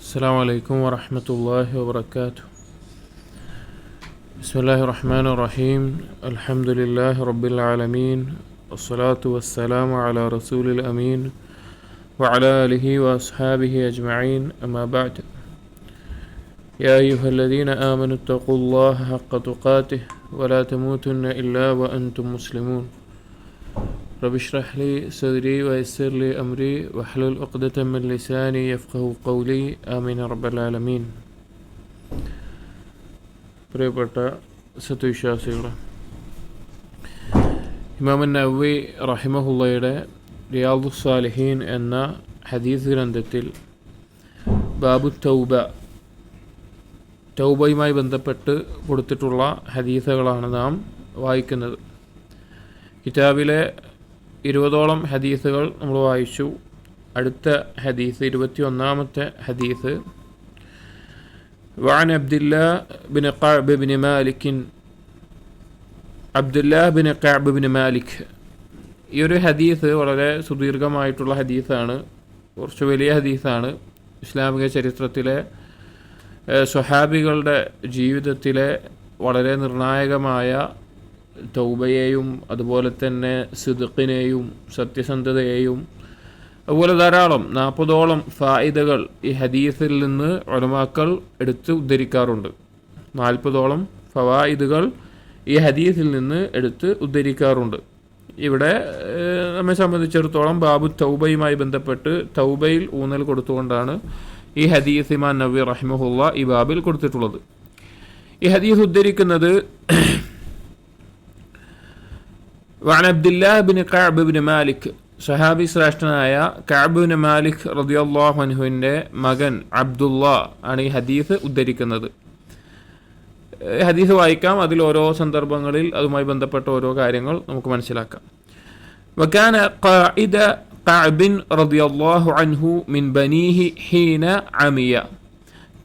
السلام عليكم ورحمة الله وبركاته. بسم الله الرحمن الرحيم. الحمد لله رب العالمين، والصلاة والسلام على رسول الأمين وعلى آله وأصحابه أجمعين، أما بعد. يا أيها الذين آمنوا اتقوا الله حق تقاته ولا تموتن إلا وأنتم مسلمون. رب اشرح لي صدري ويسر لي أمري واحلل عقدة من لساني يفقهوا قولي آمين رب العالمين. പ്രിയപ്പെട്ട സത്യവിശ്വാസികളെ, ഇമാം നവവി റഹിമഹുള്ളയുടെ റിയാദുസ് സാലിഹീൻ എന്ന ഹദീസ് ഗ്രന്ഥത്തിൽ ബാബു തൗബയുമായി ബന്ധപ്പെട്ട് കൊടുത്തിട്ടുള്ള ഹദീസുകളാണ് നാം വായിക്കുന്നത്. കിതാബിലെ 20ഓളം ഹദീസുകൾ നമ്മൾ വായിച്ചു. അടുത്ത ഹദീസ് 21ാമത്തെ ഹദീസ്. وعن عبد الله بن كعب بن مالك ഈ ഒരു ഹദീസ് വളരെ സുദീർഘമായിട്ടുള്ള ഹദീസാണ്, കുറച്ച് വലിയ ഹദീസാണ്. ഇസ്ലാമിക ചരിത്രത്തിലെ സ്വഹാബികളുടെ ജീവിതത്തിലെ വളരെ നിർണായകമായ തൗബയെയും അതുപോലെ തന്നെ സിദ്ഖിനെയും സത്യസന്ധതയെയും അതുപോലെ ധാരാളം 40ഓളം ഫായിദകൾ ഈ ഹദീസിൽ നിന്ന് ഉലമാക്കൾ എടുത്ത് ഉദ്ധരിക്കാറുണ്ട്. 40ഓളം ഫവായിദുകൾ ഈ ഹദീസിൽ നിന്ന് എടുത്ത് ഉദ്ധരിക്കാറുണ്ട്. ഇവിടെ നമ്മെ സംബന്ധിച്ചിടത്തോളം ബാബു തൗബയുമായി ബന്ധപ്പെട്ട് തൗബയിൽ ഊന്നൽ കൊടുത്തുകൊണ്ടാണ് ഈ ഹദീസ് ഇമാം നവവി റഹിമഹുള്ള ഈ ബാബിൽ കൊടുത്തിട്ടുള്ളത്. ഈ ഹദീസ് ഉദ്ധരിക്കുന്നത് وعن عبد الله بن كعب بن مالك, സഹാബി ശ്രേഷ്ഠനായ കഅബ് ബിൻ മാലിക് റളിയല്ലാഹു അൻഹുവിൻ്റെ മകൻ അബ്ദുള്ള ആണ് ഈ ഹദീസ് ഉദ്ധരിക്കുന്നത്. ഹദീസ് വായിക്കാം, അതിൽ ഓരോ സന്ദർഭങ്ങളിൽ അതുമായി ബന്ധപ്പെട്ട ഓരോ കാര്യങ്ങൾ നമുക്ക് മനസ്സിലാക്കാം. وكان قائد كعب رضي الله عنه من بنيه حين عمي.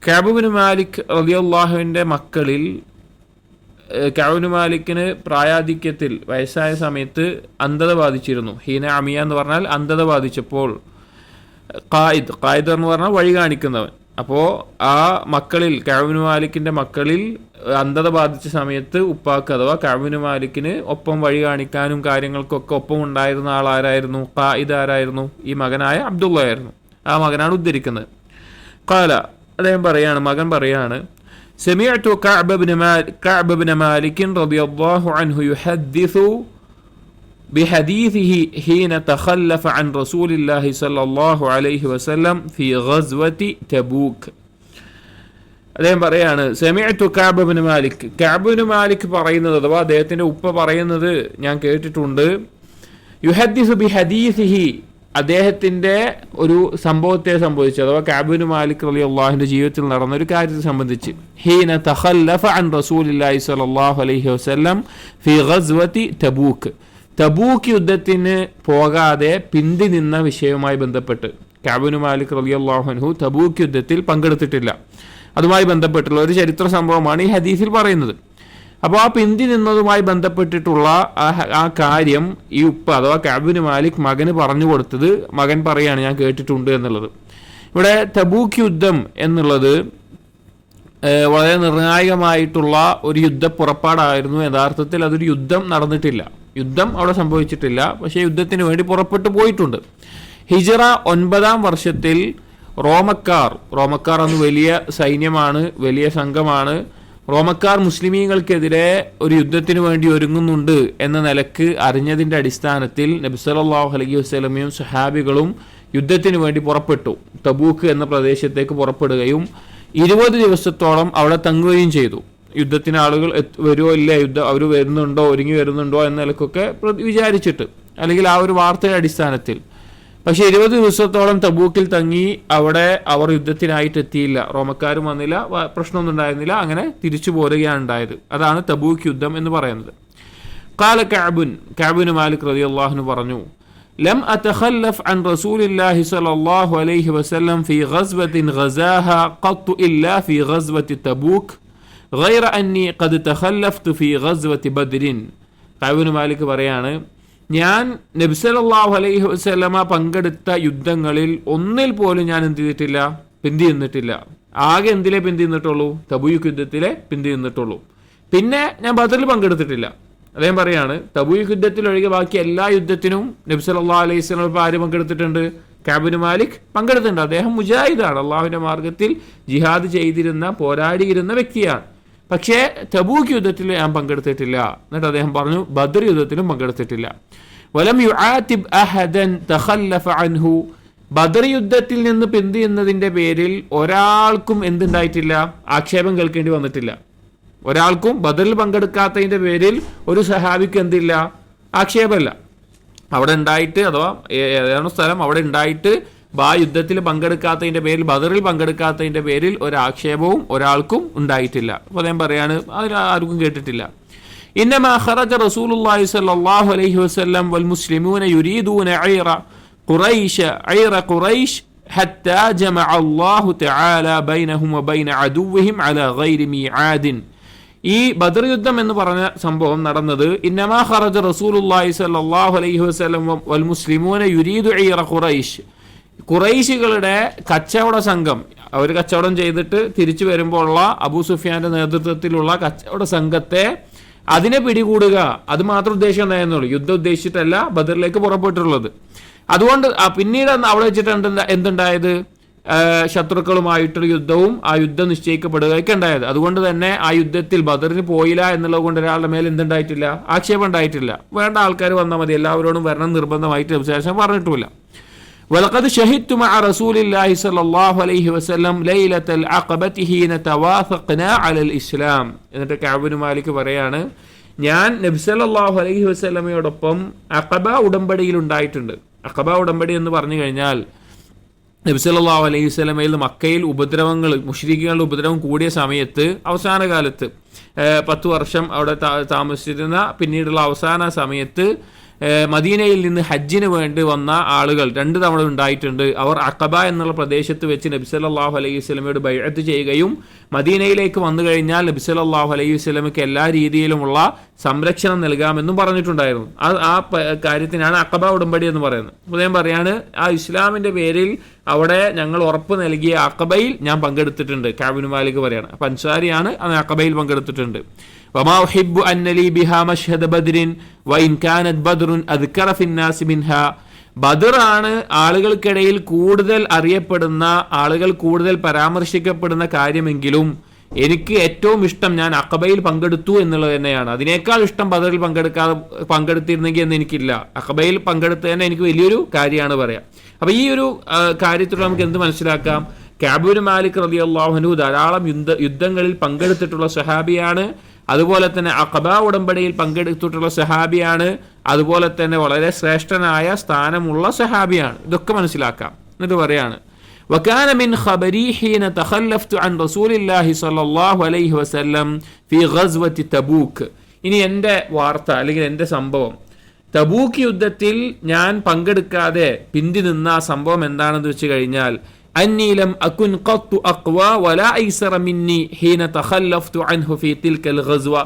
കഅബ് ബിൻ മാലിക് റളിയല്ലാഹുവിൻ്റെ മക്കളിൽ കഅബ് ബിൻ മാലിക്കിന് പ്രായാധിക്യത്തിൽ വയസ്സായ സമയത്ത് അന്ധത ബാധിച്ചിരുന്നു. ഹീന അമിയ എന്ന് പറഞ്ഞാൽ അന്ധത ബാധിച്ചപ്പോൾ ഖായിദ് എന്ന് പറഞ്ഞാൽ വഴി കാണിക്കുന്നവൻ. അപ്പോൾ ആ മക്കളിൽ കഅബ് ബിൻ മാലിക്കിൻ്റെ മക്കളിൽ അന്ധത ബാധിച്ച സമയത്ത് ഉപ്പാക്ക് അഥവാ കഅബ് ബിൻ മാലിക്കിന് ഒപ്പം വഴി കാണിക്കാനും കാര്യങ്ങൾക്കൊക്കെ ഒപ്പം ഉണ്ടായിരുന്ന ആളാരായിരുന്നു? ഖായിദ് ആരായിരുന്നു? ഈ മകനായ അബ്ദുള്ള ആയിരുന്നു. ആ മകനാണ് ഉദ്ധരിക്കുന്നത്. ഖാല, അദ്ദേഹം പറയാണ്, മകൻ പറയാണ്, سمعت كعب بن مالك رضي الله عنه يحدث بحديثه حين تخلف عن رسول الله صلى الله عليه وسلم في غزوة تبوك. അദ്ദേഹം പറയാണ്, സെമിഅ്തു Kaab bin Malik, Kaab bin Malik പറയുന്നത് അഥവാ അദ്ദേഹത്തിൻ്റെ ഉപ്പ പറയുന്നത് ഞാൻ കേട്ടിട്ടുണ്ട്. യുഹദ്ദിസു ബിഹദീസിഹി, അദ്ദേഹത്തിൻ്റെ ഒരു സംഭവത്തെ സംബന്ധിച്ച് അഥവാ കഅബ് ബിൻ മാലിക് റളിയല്ലാഹുവിൻ്റെ ജീവിതത്തിൽ നടന്ന ഒരു കാര്യത്തെ സംബന്ധിച്ച്. ഹീന തഖല്ലഫ അൻ റസൂലില്ലാഹി സ്വല്ലല്ലാഹു അലൈഹി വസല്ലം ഫി ഗസ്വതി തബൂക്ക്, തബൂക്ക് യുദ്ധത്തിന് പോകാതെ പിന്തി നിന്ന വിഷയവുമായി ബന്ധപ്പെട്ട് കഅബ് ബിൻ മാലിക് റളിയല്ലാഹു അൻഹു തബൂക്ക് യുദ്ധത്തിൽ പങ്കെടുത്തിട്ടില്ല. അതുമായി ബന്ധപ്പെട്ടുള്ള ഒരു ചരിത്ര സംഭവമാണ് ഈ ഹദീസിൽ പറയുന്നത്. അപ്പോൾ ആ പിന്തി നിന്നതുമായി ബന്ധപ്പെട്ടിട്ടുള്ള ആ കാര്യം ഈ ഉപ്പ അഥവാ കഅബ് ബിൻ മാലിക് മകന് പറഞ്ഞു കൊടുത്തത് മകൻ പറയാണ് ഞാൻ കേട്ടിട്ടുണ്ട് എന്നുള്ളത്. ഇവിടെ തബൂക്ക് യുദ്ധം എന്നുള്ളത് വളരെ നിർണായകമായിട്ടുള്ള ഒരു യുദ്ധപ്പുറപ്പാടായിരുന്നു. യഥാർത്ഥത്തിൽ അതൊരു യുദ്ധം നടന്നിട്ടില്ല, യുദ്ധം അവിടെ സംഭവിച്ചിട്ടില്ല. പക്ഷേ യുദ്ധത്തിന് വേണ്ടി പുറപ്പെട്ടു പോയിട്ടുണ്ട്. ഹിജ്റ 9-ാം വർഷത്തിൽ റോമക്കാർ അന്ന് വലിയ സൈന്യമാണ്, വലിയ സംഘമാണ്. റോമക്കാർ മുസ്ലിമീങ്ങൾക്കെതിരെ ഒരു യുദ്ധത്തിന് വേണ്ടി ഒരുങ്ങുന്നുണ്ട് എന്ന നിലക്ക് അറിഞ്ഞതിൻ്റെ അടിസ്ഥാനത്തിൽ നബി സല്ലല്ലാഹു അലൈഹി വസല്ലമയും സഹാബികളും യുദ്ധത്തിന് വേണ്ടി പുറപ്പെട്ടു. തബൂക്ക് എന്ന പ്രദേശത്തേക്ക് പുറപ്പെടുകയും 20 ദിവസത്തോളം അവിടെ തങ്ങുകയും ചെയ്തു. യുദ്ധത്തിന് ആളുകൾ വരുമോ ഇല്ല, അവർ വരുന്നുണ്ടോ, ഒരുങ്ങി വരുന്നുണ്ടോ എന്ന നിലക്കൊക്കെ വിചാരിച്ചിട്ട്, അല്ലെങ്കിൽ ആ ഒരു വാർത്തയുടെ അടിസ്ഥാനത്തിൽ. പക്ഷേ 20 ദിവസത്തോളം തബൂക്കിൽ തങ്ങി അവിടെ അവർ യുദ്ധത്തിനായിട്ട് എത്തിയില്ല. റോമക്കാരും വന്നില്ല, പ്രശ്നമൊന്നും ഉണ്ടായിരുന്നില്ല. അങ്ങനെ തിരിച്ചു പോരുകയാണ് ഉണ്ടായത്. അതാണ് തബൂക്ക് യുദ്ധം എന്ന് പറയുന്നത്. ഖാല കഅബ് ബിൻ മാലിക് റളിയല്ലാഹു അൻഹു പറഞ്ഞു, ലം അതഖല്ലഫ് അൻ റസൂലില്ലാഹി സ്വല്ലല്ലാഹു അലൈഹി വസല്ലം ഫീ ഗസ്വത്തിൻ ഗസാഹാ ഖത്തു ഇല്ലാ ഫീ ഗസ്വത്തി തബൂക്ക് ഗൈറ അന്നി ഖദ് തഖല്ലഫ്തു ഫീ ഗസ്വത്തി ബദ്രിൻ. കഅബ് ബിൻ മാലിക് പറയാണ്, ഞാൻ നബി സല്ലല്ലാഹു അലൈഹി വസല്ലമ പങ്കെടുത്ത യുദ്ധങ്ങളിൽ ഒന്നിൽ പോലും ഞാൻ എന്ത് ചെയ്തിട്ടില്ല, പിന്തി നിന്നിട്ടില്ല. ആകെ എന്തിലേ പിന്തി നിന്നിട്ടുള്ളൂ? തബൂക്ക് യുദ്ധത്തിലെ പിന്തി നിന്നിട്ടുള്ളൂ. പിന്നെ ഞാൻ ബദറിൽ പങ്കെടുത്തിട്ടില്ല. അദ്ദേഹം പറയാണ് തബൂക്ക് യുദ്ധത്തിൽ ഒഴികെ ബാക്കി എല്ലാ യുദ്ധത്തിനും നബി സല്ലല്ലാഹു അലൈഹി വസല്ലം ആര് പങ്കെടുത്തിട്ടുണ്ട്? കഅബ് ബിൻ മാലിക് പങ്കെടുത്തിട്ടുണ്ട്. അദ്ദേഹം മുജാഹിദാണ്, അള്ളാഹുവിന്റെ മാർഗത്തിൽ ജിഹാദ് ചെയ്തിരുന്ന പോരാടിയിരുന്ന വ്യക്തിയാണ്. പക്ഷേ തബൂക്ക് യുദ്ധത്തിൽ ഞാൻ പങ്കെടുത്തിട്ടില്ല. എന്നിട്ട് അദ്ദേഹം പറഞ്ഞു ബദർ യുദ്ധത്തിലും പങ്കെടുത്തിട്ടില്ല. വലം യുആതിബ് അഹദൻ തഖല്ലഫ അൻഹു, ബദർ യുദ്ധത്തിൽ നിന്ന് പിന്തിയുന്നതിന്റെ പേരിൽ ഒരാൾക്കും എന്തുണ്ടായിട്ടില്ല? ആക്ഷേപം കേൾക്കേണ്ടി വന്നിട്ടില്ല. ഒരാൾക്കും ബദറിൽ പങ്കെടുക്കാത്തതിന്റെ പേരിൽ ഒരു സഹാബിക്ക് എന്തില്ല? ആക്ഷേപമല്ല. അവിടെ ഉണ്ടായിട്ട്, അഥവാ ഏതാണ് സ്ഥലം അവിടെ ഉണ്ടായിട്ട് ആ യുദ്ധത്തിൽ പങ്കെടുക്കാത്തതിന്റെ പേരിൽ, ബദറിൽ പങ്കെടുക്കാത്തതിന്റെ പേരിൽ ഒരാക്ഷേപവും ഒരാൾക്കും ഉണ്ടായിട്ടില്ല. അപ്പൊ അദ്ദേഹം പറയാണ് അതിൽ ആർക്കും കേട്ടിട്ടില്ല. ഇന്നമാ ഖറജ റസൂലുള്ളാഹി സ്വല്ലല്ലാഹു അലൈഹി വസല്ലം വൽ മുസ്ലിമൂന യുരീദൂന ഐറ ഖുറൈശ് ഹത്താ ജമഅ അല്ലാഹു തആല ബൈനഹും വബൈന അദുവ്വിഹിം അലാ ഗൈരി മീആദിൻ. ഈ ബദർ യുദ്ധം എന്ന് പറഞ്ഞ സംഭവം നടന്നത് ഇന്നമാ ഖറജ റസൂലുള്ളാഹി സ്വല്ലല്ലാഹു അലൈഹി വസല്ലം വൽ മുസ്ലിമൂന യുരീദു ഐറ ഖുറൈശ്, ഖുറൈശികളുടെ കച്ചവട സംഘം, അവർ കച്ചവടം ചെയ്തിട്ട് തിരിച്ചു വരുമ്പോൾ ഉള്ള അബൂ സുഫിയാന്റെ നേതൃത്വത്തിലുള്ള കച്ചവട സംഘത്തെ അതിനെ പിടികൂടുക, അത് മാത്രം ഉദ്ദേശം ഉണ്ടായിരുന്നുള്ളൂ. യുദ്ധം ഉദ്ദേശിച്ചിട്ടല്ല ബദറിലേക്ക് പുറപ്പെട്ടിട്ടുള്ളത്. അതുകൊണ്ട് പിന്നീട് അവിടെ വെച്ചിട്ട് എന്തുണ്ടായത്? ശത്രുക്കളുമായിട്ടൊരു യുദ്ധവും ആ യുദ്ധം നിശ്ചയിക്കപ്പെടുകയൊക്കെ ഉണ്ടായത്. അതുകൊണ്ട് തന്നെ ആ യുദ്ധത്തിൽ ബദറിന് പോയില്ല എന്നുള്ളത് കൊണ്ട് ഒരാളുടെ മേൽ എന്തുണ്ടായിട്ടില്ല? ആക്ഷേപം ഉണ്ടായിട്ടില്ല. വേണ്ട ആൾക്കാർ വന്നാൽ മതി, എല്ലാവരോടും വരണം നിർബന്ധമായിട്ട് ശേഷം പറഞ്ഞിട്ടുമില്ല. വലഖദ് ശഹിദ്തു മഅ റസൂലില്ലാഹി സ്വല്ലല്ലാഹു അലൈഹി വസല്ലം ലൈലത്തുൽ അഖബതി ഹീന തവാഫഖ്നാ അലൽ ഇസ്ലാം. എന്നിട്ട് കഅബ് ബിൻ മാലിക് പറയാണ്, ഞാൻ നബി സല്ലല്ലാഹു അലൈഹി വസല്ലമയോടൊപ്പം അഖബ ഉടമ്പടിയിൽ ഉണ്ടായിട്ടുണ്ട്. അഖബ ഉടമ്പടി എന്ന് പറഞ്ഞു കഴിഞ്ഞാൽ നബി സല്ലല്ലാഹു അലൈഹി വസല്ലമയിൽ മക്കയിൽ ഉപദ്രവങ്ങൾ, മുശ്രിക്കുകളുടെ ഉപദ്രവം കൂടിയ സമയത്ത്, അവസാന കാലത്ത് 10 വർഷം അവിടെ താമസിച്ചിരുന്ന പിന്നീടുള്ള അവസാന സമയത്ത് മദീനയിൽ നിന്ന് ഹജ്ജിന് വേണ്ടി വന്ന ആളുകൾ 2 തവണ ഉണ്ടായിട്ടുണ്ട്. അവർ അഖബ എന്നുള്ള പ്രദേശത്ത് വെച്ച് നബി സല്ലല്ലാഹു അലൈഹി വസല്ലമയോട് ബൈഅത്ത് ചെയ്യുകയും മദീനയിലേക്ക് വന്നു കഴിഞ്ഞാൽ നബി സല്ലല്ലാഹു അലൈഹി വസല്ലമയ്ക്ക് എല്ലാ രീതിയിലുമുള്ള സംരക്ഷണം നൽകാമെന്നും പറഞ്ഞിട്ടുണ്ടായിരുന്നു. ആ കാര്യത്തിനാണ് അഖബ ഉടമ്പടി എന്ന് പറയുന്നത്. അദ്ദേഹം പറയാണ്, ആ ഇസ്ലാമിന്റെ പേരിൽ അവിടെ ഞങ്ങൾ ഉറപ്പ് നൽകിയ അഖബയിൽ ഞാൻ പങ്കെടുത്തിട്ടുണ്ട്. കഅബ് ബിൻ മാലിക് പറയാണ്. അപ്പൊ അൻസാരിയാണ്, അത് അഖബയിൽ പങ്കെടുത്തിട്ടുണ്ട്. وما أحب أن لي بها مشهد بدر وإن كانت بدر أذكر في الناس منها. ബദറാണ് ആളുകൾക്കിടയിൽ കൂടുതൽ അറിയപ്പെടുന്ന, ആളുകൾ കൂടുതൽ പരാമർശിക്കപ്പെടുന്ന കാര്യമെങ്കിലും എനിക്ക് ഏറ്റവും ഇഷ്ടം ഞാൻ അഖബയിൽ പങ്കെടുത്തു എന്നുള്ളത് തന്നെയാണ്. അതിനേക്കാൾ ഇഷ്ടം ബദറിൽ പങ്കെടുത്തിരുന്നെങ്കിൽ എന്ന് എനിക്കില്ല. അഖബയിൽ പങ്കെടുത്തതന്നെ എനിക്ക് വലിയൊരു കാര്യമാണ് പറയാം. അപ്പൊ ഈ ഒരു കാര്യത്തിൽ നമുക്ക് എന്ത് മനസ്സിലാക്കാം? കഅബ് ബിൻ മാലിക് റളിയല്ലാഹു അൻഹു ധാരാളം യുദ്ധങ്ങളിൽ പങ്കെടുത്തിട്ടുള്ള സഹാബിയാണ്. അതുപോലെ തന്നെ അഖബ ഉടമ്പടിയിൽ പങ്കെടുത്തിട്ടുള്ള സഹാബിയാണ്. അതുപോലെ തന്നെ വളരെ ശ്രേഷ്ഠനായ സ്ഥാനമുള്ള സഹാബിയാണ്. ഇതൊക്കെ മനസ്സിലാക്കാം. എന്നിട്ട് പറയാണ്, وكان من خبري حين تخلفت عن رسول الله صلى الله عليه وسلم في غزوة تبوك. ഇനി എൻ്റെ വാർത്ത അല്ലെങ്കിൽ എൻ്റെ സംഭവം, തബൂക്ക് യുദ്ധത്തിൽ ഞാൻ പങ്കെടുക്കാതെ പിന്തി നിന്ന സംഭവം എന്താണെന്ന് വെച്ച് കഴിഞ്ഞാൽ, أني لم أكن قط أقوى ولا أيسر مني حين تخلفت عنه في تلك الغزوة.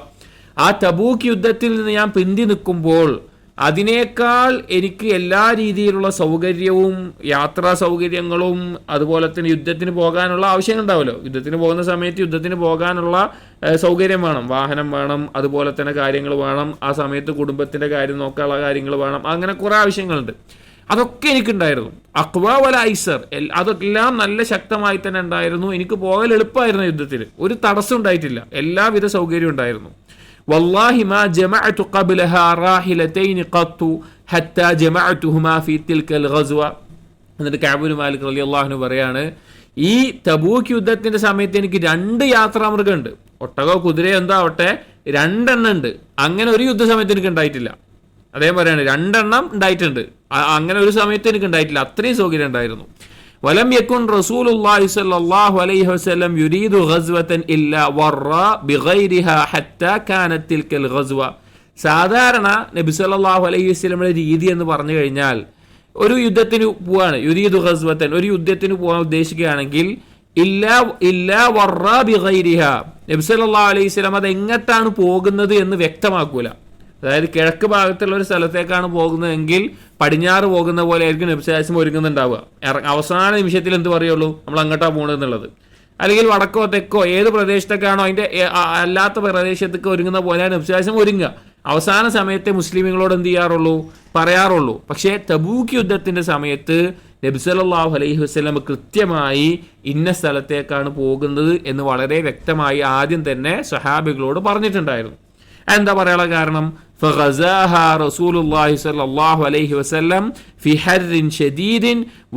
ആ തബൂക്ക് യുദ്ധത്തിൽ നിന്ന് ഞാൻ പിന്തി നിൽക്കുമ്പോൾ അതിനേക്കാൾ എനിക്ക് എല്ലാ രീതിയിലുള്ള സൗകര്യവും, യാത്രാ സൗകര്യങ്ങളും, അതുപോലെ തന്നെ യുദ്ധത്തിന് പോകാനുള്ള ആവശ്യം ഉണ്ടാവുമല്ലോ. യുദ്ധത്തിന് പോകുന്ന സമയത്ത് യുദ്ധത്തിന് പോകാനുള്ള സൗകര്യം വേണം, വാഹനം വേണം, അതുപോലെ തന്നെ കാര്യങ്ങൾ വേണം. ആ സമയത്ത് കുടുംബത്തിന്റെ കാര്യം നോക്കാനുള്ള കാര്യങ്ങൾ വേണം. അങ്ങനെ കുറെ ആവശ്യങ്ങളുണ്ട്. അതൊക്കെ എനിക്കുണ്ടായിരുന്നു. അഖ്വ വല ഐസർ, അതെല്ലാം നല്ല ശക്തമായി തന്നെ ഉണ്ടായിരുന്നു. എനിക്ക് പോകൽ എളുപ്പമായിരുന്നു. യുദ്ധത്തിൽ ഒരു തടസ്സം ഉണ്ടായിട്ടില്ല. എല്ലാവിധ സൗകര്യം ഉണ്ടായിരുന്നു. വല്ലാഹി മാ ജമഅതു ഖബ്ലഹാ റാഹിലതൈൻ ഖത്തു ഹത്താ ജമഅതുഹുമാ ഫീ തിൽകൽ ഗസ്വ. എന്നിട്ട് കഅബ് ബിൻ മാലിക് റളിയല്ലാഹു അൻഹു പറയാണ്, ഈ തബൂക്ക് യുദ്ധത്തിന്റെ സമയത്ത് എനിക്ക് 2 യാത്രാമൃഗമുണ്ട്. ഒട്ടകോ കുതിരയോ എന്താവട്ടെ, 2 എണ്ണം ഉണ്ട്. അങ്ങനെ ഒരു യുദ്ധ സമയത്ത് എനിക്ക് ഉണ്ടായിട്ടില്ല. അദ്ദേഹം പറയാണ് 2 എണ്ണം ഉണ്ടായിട്ടുണ്ട്. അങ്ങനെ ഒരു സമയത്ത് എനിക്ക് ഉണ്ടായിട്ടില്ല. അത്രയും സൗകര്യം ഉണ്ടായിരുന്നു. വലം യകുൻ റസൂലുള്ളാഹി സ്വല്ലല്ലാഹു അലൈഹി വസല്ലം യുരീദു ഗസ്വതൻ ഇല്ലാ വറ ബിഗൈരിഹാ ഹത്താ കാനത് തിൽകൽ ഗസ്വ. സാധാരണ നബി സല്ലല്ലാഹു അലൈഹി വസല്ലമയുടെ രീതി എന്ന് പറഞ്ഞു കഴിഞ്ഞാൽ, ഒരു യുദ്ധത്തിന് പോവാണ്, യുരീദു ഗസ്വതൻ, ഒരു യുദ്ധത്തിന് പോകാൻ ഉദ്ദേശിക്കുകയാണെങ്കിൽ ഇല്ലാ വറ ബിഗൈരിഹാ, നബി സല്ലല്ലാഹു അലൈഹി വസല്ലം അത് എങ്ങോട്ടാണ് പോകുന്നത് എന്ന് വ്യക്തമാക്കൂല. അതായത് കിഴക്ക് ഭാഗത്തുള്ള ഒരു സ്ഥലത്തേക്കാണ് പോകുന്നതെങ്കിൽ പടിഞ്ഞാറ് പോകുന്ന പോലെ ആയിരിക്കും നബി സല്ലല്ലാഹു അലൈഹി വസല്ലം ഒരുങ്ങുന്നുണ്ടാവുക. അവസാന നിമിഷത്തിൽ എന്ത് പറയുള്ളൂ, നമ്മൾ അങ്ങോട്ടാണ് പോകുന്നതെന്നുള്ളത്. അല്ലെങ്കിൽ വടക്കോ തെക്കോ ഏത് പ്രദേശത്തൊക്കെയാണോ അതിൻ്റെ അല്ലാത്ത പ്രദേശത്തേക്ക് ഒരുങ്ങുന്ന പോലെയാണ് നബി സല്ലല്ലാഹു അലൈഹി വസല്ലം ഒരുങ്ങുക. അവസാന സമയത്തെ മുസ്ലിമുകളോട് എന്ത് ചെയ്യാറുള്ളൂ, പറയാറുള്ളൂ. പക്ഷേ തബൂക്ക് യുദ്ധത്തിൻ്റെ സമയത്ത് നബി സല്ലല്ലാഹു അലൈഹി വസല്ലം കൃത്യമായി ഇന്ന സ്ഥലത്തേക്കാണ് പോകുന്നത് എന്ന് വളരെ വ്യക്തമായി ആദ്യം തന്നെ സ്വഹാബികളോട് പറഞ്ഞിട്ടുണ്ടായിരുന്നു. എന്താ പറയാനുള്ള കാരണം, فغزاها رسول الله صلى الله عليه وسلم في حر شديد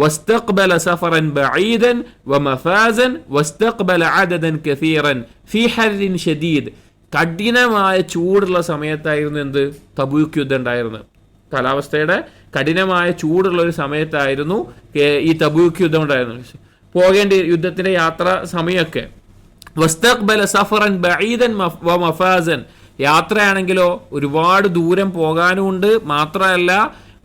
واستقبل سفرا بعيدا ومفازا واستقبل عددا كثيرا في حر شديد. കഠിനമായ ചൂടുള്ള സമയത്തായിരുന്നു എന്ത്, തബൂക്ക് യുദ്ധം ഉണ്ടായിരുന്നത്. കാലാവസ്ഥയുടെ കഠിനമായ ചൂടുള്ള ഒരു സമയത്തായിരുന്നു ഈ തബൂക്ക് യുദ്ധം ഉണ്ടായിരുന്നത്. പോകേണ്ട യുദ്ധത്തിന്റെ യാത്ര സമയമൊക്കെ. വസ്തഖ്ബല സഫറൻ ബഈദൻ വമഫാസൻ, യാത്രയാണെങ്കിലോ ഒരുപാട് ദൂരം പോകാനുമുണ്ട്, മാത്രമല്ല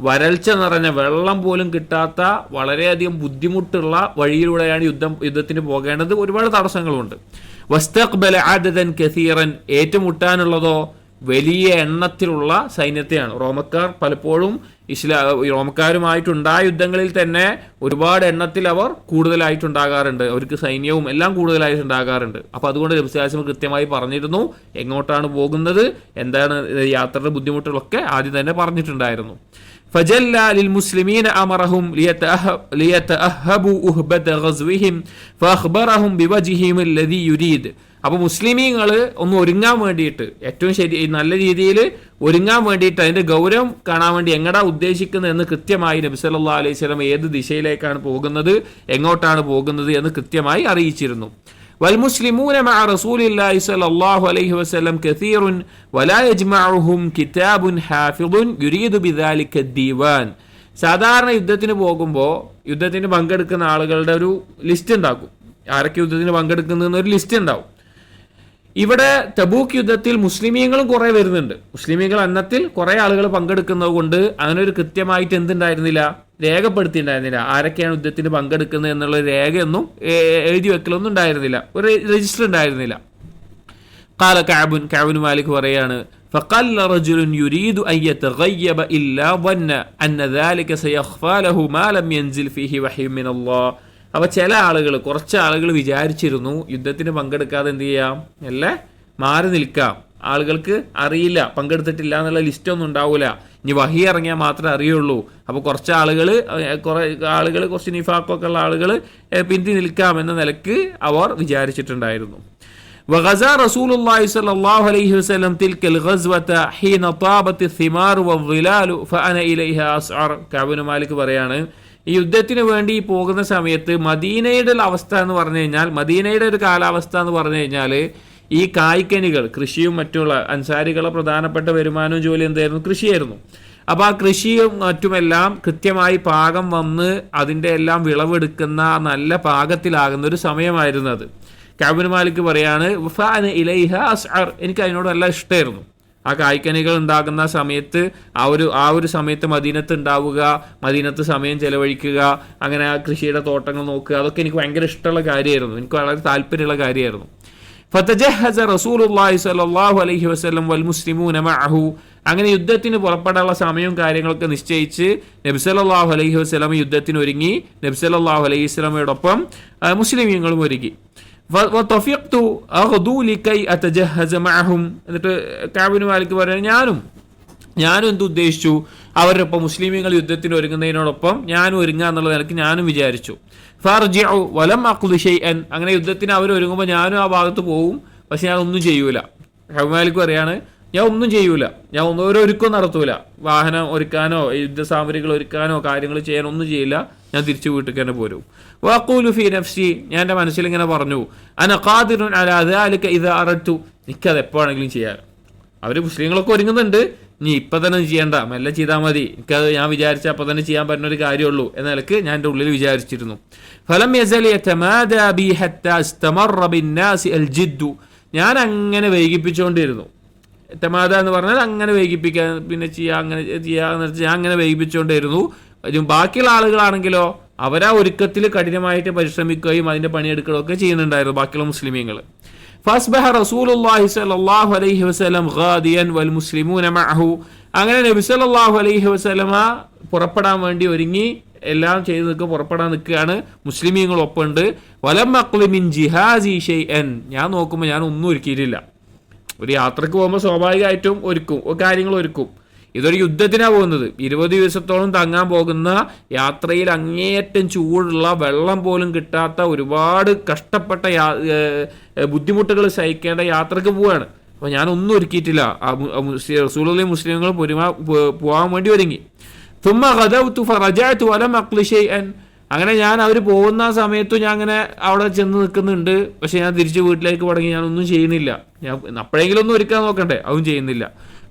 വരൾച്ച നിറഞ്ഞ വെള്ളം പോലും കിട്ടാത്ത വളരെയധികം ബുദ്ധിമുട്ടുള്ള വഴിയിലൂടെയാണ് യുദ്ധത്തിന് പോകേണ്ടത്. ഒരുപാട് തടസ്സങ്ങളുണ്ട്. വസ്തഖ്ബല അദദൻ കസീറൻ, ഏറ്റുമുട്ടാനുള്ളതോ വലിയ എണ്ണത്തിലുള്ള സൈന്യത്തെയാണ്. റോമക്കാർ പലപ്പോഴും റോമക്കാരുമായിട്ടുണ്ടായ യുദ്ധങ്ങളിൽ തന്നെ ഒരുപാട് എണ്ണത്തിൽ അവർ കൂടുതലായിട്ടുണ്ടാകാറുണ്ട്. അവർക്ക് സൈന്യവും എല്ലാം കൂടുതലായിട്ടുണ്ടാകാറുണ്ട്. അപ്പോൾ അതുകൊണ്ട് നബി സല്ലല്ലാഹു അലൈഹി വസല്ലം കൃത്യമായി പറഞ്ഞിരുന്നു എങ്ങോട്ടാണ് പോകുന്നത്, എന്താണ് യാത്രയുടെ ബുദ്ധിമുട്ടുകളൊക്കെ ആദ്യം തന്നെ പറഞ്ഞിട്ടുണ്ടായിരുന്നു. فجل للمسلمين أمرهم ليتأهبوا أهبة غزوهم فأخبرهم بوجههم الذي يريد. അപ്പോൾ മുസ്ലിമീങ്ങൾ ഒന്ന് ഒരുങ്ങാൻ വേണ്ടിയിട്ട്, ഏറ്റവും നല്ല രീതിയിൽ ഒരുങ്ങാൻ വേണ്ടിയിട്ട്, അതിൻ്റെ ഗൗരവം കാണാൻ വേണ്ടി എങ്ങടാ ഉദ്ദേശിക്കുന്നത് എന്ന് കൃത്യമായി നബി സല്ലല്ലാഹു അലൈഹി വസല്ലം ഏത് ദിശയിലേക്കാണ് പോകുന്നത്, എങ്ങോട്ടാണ് പോകുന്നത് എന്ന് കൃത്യമായി അറിയിച്ചിരുന്നു. والمسلمون مع رسول الله صلى الله عليه وسلم كثير ولا يجمعهم كتاب حافظ يريد بذلك الديوان. സാധാരണ യുദ്ധത്തിന് പോകുമ്പോൾ യുദ്ധത്തിന് പങ്കെടുക്കുന്ന ആളുകളുടെ ഒരു ലിസ്റ്റ് ഉണ്ടാക്കും. ആരൊക്കെ യുദ്ധത്തിന് പങ്കെടുക്കുന്നതെന്നൊരു ലിസ്റ്റ് ഉണ്ടാവും. ഇവിടെ തബൂക്ക് യുദ്ധത്തിൽ മുസ്ലിമീങ്ങളും കുറേ വരുന്നുണ്ട്. മുസ്ലിമീങ്ങൾ എണ്ണത്തിൽ കുറേ ആളുകൾ പങ്കെടുക്കുന്നത് കൊണ്ട് അങ്ങനെ ഒരു കൃത്യമായിട്ട് എന്തുണ്ടായിരുന്നില്ല, രേഖപ്പെടുത്തിയിട്ടുണ്ടായിരുന്നില്ല. ആരൊക്കെയാണ് യുദ്ധത്തിന് പങ്കെടുക്കുന്നത് എന്നുള്ള രേഖയൊന്നും എഴുതി വെക്കലൊന്നും ഉണ്ടായിരുന്നില്ല, ഒരു രജിസ്റ്റർ ഉണ്ടായിരുന്നില്ല. ഖാല കഅബ് മാലിക് പറയാണ്, فقل رجل يريد أن يتغيب إلا ظن أن ذلك سيخفى له ما لم ينزل فيه وحي من الله. അപ്പോൾ ചില ആളുകൾ, കുറച്ച് ആളുകൾ വിചാരിച്ചിരുന്നു യുദ്ധത്തിന് പങ്കെടുക്കാതെ എന്ത് ചെയ്യാം, അല്ലേ മാറി നിൽക്കാം, ആളുകൾക്ക് അറിയില്ല, പങ്കെടുത്തിട്ടില്ല എന്നുള്ള ലിസ്റ്റൊന്നും ഉണ്ടാവില്ല, ഇനി വഹി ഇറങ്ങിയാൽ മാത്രമേ അറിയുള്ളൂ. അപ്പോൾ കുറച്ച് ആളുകൾ കുറച്ച് നിഫാഖൊക്കെ ഉള്ള ആളുകൾ പിന്തി നിൽക്കാം എന്ന നിലക്ക് അവർ വിചാരിച്ചിട്ടുണ്ടായിരുന്നു. وغزا رسول الله صلى الله عليه وسلم تلك الغزوة حين طابت الثمار والظلال فأنا إليها أسعر. കഅബ് മാലിക് പറയാണ്, ഈ യുദ്ധത്തിന് വേണ്ടി പോകുന്ന സമയത്ത് മദീനയുടെ അവസ്ഥ എന്ന് പറഞ്ഞു കഴിഞ്ഞാൽ, മദീനയുടെ ഒരു കാലാവസ്ഥ എന്ന് പറഞ്ഞു കഴിഞ്ഞാൽ ഈ കായ്ക്കനികൾ, കൃഷിയും മറ്റുള്ള അൻസാരികളെ പ്രധാനപ്പെട്ട വരുമാനവും ജോലി എന്തായിരുന്നു, കൃഷിയായിരുന്നു. അപ്പോൾ ആ കൃഷിയും മറ്റുമെല്ലാം കൃത്യമായി പാകം വന്ന് അതിൻ്റെ എല്ലാം വിളവെടുക്കുന്ന നല്ല പാകത്തിലാകുന്ന ഒരു സമയമായിരുന്നു അത്. കഅബ് മാലിക് പറയാണ്, ഫഅന ഇലൈഹ അസ്അർ, എനിക്ക് അതിനോട് നല്ല ഇഷ്ടമായിരുന്നു. ആ കായ്ക്കനികൾ ഉണ്ടാകുന്ന സമയത്ത് ആ ഒരു സമയത്ത് മദീനത്ത് ഉണ്ടാവുക, മദീനത്ത് സമയം ചെലവഴിക്കുക, അങ്ങനെ ആ കൃഷിയുടെ തോട്ടങ്ങൾ നോക്കുക, അതൊക്കെ എനിക്ക് ഭയങ്കര ഇഷ്ടമുള്ള കാര്യമായിരുന്നു, എനിക്ക് വളരെ താല്പര്യമുള്ള കാര്യമായിരുന്നു. ഫതജഹസ റസൂലുള്ളാഹി സ്വല്ലല്ലാഹു അലൈഹി വസല്ലം വൽ മുസ്ലിമൂന മഅഹു. അങ്ങനെ യുദ്ധത്തിന് പുറപ്പെടാനുള്ള സമയവും കാര്യങ്ങളൊക്കെ നിശ്ചയിച്ച് നബി സല്ലല്ലാഹു അലൈഹി വസല്ലം യുദ്ധത്തിന് ഒരുങ്ങി. നബി സല്ലല്ലാഹു അലൈഹി വസല്ലമയോടൊപ്പം മുസ്ലിമീങ്ങളും ഒരുങ്ങി. വതഫിഖ്തു അഗ്ദു ലികൈ അതജഹസ മഅഹും. എന്നിട്ട് കഅബ് മാലിക് പറയുന്നത്, ഞാനും എന്തുദ്ദേശിച്ചു, അവരൊപ്പം മുസ്ലിമീങ്ങൾ യുദ്ധത്തിന് ഒരുങ്ങുന്നതിനോടൊപ്പം ഞാനും ഒരുങ്ങുക എന്നുള്ള നിലയ്ക്ക് ഞാനും വിചാരിച്ചു. ഫർജിഉ വലം അഖ്ദു ഷൈഅൻ. അങ്ങനെ യുദ്ധത്തിന് അവർ ഒരുങ്ങുമ്പോൾ ഞാനും ആ ഭാഗത്ത് പോവും, പക്ഷെ ഞാൻ ഒന്നും ചെയ്യൂല. കഅബ് മാലിക് പറയാണ്, ഞാൻ ഒന്നും ചെയ്യൂല, ഞാൻ ഓരോ ഒരുക്കം നടത്തൂല, വാഹനം ഒരുക്കാനോ യുദ്ധസാമഗ്രികൾ ഒരുക്കാനോ കാര്യങ്ങൾ ചെയ്യാനോ ഒന്നും ചെയ്യില്ല, ഞാൻ തിരിച്ചു വീട്ടിൽ തന്നെ പോരും. വഖൂലു ഫീ നഫ്സി, ഞാൻ എൻ്റെ മനസ്സിൽ ഇങ്ങനെ പറഞ്ഞു, അന ഖാദിറുൻ അലാ ദാലിക ഇദാ അറദ്തു, എനിക്കത് എപ്പോഴാണെങ്കിലും ചെയ്യാം. അവർ മുസ്ലിങ്ങളൊക്കെ ഒരുങ്ങുന്നുണ്ട്, നീ ഇപ്പം തന്നെ ചെയ്യണ്ട, മെല്ലെ ചെയ്താൽ മതി, എനിക്കത് ഞാൻ വിചാരിച്ച അപ്പം തന്നെ ചെയ്യാൻ പറ്റുന്ന ഒരു കാര്യമുള്ളൂ എന്ന നിലക്ക് ഞാൻ എൻ്റെ ഉള്ളിൽ വിചാരിച്ചിരുന്നു. ഫലം യസൽ യതമാദാ ബി ഹത്താ ഇസ്തമറ ബിന്നാസി അൽ ജിദ്ദു. ഞാൻ അങ്ങനെ വൈകിപ്പിച്ചുകൊണ്ടിരുന്നു. തമാദ എന്ന് പറഞ്ഞാൽ അങ്ങനെ വൈകിപ്പിക്കാൻ, പിന്നെ ചെയ്യാന്ന് വെച്ചാൽ ഞാൻ അങ്ങനെ വൈകിപ്പിച്ചുകൊണ്ടിരുന്നു. ബാക്കിയുള്ള ആളുകളാണെങ്കിലോ അവരാ ഒരുക്കത്തിൽ കഠിനമായിട്ട് പരിശ്രമിക്കുകയും അതിൻ്റെ പണിയെടുക്കുകയൊക്കെ ചെയ്യുന്നുണ്ടായിരുന്നു, ബാക്കിയുള്ള മുസ്ലിമീങ്ങൾ. ഫസ്ബഹ റസൂലുള്ളാഹി സ്വല്ലല്ലാഹു അലൈഹി വസല്ലം ഗാദിയൻ വൽ മുസ്ലിമൂന മഅഹു. അങ്ങനെ നബി സല്ലല്ലാഹു അലൈഹി വസല്ലമ പുറപ്പെടാൻ വേണ്ടി ഒരുങ്ങി എല്ലാം ചെയ്ത് നിൽക്കുക, പുറപ്പെടാൻ നിൽക്കുകയാണ്. മുസ്ലിമീങ്ങളൊപ്പമുണ്ട്. വലം അഖ്ലി മിൻ ജിഹാസി ഷൈഅൻ. ഞാൻ നോക്കുമ്പോൾ ഞാൻ ഒന്നും ഒരുക്കിയിട്ടില്ല. ഒരു യാത്രക്ക് പോകുമ്പോൾ സ്വാഭാവികമായിട്ടും കാര്യങ്ങൾ ഒരുക്കും. ഇതൊരു യുദ്ധത്തിനാണ് പോകുന്നത്. 20 ദിവസത്തോളം തങ്ങാൻ പോകുന്ന യാത്രയിൽ അങ്ങേയറ്റം ചൂടുള്ള, വെള്ളം പോലും കിട്ടാത്ത, ഒരുപാട് കഷ്ടപ്പെട്ട ബുദ്ധിമുട്ടുകൾ സഹിക്കേണ്ട യാത്രക്ക് പോവുകയാണ്. അപ്പോൾ ഞാനൊന്നും ഒരുക്കിയിട്ടില്ല. റസൂലുള്ളാഹി മുസ്ലിങ്ങൾ പോകാൻ വേണ്ടി ഒരുങ്ങി. തുമ്മ ഗദൗതു ഫറജഅതു വലം അഖ്ലി ഷൈഅൻ. അങ്ങനെ ഞാൻ അവർ പോകുന്ന സമയത്തും ഞാൻ അങ്ങനെ അവിടെ ചെന്ന് നിൽക്കുന്നുണ്ട്. പക്ഷെ ഞാൻ തിരിച്ച് വീട്ടിലേക്ക് മടങ്ങി. ഞാനൊന്നും ചെയ്യുന്നില്ല. ഞാൻ അപ്പോഴെങ്കിലും ഒന്നും ഒരുക്കാൻ നോക്കണ്ടേ, അതും ചെയ്യുന്നില്ല.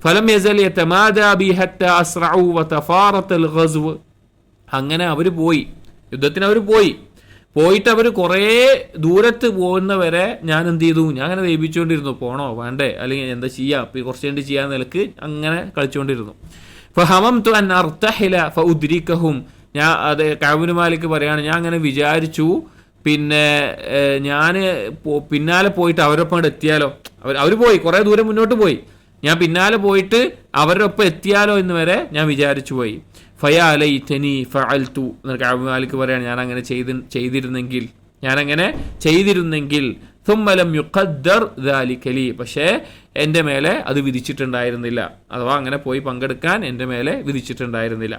ഫലം യസൽ യതമാദാ ബി ഹത്താ അസ്റഉ വതഫാറത്തൽ ഗസ്വ്. അങ്ങനെ അവർ പോയി, യുദ്ധത്തിന് അവർ പോയിട്ട് അവർ കുറേ ദൂരത്ത് പോകുന്നവരെ ഞാൻ എന്ത് ചെയ്തു, ഞാൻ അങ്ങനെ വേപ്പിച്ചുകൊണ്ടിരുന്നു. പോണോ വേണ്ടേ, അല്ലെങ്കിൽ എന്താ ചെയ്യാം, കുറച്ച് വേണ്ടി ചെയ്യാൻ നിലക്ക് അങ്ങനെ കളിച്ചുകൊണ്ടിരുന്നു. ഫഹമംതു അൻ അർതഹില ഫഉദ്രികഹും. ഞാൻ അത് കഅബ് ഇബ്നു മാലിക് പറയാണ്, ഞാൻ അങ്ങനെ വിചാരിച്ചു, പിന്നെ ഞാൻ പിന്നാലെ പോയിട്ട് അവരൊപ്പം എത്തിയാലോ. അവർ പോയി, കുറേ ദൂരം മുന്നോട്ട് പോയി. ഞാൻ പിന്നാലെ പോയിട്ട് അവരുടെ ഒപ്പം എത്തിയാലോ എന്ന് വരെ ഞാൻ വിചാരിച്ചു പോയി. ഫയാ ലൈതനി ഫഅൽതു. കഅബ് ഇബ്നു മാലിക് പറയാണ്, ഞാൻ അങ്ങനെ ചെയ്തിരുന്നെങ്കിൽ ثم لم يقدر ذلك لي. പക്ഷേ എൻ്റെ മേലെ അത് വിധിച്ചിട്ടുണ്ടായിരുന്നില്ല, അഥവാ അങ്ങനെ പോയി പങ്കെടുക്കാൻ എൻ്റെ മേലെ വിധിച്ചിട്ടുണ്ടായിരുന്നില്ല.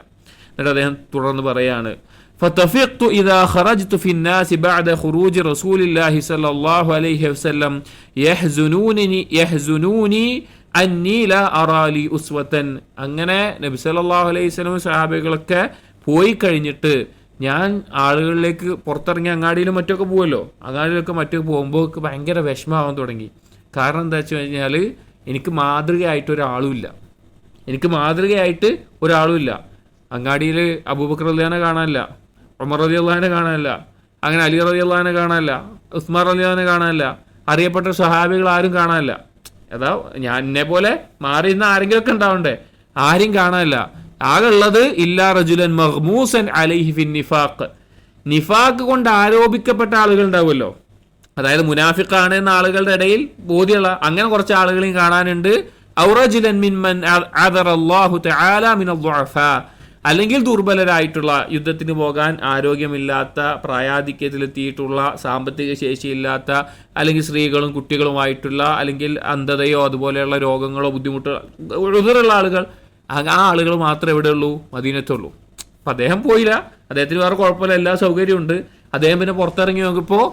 എന്നിട്ട് അദ്ദേഹം തുടർന്ന് പറയാണ്, فطفقت إذا خرجت في الناس بعد خروج رسول الله صلى الله عليه وسلم يحزنوني أني لا أرى لي أسوة. അങ്ങനെ നബി സല്ലല്ലാഹു അലൈഹി വസല്ലം സഹാബികളൊക്കെ പോയി കഴിഞ്ഞിട്ട് ഞാൻ ആളുകളിലേക്ക് പുറത്തിറങ്ങി അങ്ങാടിയിലും മറ്റൊക്കെ പോകുമല്ലോ, അങ്ങാടിയിലൊക്കെ മറ്റൊക്കെ പോകുമ്പോൾ ഭയങ്കര വിഷമമാവാൻ തുടങ്ങി. കാരണം എന്താ വെച്ച് കഴിഞ്ഞാൽ എനിക്ക് മാതൃകയായിട്ട് ഒരാളുമില്ല. അങ്ങാടിയിൽ അബൂബക്കർ റളിയല്ലാഹു അൻഹു കാണാനില്ല, ഉമർ റളിയല്ലാഹു അൻഹു കാണാനില്ല, അങ്ങനെ അലി റളിയല്ലാഹു അൻഹു കാണാനില്ല, ഉസ്മാൻ റളിയല്ലാഹു അൻഹു കാണാനില്ല, അറിയപ്പെട്ട സ്വഹാബികൾ ആരും കാണാനില്ല. അതാ ഞാൻ എന്നെ പോലെ മാറി നിന്ന് ആരെങ്കിലുമൊക്കെ ഉണ്ടാവണ്ടേ, ആരും കാണാനില്ല. ആകെ ഉള്ളത് ഇല്ലാ റജുലൻ മഗ്മൂസൻ അലൈഹി ഫിൻ നിഫാഖ് കൊണ്ട് ആരോപിക്കപ്പെട്ട ആളുകൾ ഉണ്ടാവുമല്ലോ, അതായത് മുനാഫിഖാണ് എന്ന ആളുകളുടെ ഇടയിൽ ബോധ്യമുള്ള അങ്ങനെ കുറച്ച് ആളുകളെയും കാണാനുണ്ട്. ഔ റജുലൻ മിമ്മൻ അദറല്ലാഹു തആല മിനൽ ദുഅഫാ. അല്ലെങ്കിൽ ദുർബലരായിട്ടുള്ള, യുദ്ധത്തിന് പോകാൻ ആരോഗ്യമില്ലാത്ത, പ്രായാധിക്യത്തിലെത്തിയിട്ടുള്ള, സാമ്പത്തിക ശേഷിയില്ലാത്ത, അല്ലെങ്കിൽ സ്ത്രീകളും കുട്ടികളുമായിട്ടുള്ള, അല്ലെങ്കിൽ അന്ധതയോ അതുപോലെയുള്ള രോഗങ്ങളോ ബുദ്ധിമുട്ടോ ഉള്ള ആളുകൾ, ആ ആളുകൾ മാത്രമേ എവിടെയുള്ളൂ, മദീനത്തുള്ളൂ. അപ്പം അദ്ദേഹം പോയില്ല, അദ്ദേഹത്തിന് വേറെ കുഴപ്പമില്ല, എല്ലാ സൗകര്യമുണ്ട്. അദ്ദേഹം പിന്നെ പുറത്തിറങ്ങി നോക്കിയപ്പോൾ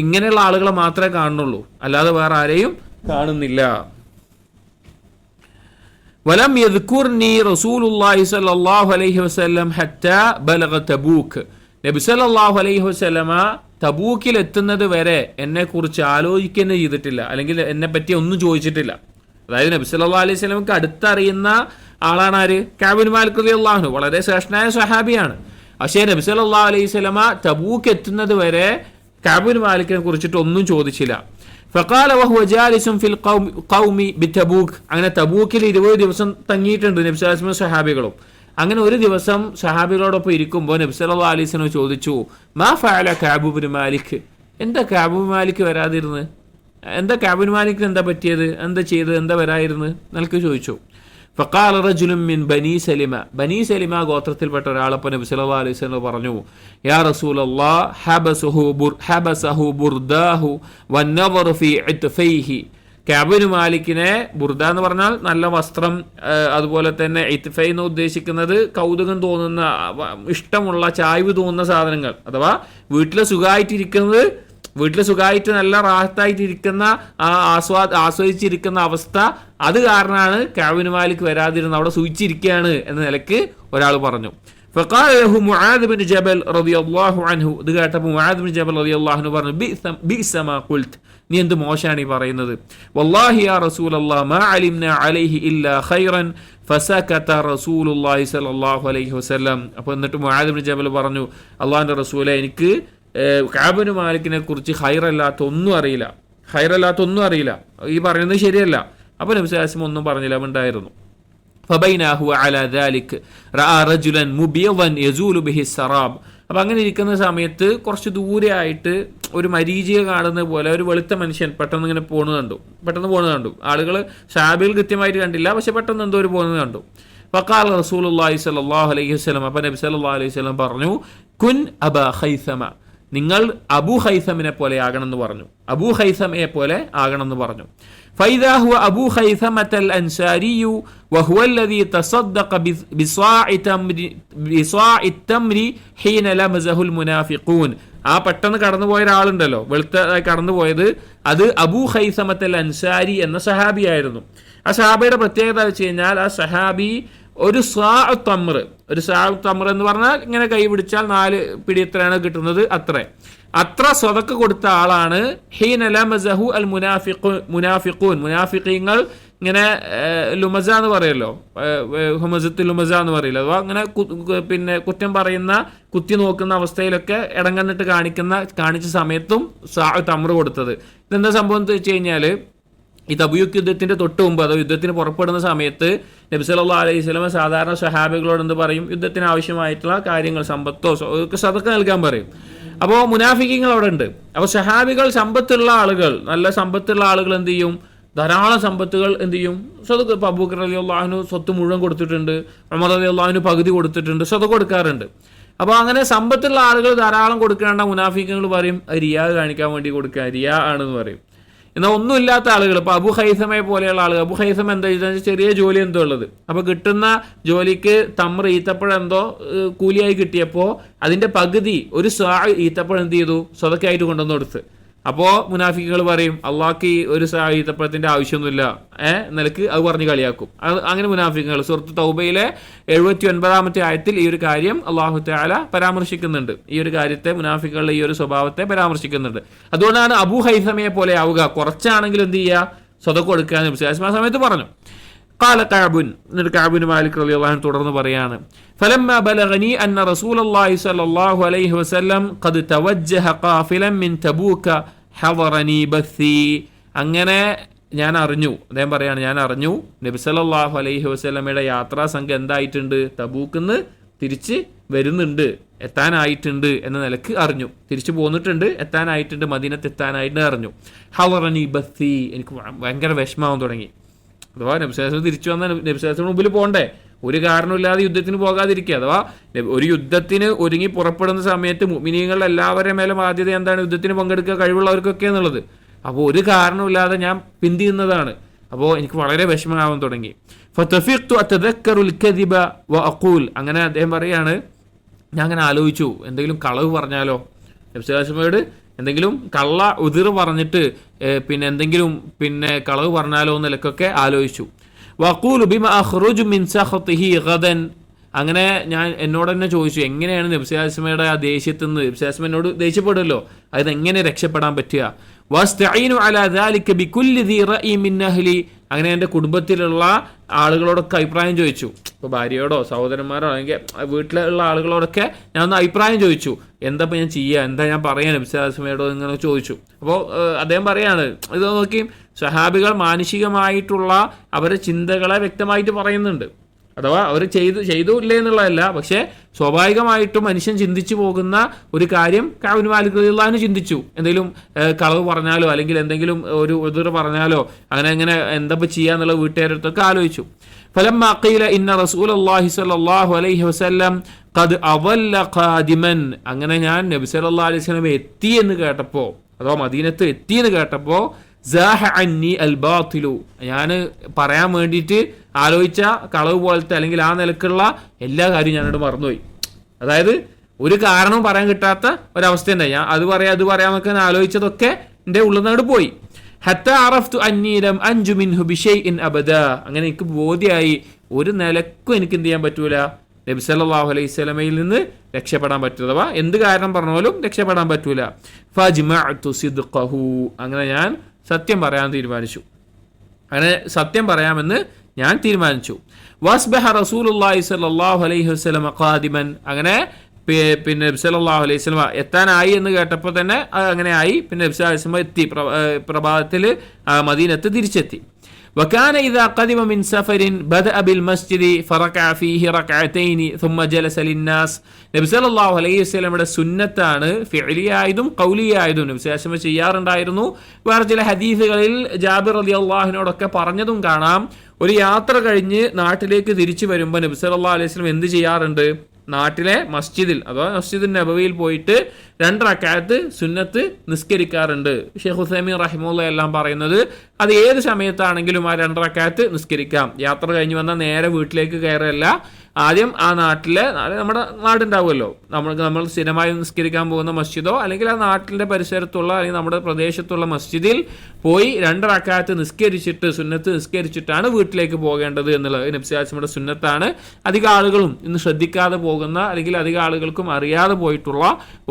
ഇങ്ങനെയുള്ള ആളുകളെ മാത്രമേ കാണുന്നുള്ളൂ, അല്ലാതെ വേറെ ആരെയും കാണുന്നില്ല. വലം യദ്കുർനി റസൂലുള്ളാഹി സ്വല്ലല്ലാഹു അലൈഹി വസല്ലം ഹത്താ ബലഗ തബൂക്ക്. നബി സല്ലല്ലാഹു അലൈഹി വസല്ലമ തബൂക്കിൽ എത്തുന്നത് വരെ എന്നെ കുറിച്ച് ആലോചിക്കുന്നത് ചെയ്തിട്ടില്ല, അല്ലെങ്കിൽ എന്നെ പറ്റി ഒന്നും ചോദിച്ചിട്ടില്ല. അതായത് നബി സല്ലല്ലാഹു അലൈഹി വസല്ലമക്ക് അടുത്തറിയുന്ന ആളാണ് ആര്? കഅബ് ഇബ്നു മാലിക് റളിയല്ലാഹു അൻഹു, വളരെ ശ്രേഷ്ഠനായ സ്വഹാബിയാണ്. പക്ഷേ നബി സല്ലല്ലാഹു അലൈഹി വസല്ലമ തബൂക്ക് എത്തുന്നത് വരെ കഅബ് ഇബ്നു മാലിക്കിനെ കുറിച്ചിട്ട് ഒന്നും ചോദിച്ചില്ല. ഫഖാല വഹുവ ജാലിസുൻ ഫിൽ ഖൗമി ബിതബൂക്ക്. അങ്ങനെ തബൂക്കിൽ 20 ദിവസം തങ്ങിയിട്ടുണ്ട് നബി സല്ലല്ലാഹു അലൈഹി വസല്ലം സ്വഹാബികളും. അങ്ങനെ ഒരു ദിവസം സഹാബികളോടൊപ്പം ഇരിക്കുമ്പോൾ നബി സല്ലല്ലാഹു അലൈഹി വസല്ലം ചോദിച്ചു, മാ ഫഅല കഅബ് ഇബ്നു മാലിക്. എന്താ കഅബ് ഇബ്നു മാലിക് വരാതിരുന്നത്? എന്താ കഅബ് ഇബ്നു മാലിക്കിന് എന്താ പറ്റിയത്, എന്താ ചെയ്തത്, എന്താ വരായിരുന്നത് എന്നൊക്കെ ചോദിച്ചു. ഫഖാല റജുലുൻ മിൻ ബനി സലിമ ഗോത്രത്തിൽപ്പെട്ട ഒരാളപ്പോൾ നബി സല്ലല്ലാഹു അലൈഹി വസല്ലം പറഞ്ഞു, യാ റസൂലല്ലാഹ് ഹബസഹു ബുർദാഹു വന്നദറു ഫീ ഇത്ഫൈഹി. കഅബ് ഇബ്നു മാലിക്കിനെ, ബുർദ എന്ന് പറഞ്ഞാൽ നല്ല വസ്ത്രം, അതുപോലെ തന്നെ ഇത്ഫൈ എന്ന് ഉദ്ദേശിക്കുന്നത് കൗതുകം തോന്നുന്ന, ഇഷ്ടമുള്ള, ചായ്വ് തോന്നുന്ന സാധനങ്ങൾ, അഥവാ വീട്ടിൽ സുഖമായിട്ട് നല്ല റാഹത്തായിട്ടിരിക്കുന്ന, ആസ്വദിച്ചിരിക്കുന്ന അവസ്ഥ, അത് കാരണമാണ് കഅബ് ഇബ്നു മാലിക് വരാതിരുന്നത്, അവിടെ സൂചിച്ചിരിക്കുകയാണ് എന്ന നിലക്ക് ഒരാൾ പറഞ്ഞു. ഫഖാല ലഹു മുആദ് ബിൻ ജബൽ റളിയല്ലാഹു അൻഹു. ഇത് കേട്ടപ്പോൾ മുആദ് ബിൻ ജബൽ റളിയല്ലാഹു അൻഹു പറഞ്ഞു, ബിഅസ മാ ഖുൽത്. നീ എന്ത് മോശമാണ് ഈ പറയുന്നത്. വല്ലാഹി യാ റസൂലല്ലാഹ് മാ അലിംനാ അലൈഹി ഇല്ലാ ഖൈറൻ ഫസകത റസൂലുള്ളാഹി സ്വല്ലല്ലാഹു അലൈഹി വസല്ലം. അപ്പോൾ എന്നിട്ട് മുആദ് ബിൻ ജബൽ പറഞ്ഞു, അല്ലാഹുവിന്റെ റസൂലേ, എനിക്ക് കഅബ് ഇബ്നു മാലിക്കിനെ കുറിച്ച് ഖൈറല്ലാത്ത ഒന്നും അറിയില്ല, ഈ പറയുന്നത് ശരിയല്ല. അപ്പോൾ നബി സല്ലല്ലാഹു അലൈഹി വസല്ലം ഒന്നും പറഞ്ഞില്ല, ഉണ്ടായിരുന്നു. ഫബൈനാ ഹുവ അലാ ദാലിക് റഅ റജുലൻ മുബിയദൻ യസൂലു ബിഹി സറാബ്. അപ്പം അങ്ങനെ ഇരിക്കുന്ന സമയത്ത് കുറച്ച് ദൂരെ ആയിട്ട് ഒരു മരീചിക കാണുന്നത് പോലെ ഒരു വെളുത്ത മനുഷ്യൻ പെട്ടെന്ന് ഇങ്ങനെ പോകുന്നത് കണ്ടു. ആളുകൾ സഹാബികൾ കൃത്യമായിട്ട് കണ്ടില്ല, പക്ഷെ പെട്ടെന്ന് എന്തോ ഒരു പോകുന്നത് കണ്ടു. ഫഖാല റസൂലുള്ളാഹി സ്വല്ലല്ലാഹു അലൈഹി വസല്ലം, അപ്പോൾ നബി സല്ലല്ലാഹു അലൈഹി വസല്ലം പറഞ്ഞു, കുൻ അബാ ഖൈസമ, നിങ്ങൾ അബൂ ഖൈസമിനെ പോലെ ആകണമെന്ന് പറഞ്ഞു. അബൂ ഖൈസമയെ പോലെ ആകണമെന്ന് പറഞ്ഞു. ഫൈദാ ഹുവ അബൂ ഖൈസമത്തൽ അൻസാരിയു വഹുവ അല്ലദീ തസദ്ദഖ ബിസ്വാഇ തംരി ഹീന ലമസഹുൽ മുനാഫിഖൂൻ. ആ പെട്ടെന്ന് കടന്നുപോയ ഒരാളുണ്ടല്ലോ, വെളുത്തതായി കടന്നുപോയത്, അത് അബൂ ഖൈസമത്തൽ അൻസാരി എന്ന സഹാബിയായിരുന്നു. ആ സഹാബിയുടെ പ്രത്യേകത വെച്ച് കഴിഞ്ഞാൽ, ആ സഹാബി ഒരു സാഉ തംർ എന്ന് പറഞ്ഞാൽ ഇങ്ങനെ കൈ പിടിച്ചാൽ 4 പിടി എത്രയാണ് കിട്ടുന്നത്, അത്ര സ്വതക്ക് കൊടുത്ത ആളാണ്. ഹീന ലമസഹു അൽ മുനാഫിഖൂൻ, മുനാഫിഖീങ്ങൾ ഇങ്ങനെ ലുമസ എന്ന് പറയല്ലോ, ഹുമസത്ത് ലുമസ എന്ന് പറയില്ല, അഥവാ അങ്ങനെ പിന്നെ കുറ്റം പറയുന്ന, കുത്തി നോക്കുന്ന അവസ്ഥയിലൊക്കെ ഇടങ്ങന്നിട്ട് കാണിച്ച സമയത്തും സാഉ തംർ കൊടുത്തത്. ഇതെന്താ സംഭവം എന്ന് വെച്ച് കഴിഞ്ഞാൽ, ഈ തബൂക്ക് യുദ്ധത്തിന്റെ തൊട്ട് മുമ്പ്, അതോ യുദ്ധത്തിന് പുറപ്പെടുന്ന സമയത്ത് നബി സല്ലല്ലാഹു അലൈഹി വസല്ലം സാധാരണ സഹാബികളോട് എന്ത് പറയും, യുദ്ധത്തിന് ആവശ്യമായിട്ടുള്ള കാര്യങ്ങൾ, സമ്പത്തോ സദഖ നൽകാൻ പറയും. അപ്പോൾ മുനാഫിഖീങ്ങൾ അവിടെ ഉണ്ട്. അപ്പോൾ സഹാബികൾ, സമ്പത്തുള്ള ആളുകൾ, നല്ല സമ്പത്തുള്ള ആളുകൾ എന്ത് ചെയ്യും, ധാരാളം സമ്പത്തുകൾ എന്ത് ചെയ്യും, സദഖ. ഇപ്പോൾ അബൂബക്കർ റളിയല്ലാഹു അൻഹു സ്വത്ത് മുഴുവൻ കൊടുത്തിട്ടുണ്ട്, ഉമർ റളിയല്ലാഹു അൻഹു പകുതി കൊടുത്തിട്ടുണ്ട്, സദഖ കൊടുക്കാറുണ്ട്. അപ്പോൾ അങ്ങനെ സമ്പത്തുള്ള ആളുകൾ ധാരാളം കൊടുക്കേണ്ട മുനാഫിഖീങ്ങൾ പറയും, റിയാ കാണിക്കാൻ വേണ്ടി കൊടുക്കുക, റിയാ ആണെന്ന് പറയും. എന്നാൽ ഒന്നുമില്ലാത്ത ആളുകൾ, ഇപ്പോൾ അബൂ ഖൈസമയെ പോലെയുള്ള ആളുകൾ, അബൂ ഖൈസമ എന്താ വെച്ചാൽ ചെറിയ ജോലി എന്തോ ഉള്ളത്, അപ്പോൾ കിട്ടുന്ന ജോലിക്ക് തമ്ര ഈത്തപ്പഴം എന്തോ കൂലിയായി കിട്ടിയപ്പോൾ അതിൻ്റെ പകുതി, ഒരു സാ ഈത്തപ്പഴം എന്ത് ചെയ്തു, സ്വതക്കായിട്ട് കൊണ്ടുവന്ന് കൊടുത്ത്. അപ്പോൾ മുനാഫിക്കുകൾ പറയും, അള്ളാഹ്ക്ക് ഒരു സാ ഈത്തപ്പഴത്തിൻ്റെ ആവശ്യമൊന്നുമില്ല നിലക്ക് അത് പറഞ്ഞ് കളിയാക്കും. അങ്ങനെ മുനാഫിക്കുകൾ സൂറത്ത് തൗബയിലെ 79-ാമത്തെ ആയത്തിൽ ഈ ഒരു കാര്യം അള്ളാഹു തആല പരാമർശിക്കുന്നുണ്ട്. ഈ ഒരു കാര്യത്തെ, മുനാഫിക്കുകളുടെ ഈ ഒരു സ്വഭാവത്തെ പരാമർശിക്കുന്നുണ്ട്. അതുകൊണ്ടാണ് അബൂ ഖൈസമയെ പോലെ ആവുക, കുറച്ചാണെങ്കിലും എന്ത് ചെയ്യുക, സ്വതക്ക കൊടുക്കുക എന്ന് ആ സമയത്ത് പറഞ്ഞു. ഖാല കഅബുൻ, എന്നിട്ട് കഅബ് മാലിക് റളിയല്ലാഹു അൻഹു തുടർന്ന് പറയാണ്, ഫലമ്മ ബലഗനി അന്ന റസൂലുള്ളാഹി സ്വല്ലല്ലാഹു അലൈഹി വസല്ലം ഖദ് തവജ്ജഹ ഖാഫിലൻ മിൻ തബൂക ഹദറനി ബസ്സി. അങ്ങനെ ഞാൻ അറിഞ്ഞു, അദ്ദേഹം പറയാണ്, ഞാൻ അറിഞ്ഞു നബി സല്ലല്ലാഹു അലൈഹി വസല്ലമയുടെ യാത്രാ സംഘം എന്തായിട്ടുണ്ട്, തബൂക്കിന്ന് തിരിച്ച് വരുന്നുണ്ട്, എത്താനായിട്ടുണ്ട് എന്ന നിലക്ക് അറിഞ്ഞു. തിരിച്ചു പോന്നിട്ടുണ്ട്, എത്താനായിട്ടുണ്ട്, മദീനത്ത് എത്താനായിട്ട് അറിഞ്ഞു. ഹദറനി ബസ്സി, എനിക്ക് ഭയങ്കര വിഷമാവാൻ തുടങ്ങി. അഥവാ നബിസ്വലാസ്ലം തിരിച്ചു വന്ന നബിസ്വലാസ്ലമിന് മുമ്പിൽ പോകണ്ടേ, ഒരു കാരണമില്ലാതെ യുദ്ധത്തിന് പോകാതിരിക്കുക. അഥവാ ഒരു യുദ്ധത്തിന് ഒരുങ്ങി പുറപ്പെടുന്ന സമയത്ത് മുഅ്മിനീങ്ങളുടെ എല്ലാവരുടെ മേലെ ബാധ്യത എന്താണ്, യുദ്ധത്തിന് പങ്കെടുക്കുക കഴിവുള്ളവർക്കൊക്കെ എന്നുള്ളത്. അപ്പോൾ ഒരു കാരണമില്ലാതെ ഞാൻ പിന്തിയുന്നതാണ്. അപ്പോൾ എനിക്ക് വളരെ വിഷമമാവാൻ തുടങ്ങി. ഫതഫിഖ്തു അതദക്കറുൽ കദിബ വഅഖൂൽ, അങ്ങനെ അദ്ദേഹം പറയാണ്, ഞാൻ അങ്ങനെ ആലോചിച്ചു, എന്തെങ്കിലും കളവ് പറഞ്ഞാലോ, നബിസ്വലാസ്ലമയോട് എന്തെങ്കിലും കള്ള ഉതിർ പറഞ്ഞിട്ട് എന്തെങ്കിലും കളവ് പറഞ്ഞാലോ നിലക്കൊക്കെ ആലോചിച്ചു. വഖൂലു ബിമ അഖ്റുജു മിൻ സഖതിഹി ഗദൻ, അങ്ങനെ ഞാൻ എന്നോട് തന്നെ ചോദിച്ചു, എങ്ങനെയാണ് നബിസ്വലാസ്ലമയുടെ ആ ദേഷ്യത്തിൽ നിന്ന്, നബിസ്വലാസ്ലം എന്നോട് ദേഷ്യപ്പെടുമല്ലോ, അതെങ്ങനെ രക്ഷപ്പെടാൻ പറ്റുക. വസ്തഈനു അലാ ദാലിക ബികുല്ലി ദീ റഅയി മിൻ അഹ്ലി, അങ്ങനെ എൻ്റെ കുടുംബത്തിലുള്ള ആളുകളോടൊക്കെ അഭിപ്രായം ചോദിച്ചു. ഇപ്പോൾ ഭാര്യയോടോ സഹോദരന്മാരോ അല്ലെങ്കിൽ വീട്ടിലുള്ള ആളുകളോടൊക്കെ ഞാൻ ഒന്ന് അഭിപ്രായം ചോദിച്ചു, എന്താ ഇപ്പം ഞാൻ ചെയ്യുക, എന്താ ഞാൻ പറയാൻ നബിസ്വലാസ്ലമയോടോ ഇങ്ങനെ ചോദിച്ചു. അപ്പോൾ അദ്ദേഹം പറയാണ്, ഇത് നോക്കി, സഹാബികൾ മാനുഷികമായിട്ടുള്ള അവരുടെ ചിന്തകളെ വ്യക്തമായിട്ട് പറയുന്നുണ്ട്. അഥവാ അവർ ചെയ്തു ഇല്ലേ എന്നുള്ളതല്ല, പക്ഷേ സ്വാഭാവികമായിട്ടും മനുഷ്യൻ ചിന്തിച്ചു പോകുന്ന ഒരു കാര്യം കഅബ് മാലിക് റളിയല്ലാഹു അൻഹു ചിന്തിച്ചു. എന്തെങ്കിലും കളവ് പറഞ്ഞാലോ അല്ലെങ്കിൽ എന്തെങ്കിലും ഒരു ഉദ്ർ പറഞ്ഞാലോ അങ്ങനെ എന്താ ചെയ്യാന്നുള്ള വീട്ടുകാരടുത്തൊക്കെ ആലോചിച്ചു. ഫലമ്മ ഖീല ഇന്ന റസൂലുള്ളാഹി സ്വല്ലല്ലാഹു അലൈഹി വസല്ലം ഖദ് അവല്ല ഖാദിമൻ, അങ്ങനെ ഞാൻ നബി സല്ലല്ലാഹു അലൈഹി വസല്ലം എത്തി എന്ന് കേട്ടപ്പോൾ, അഥവാ മദീനത്ത് എത്തിയെന്ന് കേട്ടപ്പോൾ, സാഹ അന്നി അൽ ബാത്തിലു, ഞാൻ പറയാൻ വേണ്ടിയിട്ട് ആലോചിച്ച കളവ് പോലത്തെ അല്ലെങ്കിൽ ആ നിലക്കുള്ള എല്ലാ കാര്യവും ഞാനോട് മറന്നുപോയി. അതായത് ഒരു കാരണവും പറയാൻ കിട്ടാത്ത ഒരവസ്ഥ ഉണ്ടായി. ഞാൻ അത് പറയാമെന്നൊക്കെ ആലോചിച്ചതൊക്കെ എൻ്റെ ഉള്ളിൽ നിന്ന് പോയി. ഹത്ത അറഫ്തു അന്നി ലം അൻജു മിൻഹു ബിശൈഇൻ അബദ, അങ്ങനെ എനിക്ക് ബോധ്യമായി ഒരു നിലക്കും എനിക്ക് എന്ത് ചെയ്യാൻ പറ്റൂല, നബി സല്ലല്ലാഹു അലൈഹി വസല്ലമയിൽ നിന്ന് രക്ഷപ്പെടാൻ പറ്റൂല, അഥവാ എന്ത് കാരണം പറഞ്ഞാലും രക്ഷപ്പെടാൻ പറ്റൂല. ഫജ്മഅതു സിദ്ഖഹു, അങ്ങനെ ഞാൻ സത്യം പറയാൻ തീരുമാനിച്ചു, അങ്ങനെ സത്യം പറയാമെന്ന് ഞാൻ തീരുമാനിച്ചു. വസ്ബഹ റസൂലുള്ളാഹി സ്വല്ലല്ലാഹു അലൈഹി വസല്ലം ഖാദിമൻ, അങ്ങനെ നബി സല്ലല്ലാഹു അലൈഹി വസല്ലം എത്താനായി എന്ന് കേട്ടപ്പോൾ തന്നെ അങ്ങനെ ആയി. നബി സല്ലല്ലാഹു അലൈഹി വസല്ലം എത്തി, പ്രഭാതത്തിൽ മദീനത്ത് തിരിച്ചെത്തി. وكان إذا قدم من سفر بدأ بالمسجد فركع فيه ركعتين ثم جلس للناس. നബി സല്ലല്ലാഹു അലൈഹി വസല്ലമയുടെ സുന്നത്താണ്, ഫിഅലിയായതും ഖൗലിയായതും നബി സല്ലല്ലാഹു അലൈഹി വസല്ലം ചെയ്യാറുണ്ടായിരുന്നു. വേറെ ചില ഹദീസുകളിൽ ജാബിർ റളിയല്ലാഹു അൻഹുവിനോടൊക്കെ പറഞ്ഞതും കാണാം. ഒരു യാത്ര കഴിഞ്ഞ് നാട്ടിലേക്ക് തിരിച്ചു വരുമ്പോൾ നബി സല്ലല്ലാഹു അലൈഹി വസല്ലം എന്ത് ചെയ്യാറുണ്ട്? നാട്ടിലെ മസ്ജിദിൽ അഥവാ മസ്ജിദുൻ നബവിയിൽ പോയിട്ട് 2 റക്അത്ത് സുന്നത്ത് നിസ്കരിക്കാറുണ്ട്. ഷെയ്ഖ് ഉസൈമീൻ റഹിമഹുല്ലാഹ് എല്ലാം പറയുന്നത് അത് ഏത് സമയത്താണെങ്കിലും ആ 2 റക്അത്ത് നിസ്കരിക്കാം. യാത്ര കഴിഞ്ഞ് വന്നാൽ നേരെ വീട്ടിലേക്ക് കയറല്ല, ആദ്യം ആ നാട്ടിലെ നമ്മുടെ നാടുണ്ടാവുമല്ലോ, നമ്മൾ സ്ഥിരമായി നിസ്കരിക്കാൻ പോകുന്ന മസ്ജിദോ അല്ലെങ്കിൽ ആ നാട്ടിൻ്റെ പരിസരത്തുള്ള അല്ലെങ്കിൽ നമ്മുടെ പ്രദേശത്തുള്ള മസ്ജിദിൽ പോയി 2 റക്അത്ത് നിസ്കരിച്ചിട്ട് സുന്നത്ത് നിസ്കരിച്ചിട്ടാണ് വീട്ടിലേക്ക് പോകേണ്ടത് എന്നുള്ളത് നബി സല്ലല്ലാഹു അലൈഹി വസല്ലമയുടെ സുന്നത്താണ്. അധികം ആളുകളും ഇന്ന് ശ്രദ്ധിക്കാതെ പോകുന്ന അല്ലെങ്കിൽ അധികം ആളുകൾക്കും അറിയാതെ പോയിട്ടുള്ള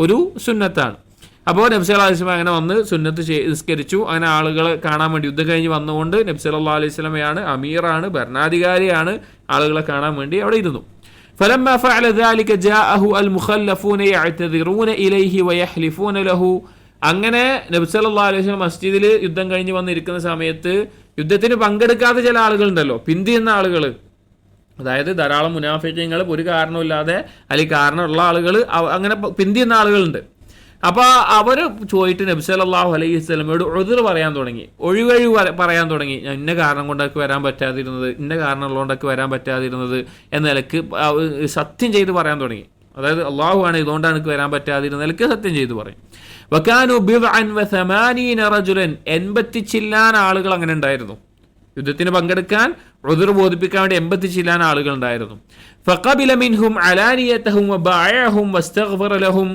ഒരു സുന്നത്താണ്. അപ്പോൾ നബി സല്ലല്ലാഹു അലൈഹി വസല്ലം അങ്ങനെ വന്ന് സുന്നത്ത് നിസ്കരിച്ചു. അങ്ങനെ ആളുകളെ കാണാൻ വേണ്ടി യുദ്ധം കഴിഞ്ഞ് വന്നുകൊണ്ട് നബി സല്ലല്ലാഹു അലൈഹി വസല്ലമയാണ്, അമീറാണ്, ഭരണാധികാരിയാണ്, ആളുകളെ കാണാൻ വേണ്ടി അവിടെ ഇരുന്നു. فلما فعل ذلك جاءه المخلفون يعتذرون إليه ويحلفون له. അങ്ങനെ നബി സല്ലല്ലാഹു അലൈഹി വസല്ലം മസ്ജിദിൽ യുദ്ധം കഴിഞ്ഞ് വന്നിരിക്കുന്ന സമയത്ത് യുദ്ധത്തിന് പങ്കെടുക്കാത്ത ചില ആളുകളുണ്ടല്ലോ, പിന്തിയുന്ന ആളുകൾ, അതായത് ധാരാളം മുനാഫിഖീങ്ങൾ ഒരു കാരണമില്ലാതെ അല്ലെങ്കിൽ കാരണമുള്ള ആളുകൾ അങ്ങനെ പിന്തിയുന്ന ആളുകളുണ്ട്. അപ്പോൾ അവർ പോയിട്ട് നബി സല്ലല്ലാഹു അലൈഹി വസല്ലമയോട് ഉദ്ർ പറയാൻ തുടങ്ങി, ഒഴിവഴി പറയാൻ തുടങ്ങി. ഞാൻ ഇന്ന കാരണം കൊണ്ടൊക്കെ വരാൻ പറ്റാതിരുന്നത്, ഇന്ന കാരണം ഉള്ളതുകൊണ്ടൊക്കെ വരാൻ പറ്റാതിരുന്നത് എന്ന നിലക്ക് സത്യം ചെയ്ത് പറയാൻ തുടങ്ങി. അതായത് അള്ളാഹു ആണ് ഇതുകൊണ്ടാണ് എനിക്ക് വരാൻ പറ്റാതിരുന്ന നിലക്ക് സത്യം ചെയ്ത് പറയും. വകാനു ബിദ്അൻ വസമാനീന റജുലൻ, 80 ചില്ലാൻ ആളുകൾ അങ്ങനെ ഉണ്ടായിരുന്നു. യുദ്ധത്തിന് പങ്കെടുക്കാൻ ഉദ്ർ ബോധിപ്പിക്കാൻ വേണ്ടി 80 ചില്ലാൻ ആളുകൾ ഉണ്ടായിരുന്നു. ഫഖബില മിൻഹും അലാനിയതഹും വബഅഅഹും വസ്തഗ്ഫറ ലഹും.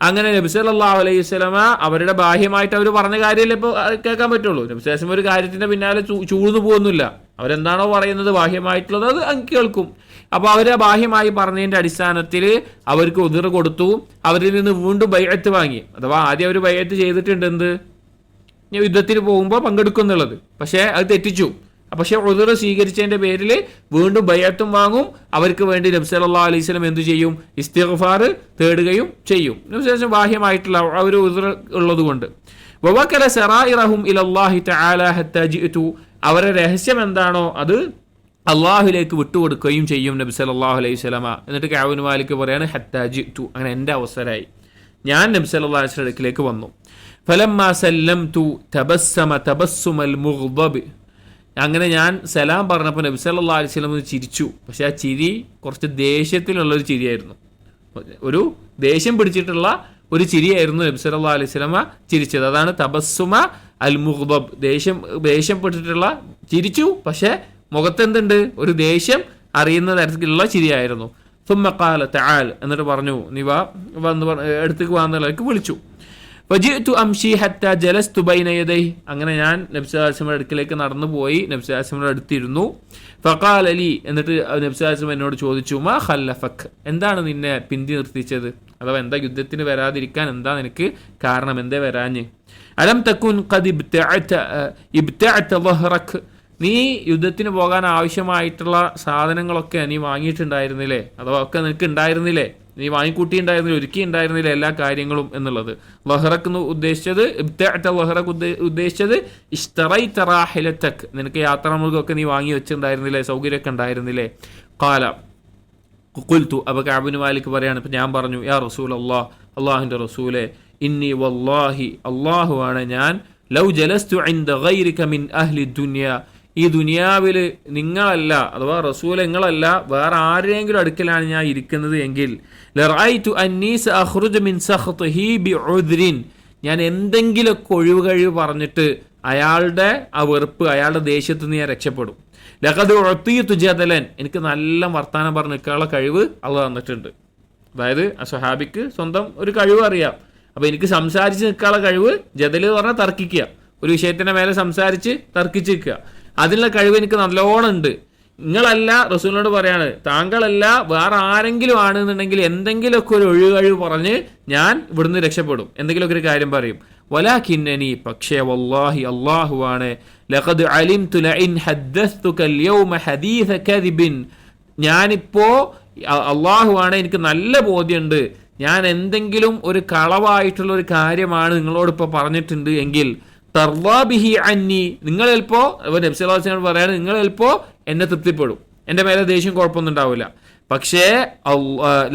അങ്ങനെ നബി സല്ലല്ലാഹു അലൈഹി വസല്ലമ അവരുടെ ബാഹ്യമായിട്ട് അവർ പറഞ്ഞ കാര്യമല്ലേ ഇപ്പോൾ കേൾക്കാൻ പറ്റുള്ളൂ. നബി സല്ലല്ലാഹു അലൈഹി വസല്ലം ഒരു കാര്യത്തിന്റെ പിന്നാലെ ചൂഴ്ന്നു പോകുന്നില്ല. അവരെന്താണോ പറയുന്നത് ബാഹ്യമായിട്ടുള്ളത് അത് അങ്ങ് കേൾക്കും. അപ്പോൾ അവർ ബാഹ്യമായി പറഞ്ഞതിൻ്റെ അടിസ്ഥാനത്തിൽ അവർക്ക് ഉദ്ർ കൊടുത്തു. അവരിൽ നിന്ന് വീണ്ടും ബൈഅത്ത് വാങ്ങി. അഥവാ ആദ്യം അവർ ബൈഅത്ത് ചെയ്തിട്ടുണ്ട്, എന്ത് യുദ്ധത്തിന് പോകുമ്പോൾ പങ്കെടുക്കും എന്നുള്ളത്. പക്ഷേ അത് തെറ്റിച്ചു. പക്ഷേ ഉദ്ർ സ്വീകരിച്ചതിൻ്റെ പേരിൽ വീണ്ടും ബൈഅത്തും വാങ്ങും. അവർക്ക് വേണ്ടി നബി സല്ലല്ലാഹു അലൈഹി വസല്ലം എന്ത് ചെയ്യും? ഇസ്തിഗ്ഫാർ തേടുകയും ചെയ്യും. നബി സല്ലല്ലാഹു അലൈഹി വസല്ലം ബാഹ്യമായിട്ടുള്ള ആ ഒരു ഉദ്ർ ഉള്ളതുകൊണ്ട്. വവക്കല സറായിറഹും ഇലല്ലാഹി തആല ഹത്താ ജിഅതു. അവരുടെ രഹസ്യം എന്താണോ അത് അള്ളാഹുലേക്ക് വിട്ടുകൊടുക്കുകയും ചെയ്യും നബി സല്ലല്ലാഹു അലൈഹി വസല്ലമ. എന്നിട്ട് കഅബ് ഇബ്നു മാലിക് പറയാണ് ഹത്താ ജിഅതു, അങ്ങനെ എൻ്റെ അവസരമായി, ഞാൻ നബി സല്ലല്ലാഹു അലൈഹി വസല്ലം അടുക്കലേക്ക് വന്നു. ഫലമ്മാ സല്ലംതു തബസ്സമ തബസ്സുമൽ മുഗ്ദബ്. അങ്ങനെ ഞാൻ സലാം പറഞ്ഞപ്പോൾ നബി സല്ലല്ലാഹു അലൈഹി വസല്ലം ചിരിച്ചു. പക്ഷെ ആ ചിരി കുറച്ച് ദേഷ്യത്തിലുള്ളൊരു ചിരിയായിരുന്നു, ഒരു ദേഷ്യം പിടിച്ചിട്ടുള്ള ഒരു ചിരിയായിരുന്നു നബി സല്ലല്ലാഹു അലൈഹി വസല്ലം ചിരിച്ചത്. അതാണ് തബസ്സുമ അൽ മുഗ്ദബ്, ദേഷ്യപ്പെട്ടിട്ടുള്ള ചിരിച്ചു. പക്ഷെ മുഖത്തെന്തുണ്ട്? ഒരു ദേഷ്യം അറിയുന്ന തരത്തിലുള്ള ചിരിയായിരുന്നു. സുമ്മ ഖാല തആൽ, എന്നിട്ട് പറഞ്ഞു നീ വാ, അടുത്തേക്ക് വാന്നുള്ളവർക്ക് വിളിച്ചു. ഫജിഅ്തു അംശി ഹത്താ ജലസ്തു ബൈന യദൈഹി. അങ്ങനെ ഞാൻ നബി സല്ലല്ലാഹു അലൈഹി വസല്ലം അടുക്കലേക്ക് നടന്നു പോയി നബി സല്ലല്ലാഹു അലൈഹി വസല്ലം അടുത്തിരുന്നു. ഫഖാല ലി, എന്നിട്ട് നബി സല്ലല്ലാഹു അലൈഹി വസല്ലം എന്നോട് ചോദിച്ചു, മാ ഖല്ലഫക്, എന്താണ് നിന്നെ പിന്തി നിർത്തിച്ചത്? അഥവാ എന്താ യുദ്ധത്തിന് വരാതിരിക്കാൻ എന്താ നിനക്ക് കാരണം, എന്തേ വരാഞ്ഞ്? അലം തകുൻ ഖദ് ഇബ്തഅത ദഹ്റക്, നീ യുദ്ധത്തിന് പോകാൻ ആവശ്യമായിട്ടുള്ള സാധനങ്ങളൊക്കെ നീ വാങ്ങിയിട്ടുണ്ടായിരുന്നില്ലേ? അഥവാ ഒക്കെ നിനക്ക് ഉണ്ടായിരുന്നില്ലേ? നീ വാങ്ങിക്കൂട്ടിയിട്ടുണ്ടായിരുന്നില്ല, ഒരുക്കി ഉണ്ടായിരുന്നില്ല എല്ലാ കാര്യങ്ങളും എന്നുള്ളത്. വഹറക്ക് ഉദ്ദേശിച്ചത്, ഇബ്തഅത വഹറക്ക് ഉദ്ദേശിച്ചത് ഇഷ്തറൈത റാഹിലതക്, നിനക്ക് യാത്രാമൃഗമൊക്കെ നീ വാങ്ങി വെച്ചിട്ടുണ്ടായിരുന്നില്ലേ, സൗകര്യമൊക്കെ ഉണ്ടായിരുന്നില്ലേ? ഖാല ഖുൽതു, അപ്പോൾ കഅബ് ഇബ്നു മാലിക് പറയാണ്, ഇപ്പം ഞാൻ പറഞ്ഞു, യാ റസൂലല്ലാഹ്, അള്ളാഹുവിൻ്റെ റസൂലെ, ഇന്നി വല്ലാഹി, അള്ളാഹുവാണ് ഞാൻ, ലൗ ജലസ്തു ഇൻദ ഗൈരിക മിൻ അഹ്ലി ദുനിയ, ഈ ദുനിയാവിൽ നിങ്ങളല്ല അഥവാ റസൂൽ നിങ്ങളല്ല വേറെ ആരെങ്കിലും അടുക്കലാണ് ഞാൻ ഇരിക്കുന്നത് എങ്കിൽ, ലറഅയ്തു അന്നീ സഅഖ്റുജു മിൻ സഖ്തിഹി ബിഉദ്രിൻ, ഞാൻ എന്തെങ്കിലുമൊക്കെ ഒഴിവ് കഴിവ് പറഞ്ഞിട്ട് അയാളുടെ ആ വെറുപ്പ്, അയാളുടെ ദേഷ്യത്തിൽ നിന്ന് ഞാൻ രക്ഷപ്പെടും. ലഖദ് ഉഅ്തിയതു ജദലൻ, എനിക്ക് നല്ല വർത്താനം പറഞ്ഞ് നിൽക്കാനുള്ള കഴിവ് അള്ളാഹ് തന്നിട്ടുണ്ട്. അതായത് ആ സ്വഹാബിക്ക് സ്വന്തം ഒരു കഴിവ് അറിയാം. അപ്പോൾ എനിക്ക് സംസാരിച്ച് നിൽക്കാനുള്ള കഴിവ്, ജദൽ എന്ന് പറഞ്ഞാൽ തർക്കിക്കുക, ഒരു വിഷയത്തിൻ്റെ മേലെ സംസാരിച്ച് തർക്കിച്ച് നിൽക്കുക, അതിനുള്ള കഴിവ് എനിക്ക് നല്ലോണം ഉണ്ട്. നിങ്ങളല്ല, റസൂലിനോട് പറയാണ്, താങ്കളല്ല വേറെ ആരെങ്കിലും ആണെന്നുണ്ടെങ്കിൽ എന്തെങ്കിലുമൊക്കെ ഒരു ഒഴികഴിവ് പറഞ്ഞ് ഞാൻ ഇവിടുന്ന് രക്ഷപ്പെടും, എന്തെങ്കിലുമൊക്കെ ഒരു കാര്യം പറയും. വലാകിന്നനി, പക്ഷേ വല്ലാഹി അല്ലാഹുവാണ്, ലഖദ് അലിംതു ലഇൻ ഹദ്ദസ്തുക അൽയൗമ ഹദീസ കദിബിൻ, ഞാനിപ്പോ അല്ലാഹുവാണ്, എനിക്ക് നല്ല ബോധ്യമുണ്ട്, ഞാൻ എന്തെങ്കിലും ഒരു കളവായിട്ടുള്ള ഒരു കാര്യമാണ് നിങ്ങളോട് ഇപ്പോൾ പറഞ്ഞിട്ടുണ്ട് എങ്കിൽ, തർവാ ബിഹി അന്നി, നിങ്ങൾ ചിലപ്പോ നബി സല്ലല്ലാഹു അലൈഹി വസല്ലം പറയാണ്, നിങ്ങൾ ചിലപ്പോ എന്നെ തൃപ്തിപ്പെടും, എന്റെ മേലെ ദേഷ്യം കുഴപ്പമൊന്നും ഉണ്ടാവില്ല. പക്ഷേ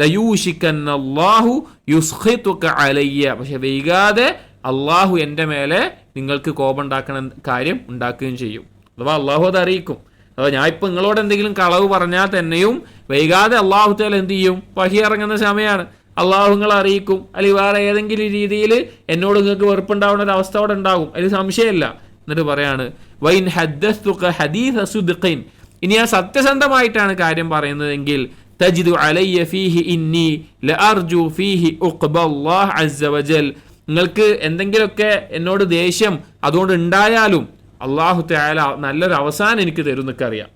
ലയൂഷിക്കന്നല്ലാഹു യുസ്ഖിതുക അലയ്യ, പക്ഷെ വൈകാതെ അള്ളാഹു എന്റെ മേലെ നിങ്ങൾക്ക് കോപം ഉണ്ടാക്കണ കാര്യം ഉണ്ടാക്കുകയും ചെയ്യും. അഥവാ അള്ളാഹു അത് അറിയിക്കും. അഥവാ ഞാൻ ഇപ്പൊ നിങ്ങളോട് എന്തെങ്കിലും കളവ് പറഞ്ഞാൽ തന്നെയും വൈകാതെ അള്ളാഹു തആല എന്ത് ചെയ്യും? വഹി ഇറങ്ങുന്ന സമയമാണ്, അള്ളാഹു നിങ്ങളെ അറിയിക്കും. അല്ലെങ്കിൽ വേറെ ഏതെങ്കിലും രീതിയിൽ എന്നോട് നിങ്ങൾക്ക് വെറുപ്പുണ്ടാവുന്ന ഒരു അവസ്ഥ അവിടെ ഉണ്ടാകും, അതിൽ സംശയമില്ല. എന്നിട്ട് പറയാണ് വൈൻ ഹദ്ദസ്തുക ഹദീസ സുദ്ഖിൻ, ഇനി ഞാൻ സത്യസന്ധമായിട്ടാണ് കാര്യം പറയുന്നതെങ്കിൽ തജിദു അലയ്യ ഫീഹി ഇന്നി ലഅർജു ഫീഹി ഉഖ്ബല്ലാഹ് അസ്സ വജൽ, നിങ്ങൾക്ക് എന്തെങ്കിലുമൊക്കെ എന്നോട് ദേഷ്യം അതുകൊണ്ട് ഉണ്ടായാലും അള്ളാഹു തആല നല്ലൊരു അവസാനം എനിക്ക് തരും എന്നൊക്കെ അറിയാം.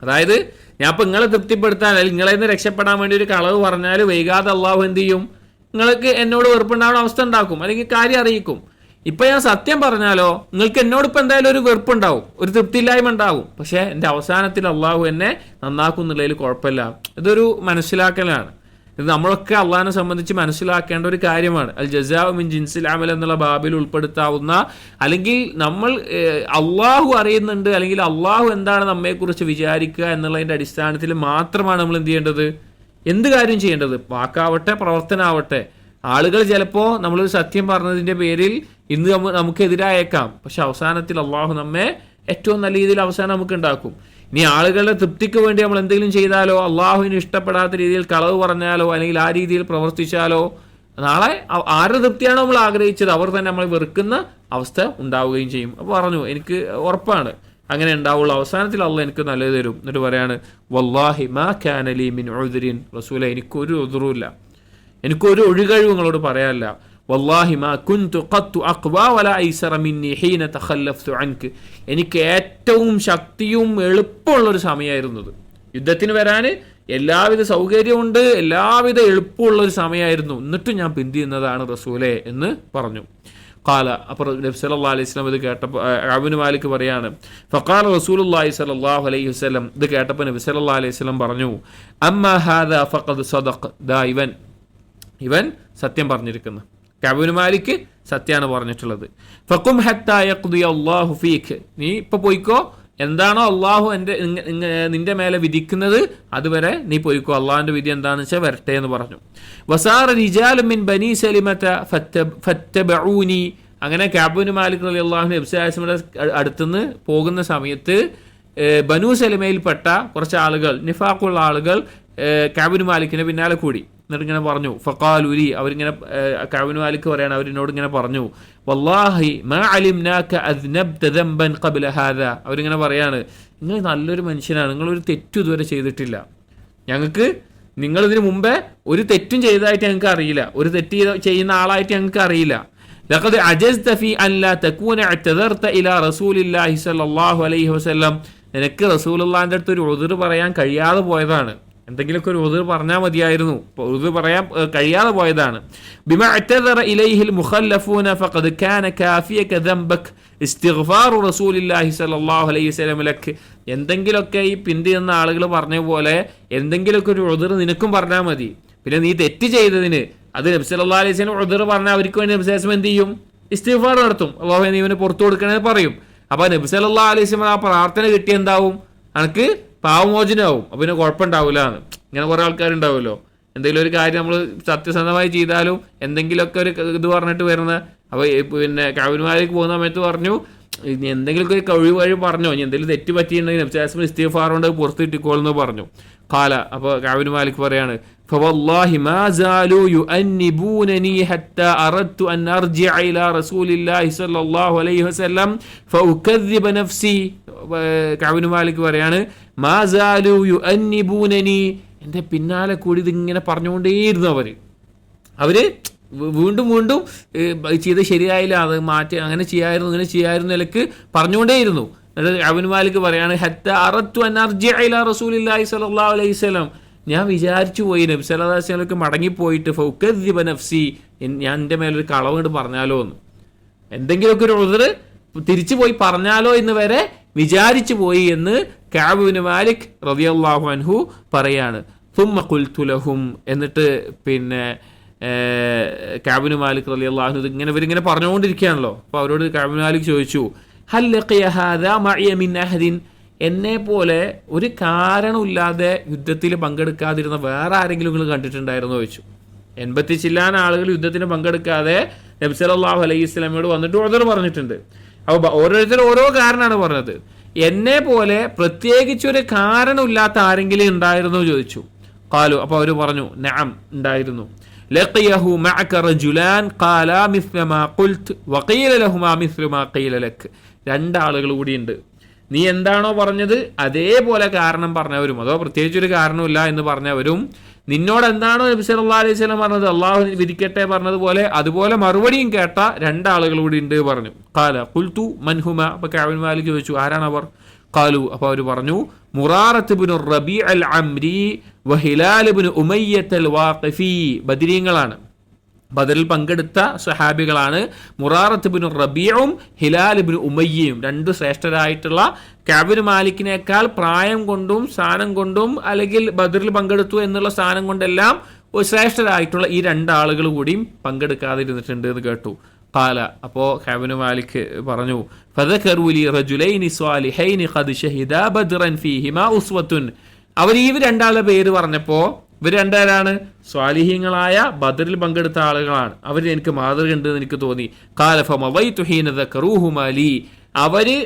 അതായത് ഞാൻ ഇപ്പം നിങ്ങളെ തൃപ്തിപ്പെടുത്താൻ അല്ലെങ്കിൽ നിങ്ങളെ നിന്ന് രക്ഷപ്പെടാൻ വേണ്ടി ഒരു കളവ് പറഞ്ഞാൽ വൈകാതെ അള്ളാഹു എന്ത് ചെയ്യും? നിങ്ങൾക്ക് എന്നോട് വെറുപ്പുണ്ടാവുന്ന അവസ്ഥ ഉണ്ടാക്കും, അല്ലെങ്കിൽ കാര്യം അറിയിക്കും. ഇപ്പൊ ഞാൻ സത്യം പറഞ്ഞാലോ നിങ്ങൾക്ക് എന്നോട് ഇപ്പം എന്തായാലും ഒരു വെറുപ്പുണ്ടാവും, ഒരു തൃപ്തിയില്ലായ്മ ഉണ്ടാവും. പക്ഷെ എൻ്റെ അവസാനത്തിൽ അള്ളാഹു എന്നെ നന്നാക്കുന്നുള്ളതിൽ കുഴപ്പമില്ല. ഇതൊരു മനസ്സിലാക്കലാണ്. ഇത് നമ്മളൊക്കെ അള്ളാഹിനെ സംബന്ധിച്ച് മനസ്സിലാക്കേണ്ട ഒരു കാര്യമാണ്. അൽ ജസാഉ മിൻ ജിൻസിൽ അമൽ എന്നുള്ള ബാബിൽ ഉൾപ്പെടുത്താവുന്ന, അല്ലെങ്കിൽ നമ്മൾ അള്ളാഹു അറിയുന്നുണ്ട്, അല്ലെങ്കിൽ അള്ളാഹു എന്താണ് നമ്മെക്കുറിച്ച് വിചാരിക്കുക എന്നുള്ളതിൻ്റെ അടിസ്ഥാനത്തിൽ മാത്രമാണ് നമ്മൾ എന്ത് ചെയ്യേണ്ടത്, എന്ത് കാര്യം ചെയ്യേണ്ടത്. വാക്കാവട്ടെ പ്രവർത്തനമാവട്ടെ. ആളുകൾ ചിലപ്പോൾ നമ്മളൊരു സത്യം പറഞ്ഞതിൻ്റെ പേരിൽ ഇന്ന് നമുക്കെതിരായേക്കാം, പക്ഷെ അവസാനത്തിൽ അള്ളാഹു നമ്മെ ഏറ്റവും നല്ല രീതിയിൽ അവസാനം നമുക്ക് ഉണ്ടാക്കും. ഇനി ആളുകളുടെ തൃപ്തിക്ക് വേണ്ടി നമ്മൾ എന്തെങ്കിലും ചെയ്താലോ, അള്ളാഹുവിന് ഇഷ്ടപ്പെടാത്ത രീതിയിൽ കളവ് പറഞ്ഞാലോ, അല്ലെങ്കിൽ ആ രീതിയിൽ പ്രവർത്തിച്ചാലോ, നാളെ ആരുടെ തൃപ്തിയാണോ നമ്മൾ ആഗ്രഹിച്ചത് അവർ തന്നെ നമ്മൾ വെറുക്കുന്ന അവസ്ഥ ഉണ്ടാവുകയും ചെയ്യും. അപ്പോൾ പറഞ്ഞു എനിക്ക് ഉറപ്പാണ് അങ്ങനെ ഉണ്ടാവുള്ളൂ, അവസാനത്തിൽ അള്ളാഹ് എനിക്ക് നല്ലത് തരും. എന്നിട്ട് പറയാണ് വല്ലാഹി മാ കാന ലീ മിൻ ഉദ്രിൻ, റസൂലേ എനിക്കൊരു ഉദ്റുമില്ല, എനിക്കൊരു ഒഴികഴിവ് നിങ്ങളോട് പറയാനില്ല. വല്ലാഹി മാ കുൻതു ഖത്തു അഖ്വാ വലാ ഐസറ മിന്നി ഹീന തഖല്ലഫ്തു അൻക, എനിക്ക് ഏറ്റവും ശക്തിയും എളുപ്പമുള്ളൊരു സമയമായിരുന്നത്. യുദ്ധത്തിന് വരാൻ എല്ലാവിധ സൗകര്യമുണ്ട്, എല്ലാവിധ എളുപ്പമുള്ളൊരു സമയമായിരുന്നു, എന്നിട്ടും ഞാൻ പിന്തിയുന്നതാണ് റസൂലേ എന്ന് പറഞ്ഞു. ഖാല, അപ്പോൾ നബി സല്ലല്ലാഹു അലൈഹി വസല്ലം ഇത് കേട്ടപ്പോൾ അബ്നു മാലിക് പറയാണ്, ഫഖാല റസൂലുള്ളാഹി സ്വല്ലല്ലാഹു അലൈഹി വസല്ലം, ഇത് കേട്ടപ്പോൾ നബി സല്ലല്ലാഹു അലൈഹി വസല്ലം പറഞ്ഞു, അമ്മാ ഹാദാ ഫഖദ് സദഖ, ദാ ഇവൻ സത്യം പറഞ്ഞിരിക്കുന്നു. കഅബ് മാലിക് സത്യമാണ് പറഞ്ഞിട്ടുള്ളത്. ഫഖും ഹത്താ യഖ്ദി അല്ലാഹു ഫീക്, നീ ഇപ്പൊ പോയിക്കോ, എന്താണോ അള്ളാഹു നിന്റെ മേലെ വിധിക്കുന്നത് അതുവരെ നീ പോയിക്കോ, അള്ളാഹുവിന്റെ വിധി എന്താണെന്ന് വെച്ചാൽ വരട്ടെ എന്ന് പറഞ്ഞു. വസാറ റിജാലുൻ മിൻ ബനി സലിമത ഫത്തബഊനി, അങ്ങനെ കഅബ് മാലിക് റളിയല്ലാഹു അൻഹു നബി സല്ലല്ലാഹു അലൈഹി വസല്ലം അടുത്തുനിന്ന് പോകുന്ന സമയത്ത് ബനു സലിമയിൽപ്പെട്ട കുറച്ച് ആളുകൾ, നിഫാഖുള്ള ആളുകൾ കഅബ് മാലിക്കിന്റെ പിന്നാലെ കൂടി. എന്നിട്ട് ഇങ്ങനെ പറഞ്ഞു, ഫഖാലുലി, അവരിങ്ങനെ കഅബ് മാലിക് പറയാണ്, അവരിനോട് ഇങ്ങനെ പറഞ്ഞു, വല്ലാഹി മാ അലിംനാക അദ്നബ്ത ദംബൻ ഖബ്ല ഹാദാ, അവരിങ്ങനെ പറയാണ്, നിങ്ങൾ നല്ലൊരു മനുഷ്യനാണ്, നിങ്ങളൊരു തെറ്റും ഇതുവരെ ചെയ്തിട്ടില്ല, ഞങ്ങൾക്ക് നിങ്ങളിതിന് മുമ്പേ ഒരു തെറ്റും ചെയ്തതായിട്ട് ഞങ്ങൾക്ക് അറിയില്ല, ഒരു തെറ്റ് ചെയ്യുന്ന ആളായിട്ട് ഞങ്ങൾക്ക് അറിയില്ല. ലഖദ് അജസ്ത ഫീ അൻ ലാ തകൂന അഅ്തദർത ഇലാ റസൂലില്ലാഹി സ്വല്ലല്ലാഹു അലൈഹി വസല്ലം, നിനക്ക് റസൂലുള്ളാഹിന്റെ അടുത്ത് ഒരു ഉദ്ർ പറയാൻ കഴിയാതെ പോയതാണ്, എന്തെങ്കിലുമൊക്കെ ഒരു ഉദ്ർ പറഞ്ഞാൽ മതിയായിരുന്നു, ഉദ്ർ പറയാൻ കഴിയാതെ പോയതാണ്. ബിമാ അഅ്തദറ ഇലൈഹിൽ മുഖല്ലഫൂന ഫഖദ് കാന കാഫിയക ദംബക ഇസ്തിഗ്ഫാറു റസൂലില്ലാഹി സ്വല്ലല്ലാഹു അലൈഹി വസല്ലം ലക്, എന്തെങ്കിലുമൊക്കെ ഈ പിന്തിയുന്ന ആളുകൾ പറഞ്ഞ പോലെ എന്തെങ്കിലുമൊക്കെ ഒരു ഉദ്ർ നിനക്കും പറഞ്ഞാൽ മതി. പിന്നെ നീ തെറ്റ് ചെയ്തതിന് അത് നബി സല്ലല്ലാഹു അലൈഹി വസല്ലം ഉദ്ർ പറഞ്ഞാൽ അവർക്ക് വേണ്ടി നബി സല്ലല്ലാഹു അലൈഹി വസല്ലം എന്ത് ചെയ്യും? ഇസ്തിഗ്ഫാർ നടത്തും, അല്ലാഹു നീ ഇവന് പുറത്തു കൊടുക്കണമെന്ന് പറയും. അപ്പോൾ നബി സല്ലല്ലാഹു അലൈഹി വസല്ലം ആ പ്രാർത്ഥന കിട്ടിയ എന്താവും? അനക്ക് പാവമോചനമാവും, അപ്പം പിന്നെ കുഴപ്പമുണ്ടാവില്ല എന്ന്. ഇങ്ങനെ കുറേ ആൾക്കാരുണ്ടാവുമല്ലോ, എന്തെങ്കിലും ഒരു കാര്യം നമ്മൾ സത്യസന്ധമായി ചെയ്താലും എന്തെങ്കിലുമൊക്കെ ഒരു ഇത് പറഞ്ഞിട്ട് വരുന്ന. അപ്പോൾ പിന്നെ കഅബ് മാലിക് പോകുന്ന സമയത്ത് പറഞ്ഞു, ഇനി എന്തെങ്കിലുമൊക്കെ ഒരു കഴിവ് വഴി പറഞ്ഞോ, ഇനി എന്തെങ്കിലും തെറ്റ് പറ്റിയിട്ടുണ്ടെങ്കിൽ നബി സല്ലല്ലാഹു അലൈഹി വസല്ലം ഇസ്തിഗ്ഫാർ കൊണ്ട് പുറത്ത് ഇട്ടിക്കോളെന്ന് പറഞ്ഞു. ഖാല, അപ്പോൾ കഅബ് മാലിക് പറയാണ്, ഫവല്ലാഹി മാ സാലു യുഅന്നിബൂനനി ഹത്താ അറദ്തു അൻ അർജിഅ ഇലാ റസൂലില്ലാഹി സ്വല്ലല്ലാഹു അലൈഹി വസല്ലം ഫഉകദ്ദിബ നഫ്സി. കഅബ് മാലിക് പറയാണ്, മാ സാലു യുഅന്നിബൂനനി, എൻ്റെ പിന്നാലെ കൂടി ഇതിങ്ങനെ പറഞ്ഞുകൊണ്ടേയിരുന്നു. അവര് വീണ്ടും വീണ്ടും ചെയ്ത് ശരിയായില്ല, അത് മാറ്റി, അങ്ങനെ ചെയ്യായിരുന്നു ഇങ്ങനെ ചെയ്യായിരുന്നു നിലക്ക് പറഞ്ഞുകൊണ്ടേയിരുന്നു. എന്നിട്ട് കഅബ് മാലിക് പറയാണ്, ഹത്താ അറദ്തു അൻ അർജിഅ ഇലാ റസൂലില്ലാഹി സ്വല്ലല്ലാഹു അലൈഹി വസല്ലം, ഞാൻ വിചാരിച്ചു പോയി നബി സല്ലല്ലാഹു അലൈഹി വസല്ലം മടങ്ങിപ്പോയിട്ട് ഫൗകദ്ദിബ നഫ്സി, ഞാൻ എൻ്റെ മേലൊരു കളവ് കൊണ്ട് പറഞ്ഞാലോ എന്ന്, എന്തെങ്കിലുമൊക്കെ ഒരു ഉദ്ർ തിരിച്ചു പോയി പറഞ്ഞാലോ എന്ന് വരെ വിചാരിച്ചു പോയി എന്ന് കഅബ് മാലിക് റളിയല്ലാഹു അൻഹു പറയാണ്. തുമ്മ ഖുൽതു ലഹും, എന്നിട്ട് പിന്നെ കഅബ് മാലിക് റളിയല്ലാഹു അൻഹു ഇങ്ങനെ ഇവരിങ്ങനെ പറഞ്ഞുകൊണ്ടിരിക്കുകയാണല്ലോ. അപ്പോൾ അവരോട് കഅബ് മാലിക് ചോദിച്ചു, ഹൽ ലഖിയ ഹാദാ മഇയ മിൻ അഹദിൻ, എന്നെ പോലെ ഒരു കാരണമില്ലാതെ യുദ്ധത്തിൽ പങ്കെടുക്കാതിരുന്ന വേറെ ആരെങ്കിലും നിങ്ങൾ കണ്ടിട്ടുണ്ടായിരുന്നോ ചോദിച്ചു. 80 ചില്ലാൻ ആളുകൾ യുദ്ധത്തിന് പങ്കെടുക്കാതെ നബി സല്ലല്ലാഹു അലൈഹി വസല്ലമയോട് വന്നിട്ട് ഉദർ പറഞ്ഞിട്ടുണ്ട്. അപ്പോൾ ഓരോരുത്തരും ഓരോ കാരണമാണ് പറഞ്ഞത്. എന്നെ പോലെ പ്രത്യേകിച്ചൊരു കാരണമില്ലാത്ത ആരെങ്കിലും ഉണ്ടായിരുന്നോ ചോദിച്ചു. ഖാലു, അപ്പോൾ അവർ പറഞ്ഞു നഅം, ഉണ്ടായിരുന്നു. ലഖിയഹു മഅക റജുലാൻ ഖാലാ മിസ്ല മാ ഖുൽത് വഖീല ലഹുമാ മിസ്ല മാ ഖീല ലക്. രണ്ടാളുകൾ കൂടിയുണ്ട്. നീ എന്താണോ പറഞ്ഞത് അതേപോലെ കാരണം പറഞ്ഞവരും, അതോ പ്രത്യേകിച്ചൊരു കാരണമില്ല എന്ന് പറഞ്ഞവരും, നിന്നോട് എന്താണോ നബി സല്ലല്ലാഹു അലൈഹി വസല്ലം പറഞ്ഞത്, അള്ളാഹു വിധിക്കട്ടെ പറഞ്ഞതുപോലെ അതുപോലെ മറുപടിയും കേട്ട രണ്ടാളുകൾ കൂടി ഉണ്ട് പറഞ്ഞു. ഖാല ഖുൽതു മൻ ഹുമ, അപ്പോൾ കഅബ് മാലിക് ചോദിച്ചു ആരാണ് അവർ? ഖാലു, അപ്പോൾ അവർ പറഞ്ഞു മുറാറത്ത് ഇബ്നു റബീഅ അൽ അംരി വ ഹിലാൽ ഇബ്നു ഉമയ്യത്ത് അൽ വാഖിഫി. ബദരീങ്ങളാണ്, ബദറിൽ പങ്കെടുത്ത സ്വഹാബികളാണ്. മുറാറത്ത് ഇബ്നു റബീഉം ഹിലാൽ ഇബ്നു ഉമയ്യയും, രണ്ട് ശ്രേഷ്ഠരായിട്ടുള്ള കഅബ് മാലിക്കിനേക്കാൾ പ്രായം കൊണ്ടും സ്ഥാനം കൊണ്ടും അല്ലെങ്കിൽ ബദറിൽ പങ്കെടുത്തു എന്നുള്ള സ്ഥാനം കൊണ്ടെല്ലാം ശ്രേഷ്ഠരായിട്ടുള്ള ഈ രണ്ടാളുകൾ കൂടിയും പങ്കെടുക്കാതിരുന്നിട്ടുണ്ട് എന്ന് കേട്ടു. ഖാല, അപ്പോൾ കഅബ് മാലിക് പറഞ്ഞു ഫദകറു ലി റജുലൈനി സ്വാലിഹൈനി ഖദ് ഷഹിദാ ബദ്റൻ ഫീഹിമാ ഉസ്വത്തുൻ. അവർ ഈ രണ്ടാളുടെ പേര് പറഞ്ഞപ്പോൾ ഇവർ രണ്ടുപേരാണ് സ്വാലിഹീങ്ങളായ ബദറിൽ പങ്കെടുത്ത ആളുകളാണ്, അവർ എനിക്ക് മാതൃക ഉണ്ട് എന്ന് എനിക്ക് തോന്നി. ഖാല ഫമളൈതു ഹീന ദകറൂഹുമാ ലി. അവരെ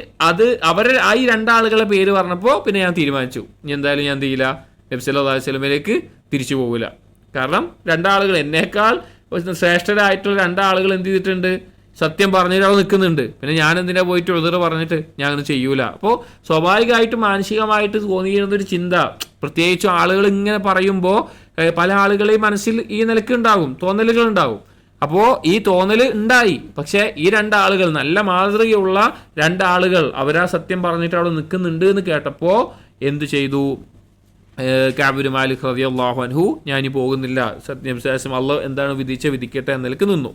ഈ രണ്ടാളുകളെ പേര് പറഞ്ഞപ്പോൾ പിന്നെ ഞാൻ തീരുമാനിച്ചു, ഇനി എന്തായാലും ഞാൻ ചെയ്യില്ല, നബി സല്ലല്ലാഹു അലൈഹി വസല്ലമയിലേക്ക് തിരിച്ചു പോകില്ല. കാരണം രണ്ടാളുകൾ എന്നേക്കാൾ ശ്രേഷ്ഠരായിട്ടുള്ള രണ്ടാളുകൾ എന്ത് ചെയ്തിട്ടുണ്ട്, സത്യം പറഞ്ഞിട്ട് അവിടെ നിൽക്കുന്നുണ്ട്. പിന്നെ ഞാൻ എന്തിനാ പോയിട്ട് ഉദർ പറഞ്ഞിട്ട് ഞാൻ അങ്ങനെ ചെയ്യൂല. അപ്പോൾ സ്വാഭാവികമായിട്ടും മാനസികമായിട്ട് തോന്നിയിരുന്നൊരു ചിന്ത, പ്രത്യേകിച്ചും ആളുകൾ ഇങ്ങനെ പറയുമ്പോൾ പല ആളുകളെയും മനസ്സിൽ ഈ നിലക്ക് ഉണ്ടാകും, തോന്നലുകൾ ഉണ്ടാകും. അപ്പോൾ ഈ തോന്നൽ ഉണ്ടായി. പക്ഷേ ഈ രണ്ടാളുകൾ, നല്ല മാതൃകയുള്ള രണ്ടാളുകൾ, അവരാ സത്യം പറഞ്ഞിട്ട് അവിടെ നിൽക്കുന്നുണ്ട് എന്ന് കേട്ടപ്പോൾ എന്തു ചെയ്തു? കഅബ് മാലിക് റളിയല്ലാഹു അൻഹു ഞാനി പോകുന്നില്ല, സത്യം അല്ലാഹു എന്താണ് വിധിക്കട്ടെ എന്ന നിലക്ക് നിന്നു.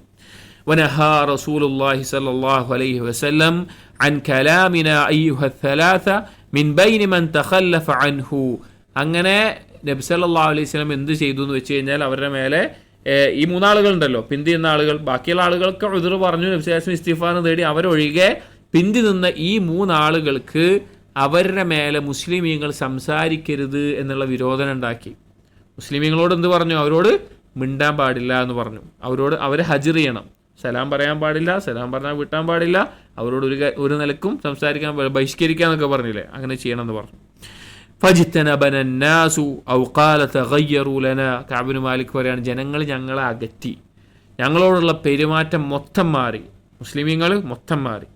ونهى رسول الله صلى الله عليه وسلم عن كلامنا أيها الثلاثة من بين من تخلف عنه. അങ്ങനെ നബി സല്ലല്ലാഹു അലൈഹി വസല്ലം എന്ത് ചെയ്തു എന്ന് വെച്ച് കഴിഞ്ഞാൽ, അവരുടെ മേലെ ഈ മൂന്നാളുകൾ ഉണ്ടല്ലോ, പിന്തി നിന്ന ആളുകൾ, ബാക്കിയുള്ള ആളുകൾക്ക് ഉദ്ർ പറഞ്ഞു, നബി സല്ലല്ലാഹു അലൈഹി വസല്ലം ഇസ്തിഗ്ഫാർ തേടി, അവരൊഴികെ പിന്തി നിന്ന ഈ മൂന്നാളുകൾക്ക് അവരുടെ മേലെ മുസ്ലിമീങ്ങൾ സംസാരിക്കരുത് എന്നുള്ള വിരോധനം ഉണ്ടാക്കി. മുസ്ലിമീങ്ങളോട് എന്ത് പറഞ്ഞു? അവരോട് മിണ്ടാൻ പാടില്ല എന്ന് പറഞ്ഞു. അവരെ ഹജ്ർ ചെയ്യണം, സലാം പറയാൻ പാടില്ല, സലാം പറഞ്ഞാൽ വിട്ടാൻ പാടില്ല, അവരോട് ഒരു നിലക്കും സംസാരിക്കാൻ, ബഹിഷ്കരിക്കാന്നൊക്കെ പറഞ്ഞില്ലേ, അങ്ങനെ ചെയ്യണം എന്ന് പറഞ്ഞു. ഫജ്തനബന അന്നാസു ഔ ഖാല തഗയ്യറു ലനാ. കഅബ് മാലിക് പറയാണ്, ജനങ്ങൾ ഞങ്ങളെ അകറ്റി, ഞങ്ങളോടുള്ള പെരുമാറ്റം മൊത്തം മാറി, മുസ്ലിമീങ്ങൾ മൊത്തം മാറി.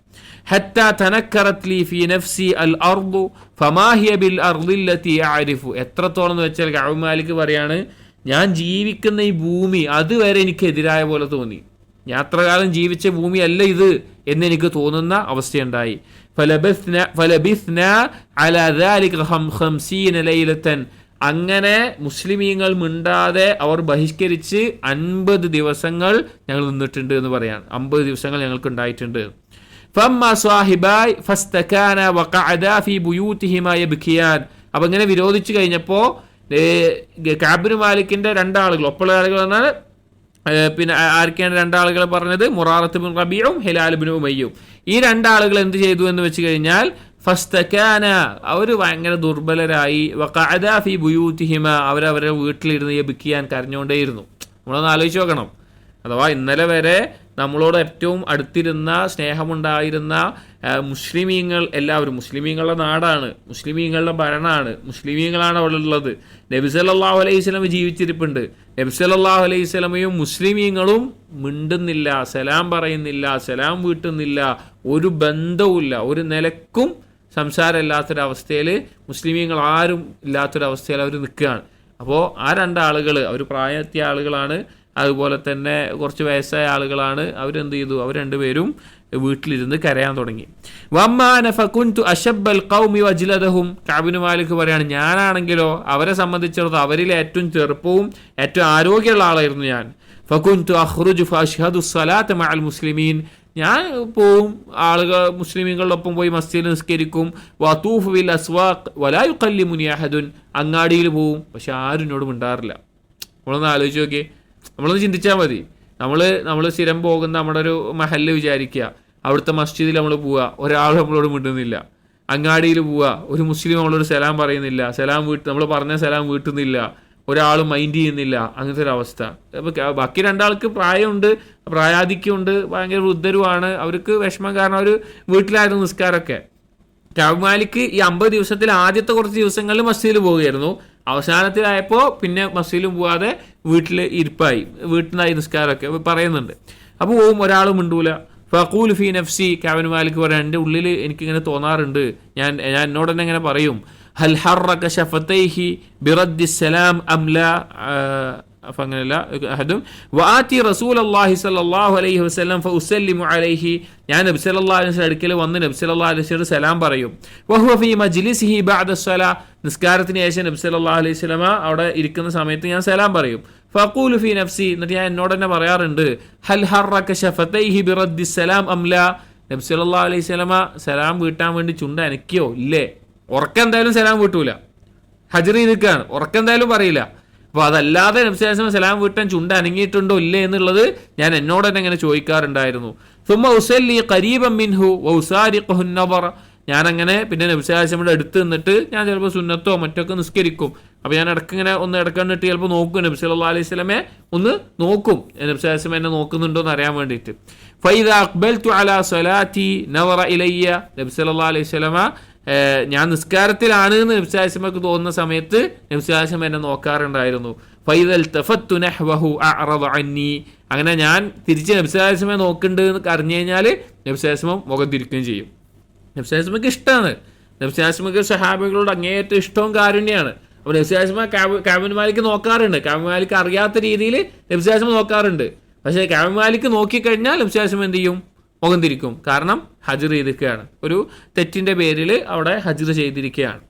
ഹത്താ തനക്കറത് ലി ഫീ നഫ്സി അൽ അർദു ഫമാ ഹിയ ബിൽ അർദി അല്ലതി അഅരിഫു. എത്രത്തോളം എന്ന് വെച്ചാൽ കഅബ് മാലിക് പറയാണ്, ഞാൻ ജീവിക്കുന്ന ഈ ഭൂമി അതുവരെ എനിക്ക് എതിരായ പോലെ തോന്നി, യാത്രകാലം ജീവിച്ച ഭൂമിയല്ല ഇത് എന്നെനിക്ക് തോന്നുന്ന അവസ്ഥയുണ്ടായി. ഫലബിസ്നാ അലാ ദാലിക 50 ലൈലതൻ. അങ്ങനെ മുസ്ലിമീങ്ങൾ മിണ്ടാതെ അവർ ബഹിഷ്കരിച്ച് 50 ദിവസങ്ങൾ ഞങ്ങൾ നിന്നിട്ടുണ്ട് എന്ന് പറയാണ്. 50 ദിവസങ്ങൾ ഞങ്ങൾക്ക് ഉണ്ടായിട്ടുണ്ട്. ഫമ്മ സ്വാഹിബായ് ഫസ്തകാന വഖഅദാ ഫീ ബുയൂതിഹിമാ യബ്കിയാൻ. അപ്പോൾ ഇങ്ങനെ വിരോധിച്ചു കഴിഞ്ഞപ്പോൾ കഅബ് മാലിക്കിന്റെ രണ്ടാളുകൾ, ഒപ്പുള്ള ആളുകൾ എന്നാൽ പിന്നെ ആർക്കാണ് രണ്ടാളുകൾ പറഞ്ഞത്? മുറാറത്ത് ഇബ്നു റബീഉം ഹിലാൽ ഇബ്നു ഉമയ്യും. ഈ രണ്ടാളുകൾ എന്ത് ചെയ്തു എന്ന് വെച്ച് കഴിഞ്ഞാൽ, ഫസ്തകാന, അവർ ഭയങ്കര ദുർബലരായി, വഖഅദാ ഫീ ബുയൂതിഹിമ, അവരവരുടെ വീട്ടിലിരുന്ന് യബ്കിയാൻ, കരഞ്ഞുകൊണ്ടേയിരുന്നു. നമ്മളൊന്ന് ആലോചിച്ച് നോക്കണം. അഥവാ ഇന്നലെ വരെ നമ്മളോട് ഏറ്റവും അടുത്തിരുന്ന, സ്നേഹമുണ്ടായിരുന്ന മുസ്ലിമീങ്ങൾ എല്ലാവരും, മുസ്ലിമീങ്ങളുടെ നാടാണ്, മുസ്ലിമീങ്ങളുടെ ഭരണമാണ്, മുസ്ലിമീങ്ങളാണ് അവിടെ ഉള്ളത്. നബി സല്ലല്ലാഹു അലൈഹി വസല്ലം ജീവിച്ചിരിപ്പുണ്ട്. നബി സല്ലല്ലാഹു അലൈഹി വസല്ലമയും മുസ്ലിമീങ്ങളും മിണ്ടുന്നില്ല, സലാം പറയുന്നില്ല, സലാം വീട്ടുന്നില്ല, ഒരു ബന്ധവുമില്ല, ഒരു നിലക്കും സംസാരമില്ലാത്തൊരവസ്ഥയിൽ, മുസ്ലിമീങ്ങൾ ആരും ഇല്ലാത്തൊരവസ്ഥയിൽ അവർ നിൽക്കുകയാണ്. അപ്പോൾ ആ രണ്ടാളുകൾ, അവർ പ്രായത്തിയ ആളുകളാണ്, അതുപോലെ തന്നെ കുറച്ച് വയസ്സായ ആളുകളാണ്. അവരെന്ത് ചെയ്തു? അവർ രണ്ടുപേരും വീട്ടിലിരുന്ന് കരയാൻ തുടങ്ങി. വമ്മാന ഫകുൻതു അശബ്ബൽ ഖൗമി വജ്ലദഹും. കഅബ് മാലിക് പറയാണ്, ഞാനാണെങ്കിലോ അവരെ സംബന്ധിച്ചിടത്തോളം അവരിലെ ഏറ്റവും ചെറുപ്പവും ഏറ്റവും ആരോഗ്യമുള്ള ആളായിരുന്നു ഞാൻ. ഫകുൻതു അഖ്റുജു ഫഅശ്ഹദു സ്വലാത്ത മഅൽ മുസ്ലിമീൻ. ഞാൻ പോവും, ആളുകൾ മുസ്ലിമീങ്ങളോടൊപ്പം പോയി മസ്ജിദിൽ നിസ്കരിക്കും. വതൂഫു ബിൽ അസ്വാഖ് വലാ യുഖല്ലിമുനി അഹദുൻ. അങ്ങാടിയിൽ പോവും, പക്ഷെ ആരും എന്നോട് മിണ്ടാറില്ല. നമ്മളൊന്ന് ആലോചിച്ച് നോക്കിയേ, നമ്മളൊന്ന് ചിന്തിച്ചാൽ മതി. നമ്മൾ സ്ഥിരം പോകുന്ന നമ്മുടെ ഒരു മഹല്ല് വിചാരിക്കുക, അവിടുത്തെ മസ്ജിദിൽ നമ്മൾ പോവുക, ഒരാൾ നമ്മളോട് മിണ്ടുന്നില്ല. അങ്ങാടിയിൽ പോവുക, ഒരു മുസ്ലിം നമ്മളോട് സലാം പറയുന്നില്ല, നമ്മൾ പറഞ്ഞ സലാം വീട്ടുന്നില്ല, ഒരാളും മൈൻഡ് ചെയ്യുന്നില്ല. അങ്ങനത്തെ ഒരു അവസ്ഥ. അപ്പോൾ ബാക്കി രണ്ടാൾക്ക് പ്രായമുണ്ട്, പ്രായാധിക്യമുണ്ട്, ഭയങ്കര വൃദ്ധരുമാണ്, അവർക്ക് വിഷമം. കാരണം അവർ വീട്ടിലായിരുന്നു നിസ്കാരമൊക്കെ. കഅബ് മാലിക് ഈ 50 ദിവസത്തിൽ ആദ്യത്തെ കുറച്ച് ദിവസങ്ങളിൽ മസ്ജിദിൽ പോവുകയായിരുന്നു. അവസാനത്തിലായപ്പോൾ പിന്നെ മസ്ജിദിലും പോവാതെ വീട്ടിൽ ഇരിപ്പായി, വീട്ടിൽ നിന്നായി നിസ്കാരമൊക്കെ പറയുന്നുണ്ട്. അപ്പോൾ പോവും, ഒരാളും മിണ്ടൂല. ഫഖൂൽ ഫി നഫ്സി, കഅബ് മാലിക് പറയാൻ, എൻ്റെ ഉള്ളിൽ എനിക്കിങ്ങനെ തോന്നാറുണ്ട്, ഞാൻ എന്നോട് തന്നെ ഇങ്ങനെ പറയും, ഹൽ ഹറക ശഫതൈഹി ബിറദ്ദി സലാം അം ലാ, അപ്പം അങ്ങനെയല്ല അഹദും വആതി റസൂലല്ലാഹി സ്വല്ലല്ലാഹു അലൈഹി വസല്ലം ഫഉസല്ലിമു അലൈഹി, ഞാൻ നബി സല്ലല്ലാഹു അലൈഹി വസല്ലം അടുക്കൽ വന്ന് നബി സല്ലല്ലാഹു അലൈഹി വസല്ലം സലാം പറയും. വഹുവ ഫീ മജ്ലിസിഹി ബഅദ സ്വലാ, നിസ്കാരത്തിന് ശേഷം നബി സല്ലല്ലാഹു അലൈഹി വസല്ലം അവിടെ ഇരിക്കുന്ന സമയത്ത് ഞാൻ സലാം പറയും. ഫഖൂലു ഫീ നഫ്സി, എന്നിട്ട് ഞാൻ എന്നോട് തന്നെ പറയാറുണ്ട്, ഹൽ ഹറക ശഫതൈഹി ബിറദ്ദി സലാം അം ലാ, നബി സല്ലല്ലാഹു അലൈഹി വസല്ലം സലാം വീട്ടാൻ വേണ്ടി ചുണ്ട അനക്കിയോ ഇല്ലേ? ഉറക്കം എന്തായാലും സലാം വീട്ടൂല, ഹജ്ർ ചെയ്തിരിക്കുകയാണ്, ഉറക്കം എന്തായാലും പറയില്ല. അപ്പോൾ അതല്ലാതെ നബി സല്ലല്ലാഹു അലൈഹി വസല്ലം സലാം വീട്ടാൻ ചുണ്ട അനങ്ങിയിട്ടുണ്ടോ ഇല്ലേ എന്നുള്ളത് ഞാൻ എന്നോട് തന്നെ ഇങ്ങനെ ചോദിക്കാറുണ്ടായിരുന്നു. സുമ്മ ഉസല്ലി ഖരീബൻ മിൻഹു വഉസാരിഖുഹു അൻ-നദർ, ഞാനങ്ങനെ പിന്നെ നബി സല്ലല്ലാഹു അലൈഹി വസല്ലം അടുത്ത് നിന്നിട്ട് ഞാൻ ചിലപ്പോൾ സുന്നത്തോ മറ്റൊക്കെ നിസ്കരിക്കും. അപ്പോൾ ഞാൻ ഇടയ്ക്കിങ്ങനെ ഒന്ന് ഇടക്കണ്ടിട്ട് ചിലപ്പോൾ നോക്കും, നബി സല്ലല്ലാഹു അലൈഹി വസല്ലമയെ ഒന്ന് നോക്കും, നബി സല്ലല്ലാഹു അലൈഹി വസല്ലം എന്നെ നോക്കുന്നുണ്ടോ എന്ന് അറിയാൻ വേണ്ടിയിട്ട്. ഫൈദാ അഖ്ബൽതു അലാ സ്വലാത്തി നവറ ഇലയ്യ, നബി സല്ലല്ലാഹു അലൈഹി വസല്ലമ ഞാൻ നിസ്കാരത്തിലാണ് എന്ന് നബി സല്ലല്ലാഹു അലൈഹി വസല്ലമക്ക് തോന്നുന്ന സമയത്ത് നബി സല്ലല്ലാഹു അലൈഹി വസല്ലം എന്നെ നോക്കാറുണ്ടായിരുന്നു. ഫൈദൽ തഫത്തു നഹ്വഹു അഅറദ അന്നി, അങ്ങനെ ഞാൻ തിരിച്ച് നബി സല്ലല്ലാഹു അലൈഹി വസല്ലമയെ നോക്കുന്നുണ്ട് എന്ന് അറിഞ്ഞു കഴിഞ്ഞാൽ നബി സല്ലല്ലാഹു അലൈഹി വസല്ലം മുഖം തിരിക്കുകയും ചെയ്യും. നബി സല്ലല്ലാഹു അലൈഹി വസല്ലമക്ക് ഇഷ്ടമാണ്, നബി സല്ലല്ലാഹു അലൈഹി വസല്ലമക്ക് സഹാബികളോട് അങ്ങേയറ്റം ഇഷ്ടവും കാരുണ്യമാണ്. അപ്പോൾ നബി സല്ലല്ലാഹു അലൈഹി വസല്ലം കഅബ് മാലിക് നോക്കാറുണ്ട്, കഅബ് മാലിക് അറിയാത്ത രീതിയിൽ നബി സല്ലല്ലാഹു അലൈഹി വസല്ലം നോക്കാറുണ്ട്. പക്ഷേ കഅബ് മാലിക് നോക്കിക്കഴിഞ്ഞാൽ നബി സല്ലല്ലാഹു അലൈഹി വസല്ലം എന്ത് ചെയ്യും? മുഖം തിരിക്കും. കാരണം ഹജ്ർ ചെയ്തിരിക്കുകയാണ്, ഒരു തെറ്റിൻ്റെ പേരിൽ അവിടെ ഹജ്ർ ചെയ്തിരിക്കുകയാണ്.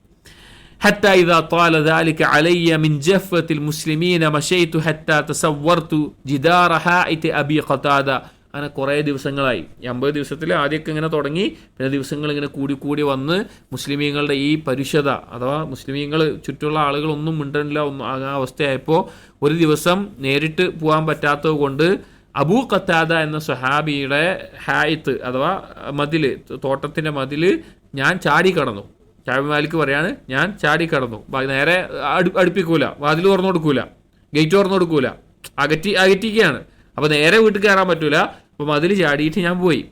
ഹത്താ ഇദാ ത്വാല ദാലിക അലയ്യ മിൻ ജഫ്വത്തിൽ മുസ്ലിമീന മശൈതു ഹത്താ തസവ്വർതു ജിദാറ ഹാഇതി അബി ഖതാദ, അങ്ങനെ കുറേ ദിവസങ്ങളായി. 50 ദിവസത്തിൽ ആദ്യമൊക്കെ ഇങ്ങനെ തുടങ്ങി, പിന്നെ ദിവസങ്ങൾ ഇങ്ങനെ കൂടി വന്ന് മുസ്ലിമീങ്ങളുടെ ഈ പരുഷത, അഥവാ മുസ്ലിമീങ്ങൾ ചുറ്റുള്ള ആളുകളൊന്നും മിണ്ടണില്ല, ഒന്നും ആ അവസ്ഥയായപ്പോൾ ഒരു ദിവസം നേരിട്ട് പോകാൻ പറ്റാത്തത് കൊണ്ട് അബൂ ഖതാദ എന്ന സ്വഹാബിയുടെ ഹായിത്ത് അഥവാ മതില്, തോട്ടത്തിൻ്റെ മതില് ഞാൻ ചാടിക്കടന്നു. കഅബ് മാലിക് പറയാണ്, ഞാൻ ചാടിക്കടന്നു. നേരെ അടുപ്പിക്കൂല, വാതിൽ തുറന്നു കൊടുക്കൂല, ഗേറ്റ് തുറന്നു കൊടുക്കൂല, അകറ്റിക്കുകയാണ്. അപ്പോൾ നേരെ വീട്ടിൽ കയറാൻ പറ്റൂല. അപ്പോൾ മതിൽ ചാടിയിട്ട് ഞാൻ പോയി.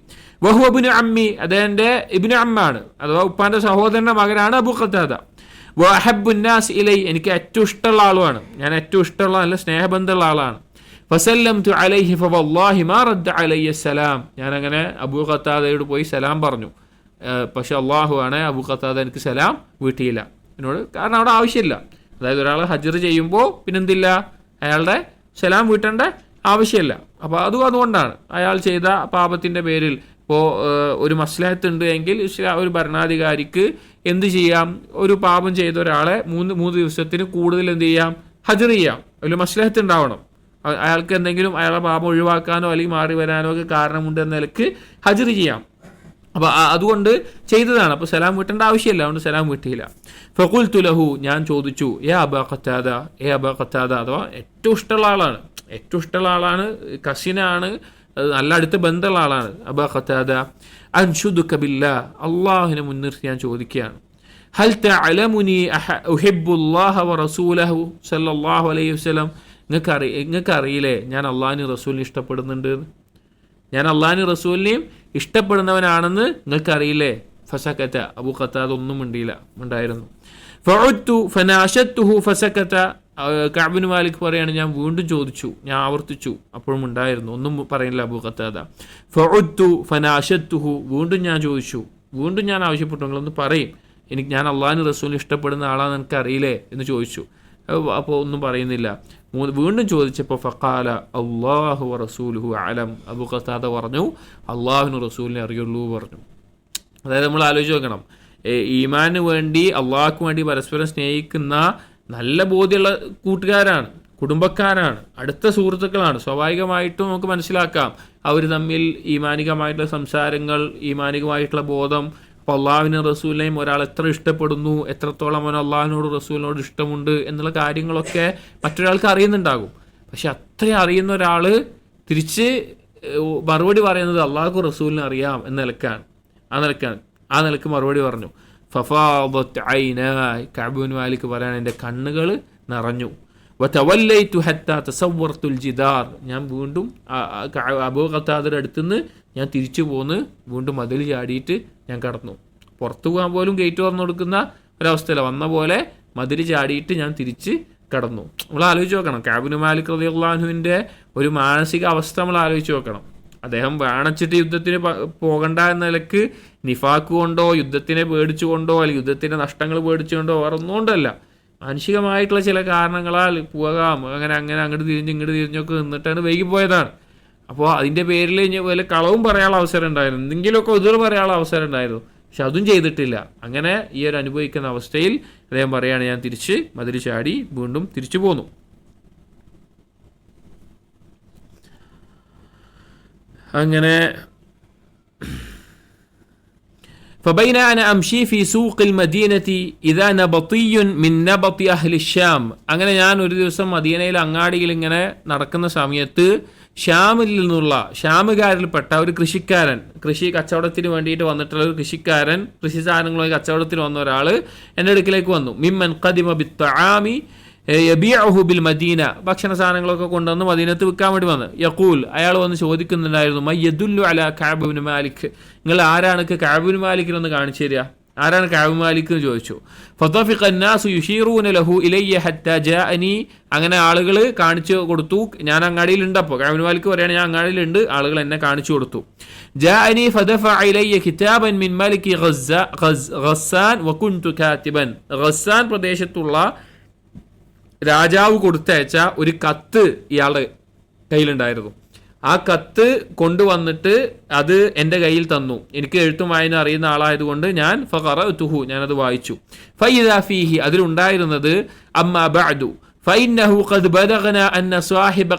വഹു ഇബ്നു അമ്മി, അതെൻ്റെ ഇബ്നു അമ്മാണ്, അഥവാ ഉപ്പാൻ്റെ സഹോദരൻ്റെ മകനാണ് അബൂ ഖതാദ. വഅഹബ്ബുൻ നാസ് ഇലൈ, എനിക്ക് ഏറ്റവും ഇഷ്ടമുള്ള ആളുമാണ്, ഞാൻ ഏറ്റവും ഇഷ്ടമുള്ള നല്ല സ്നേഹബന്ധമുള്ള ആളാണ്. ഫസല്ലംതു അലൈഹി ഫവല്ലാഹി മാ റദ്ദ അലയ്യ സലാം, ഞാനങ്ങനെ അബൂ ഖതാദയോട് പോയി സലാം പറഞ്ഞു. പക്ഷെ അള്ളാഹു ആണ്, അബൂ ഖതാദ എനിക്ക് സലാം വീട്ടിയില്ല എന്നോട്. കാരണം അവിടെ ആവശ്യമില്ല, അതായത് ഒരാൾ ഹജ്ർ ചെയ്യുമ്പോൾ പിന്നെന്തില്ല, അയാളുടെ സലാം വീട്ടേണ്ട ആവശ്യമില്ല. അപ്പോൾ അതുകൊണ്ടാണ് അയാൾ ചെയ്ത പാപത്തിൻ്റെ പേരിൽ. ഇപ്പോൾ ഒരു മസ്ലഹത്ത് ഉണ്ട് എങ്കിൽ ഒരു ഭരണാധികാരിക്ക് എന്ത് ചെയ്യാം, ഒരു പാപം ചെയ്ത ഒരാളെ മൂന്ന് ദിവസത്തിന് കൂടുതൽ എന്ത് ചെയ്യാം, ഹജ്ർ ചെയ്യാം. അതിൽ മസ്ലഹത്ത് ഉണ്ടാവണം, അയാൾക്ക് എന്തെങ്കിലും അയാളെ പാപം ഒഴിവാക്കാനോ അല്ലെങ്കിൽ മാറി വരാനോ ഒക്കെ കാരണമുണ്ട് എന്ന നിലക്ക് ഹജ്ർ ചെയ്യാം. അപ്പോൾ അതുകൊണ്ട് ചെയ്തതാണ്. അപ്പോൾ സലാം വീട്ടേണ്ട ആവശ്യമില്ല, അതുകൊണ്ട് സലാം വീട്ടിയില്ല. ഫഖുൽതു ലഹു, ഞാൻ ചോദിച്ചു, അബാ ഖതാദ, അബാ ഖതാദ, അഥവാ ഏറ്റവും ഇഷ്ടമുള്ള ആളാണ്, കസിനാണ്, നല്ല അടുത്ത ബന്ധമുള്ള ആളാണ് അബാ ഖതാദ. അൻഷുദുക ബില്ലാഹ്, അള്ളാഹുവിനെ മുൻനിർത്തി ഞാൻ ചോദിക്കുകയാണ്, ഹൽ തഅലമുനി ഉഹിബ്ബുല്ലാഹ വറസൂലഹു സല്ലല്ലാഹു അലൈഹി വസല്ലം, നിങ്ങൾക്ക് അറിയില്ലേ ഞാൻ അള്ളാഹിനെയും റസൂലിനെ ഇഷ്ടപ്പെടുന്നുണ്ട്, ഞാൻ അള്ളാഹിനെയും റസൂലിനെയും ഇഷ്ടപ്പെടുന്നവനാണെന്ന് നിങ്ങൾക്കറിയില്ലേ? ഫസക്കത്ത, അബൂ ഖതാദ ഒന്നും ഉണ്ടായിരുന്നു. ഫഉദ്തു ഫനാശത്തുഹു ഫസക്കത്ത, കഅബ് ഇബ്നു മാലിക് പറയാണ്, ഞാൻ വീണ്ടും ചോദിച്ചു, ഞാൻ ആവർത്തിച്ചു, അപ്പോഴും ഉണ്ടായിരുന്നു, ഒന്നും പറയില്ല അബൂ ഖതാദ. ഫഉദ്തു ഫനാശത്തുഹു, വീണ്ടും ഞാൻ ചോദിച്ചു, വീണ്ടും ഞാൻ ആവശ്യപ്പെട്ടു, നിങ്ങളൊന്ന് പറയും, ഞാൻ അള്ളാഹിനെയും റസൂലിനെ ഇഷ്ടപ്പെടുന്ന ആളാണെന്ന് എനിക്കറിയില്ലേ എന്ന് ചോദിച്ചു. അപ്പോൾ ഒന്നും പറയുന്നില്ല. വീണ്ടും ചോദിച്ചപ്പോൾ ഫഖാല അല്ലാഹു വറസൂലുഹു അലം, അബൂ ഖതാദ പറഞ്ഞു, അള്ളാഹുവിനും റസൂലിനെ അറിയുള്ളൂ പറഞ്ഞു. അതായത് നമ്മൾ ആലോചിച്ച് നോക്കണം, ഈമാന് വേണ്ടി അള്ളാഹ്ക്ക് വേണ്ടി പരസ്പരം സ്നേഹിക്കുന്ന നല്ല ബോധ്യമുള്ള കൂട്ടുകാരാണ്, കുടുംബക്കാരാണ്, അടുത്ത സുഹൃത്തുക്കളാണ്. സ്വാഭാവികമായിട്ടും നമുക്ക് മനസ്സിലാക്കാം അവർ തമ്മിൽ ഈമാനികമായിട്ടുള്ള സംസാരങ്ങൾ, ഈമാനികമായിട്ടുള്ള ബോധം. അപ്പോൾ അള്ളാഹുവിനും റസൂലിനെയും ഒരാൾ എത്ര ഇഷ്ടപ്പെടുന്നു, എത്രത്തോളം അവൻ അള്ളാഹുവിനോട് റസൂലിനോട് ഇഷ്ടമുണ്ട് എന്നുള്ള കാര്യങ്ങളൊക്കെ മറ്റൊരാൾക്ക് അറിയുന്നുണ്ടാകും. പക്ഷെ അത്രയും അറിയുന്ന ഒരാൾ തിരിച്ച് മറുപടി പറയുന്നത് അള്ളാഹു റസൂലിനെ അറിയാം എന്ന നിലക്കാണ്. ആ നിലക്ക് മറുപടി പറഞ്ഞു. ഫഫാദത്ത് ഐനായ്, കഅബ് ബിൻ മാലിക് പറയാണ്, എൻ്റെ കണ്ണുകൾ നിറഞ്ഞു. വതവല്ലൈതു ഹത്താ തസവ്വർതുൽ ജിദാർ, ഞാൻ വീണ്ടും അബൂ ഖതാദയുടെ അടുത്തുനിന്ന് ഞാൻ തിരിച്ചു പോന്ന് വീണ്ടും മതിൽ ചാടിയിട്ട് ഞാൻ കടന്നു. പുറത്തു പോകാൻ പോലും ഗേറ്റ് തുറന്നു കൊടുക്കുന്ന ഒരവസ്ഥയില്ല, വന്ന പോലെ മതിൽ ചാടിയിട്ട് ഞാൻ തിരിച്ച് കടന്നു. നമ്മൾ ആലോചിച്ച് നോക്കണം, കഅബ് ബിൻ മാലിക് റളിയല്ലാഹു അൻഹുവിൻ്റെ ഒരു മാനസിക അവസ്ഥ നമ്മൾ ആലോചിച്ച് നോക്കണം. അദ്ദേഹം വേണച്ചിട്ട് യുദ്ധത്തിന് പോകണ്ട എന്ന നിലക്ക് നിഫാക്ക് കൊണ്ടോ യുദ്ധത്തിനെ പേടിച്ചുകൊണ്ടോ അല്ലെങ്കിൽ യുദ്ധത്തിൻ്റെ നഷ്ടങ്ങൾ പേടിച്ചുകൊണ്ടോ വേറെ ഒന്നും കൊണ്ടല്ല, മാനുഷികമായിട്ടുള്ള ചില കാരണങ്ങളാൽ പോകാം അങ്ങനെ അങ്ങോട്ട് ഇങ്ങോട്ട് തിരിഞ്ഞൊക്കെ നിന്നിട്ടാണ് വൈകിപ്പോയതാണ്. അപ്പോൾ അതിൻ്റെ പേരിൽ വല്ല കളവും പറയാനുള്ള അവസരം ഉണ്ടായിരുന്നു, എന്തെങ്കിലുമൊക്കെ ഉദർ പറയാനുള്ള അവസരം ഉണ്ടായിരുന്നു, പക്ഷെ അതും ചെയ്തിട്ടില്ല. അങ്ങനെ ഈ ഒരു അനുഭവിക്കുന്ന അവസ്ഥയിൽ അദ്ദേഹം പറയാണ്, ഞാൻ തിരിച്ച് മതിൽ ചാടി വീണ്ടും തിരിച്ചു പോന്നു. അങ്ങനെ فبين أنا أمشي في سوق المدينة إذا نبطي من نبط أهل الشام, അങ്ങനെ ഞാൻ ഒരു ദിവസം മദീനയിലെ അങ്ങാടിയിൽ ഇങ്ങനെ നടക്കുന്ന സമയത്ത് ഷാമിൽ നിന്നുള്ള ഷാമുകാരിൽപ്പെട്ട ഒരു കൃഷിക്കാരൻ, കൃഷി കച്ചവടത്തിന് വേണ്ടിയിട്ട് വന്നിട്ടുള്ള ഒരു കൃഷിക്കാരൻ, കൃഷി സാധനങ്ങളുമായി കച്ചവടത്തിന് വന്ന ഒരാൾ എൻ്റെ അടുക്കിലേക്ക് വന്നു. മിമ്മൻ ഖദിമ ബിത്ത്ആമി യബീഉഹു ബിൽ മദീന, ഭക്ഷണ സാധനങ്ങളൊക്കെ കൊണ്ടുവന്ന് മദീനത്ത് വിൽക്കാൻ വേണ്ടി വന്ന്. യഖൂൽ, അയാൾ വന്ന് ചോദിക്കുന്നുണ്ടായിരുന്നു, മൻ യദുല്ലു അലാ കഅബ് ബിൻ മാലിക്, നിങ്ങൾ ആരാണ് കഅബ് ബിൻ മാലിക്കിനൊന്ന് കാണിച്ചു തരിക, ആരാണ് കഅബ് മാലിക് എന്ന് ചോദിച്ചു. ഫതഫിഖ അന്നാസു യുശീറൂന ലഹു ഇലയ്യ ഹത്താ ജാഅനി, അങ്ങനെ ആളുകൾ കാണിച്ചു കൊടുത്തു. ഞാൻ അങ്ങാടിയിലുണ്ട്, അപ്പോൾ കഅബ് ബിൻ മാലിക് പറയാണ് ഞാൻ അങ്ങാടിയിലുണ്ട്, ആളുകൾ എന്നെ കാണിച്ചു കൊടുത്തു. ജാഅനി ഫദഫഅ ഇലയ്യ കിതാബൻ മിൻ മലികി ഗസ്സാൻ വകുൻതു കാതിബൻ, ഗസ്സാൻ പ്രദേശത്തുള്ള രാജാവ് കൊടുത്തയച്ച ഒരു കത്ത് ഇയാളുടെ കയ്യിലുണ്ടായിരുന്നു. ആ കത്ത് കൊണ്ടുവന്നിട്ട് അത് എൻ്റെ കയ്യിൽ തന്നു. എനിക്ക് എഴുത്തും വായന അറിയുന്ന ആളായതുകൊണ്ട് ഞാൻ ഫഖറഅതുഹു, ഞാനത് വായിച്ചു. ഫഇദാ ഫീഹി, അതിലുണ്ടായിരുന്നത് അമ്മാ ബഅദു ഫഇന്നഹു ഖദ് ബലഗനാ അന്ന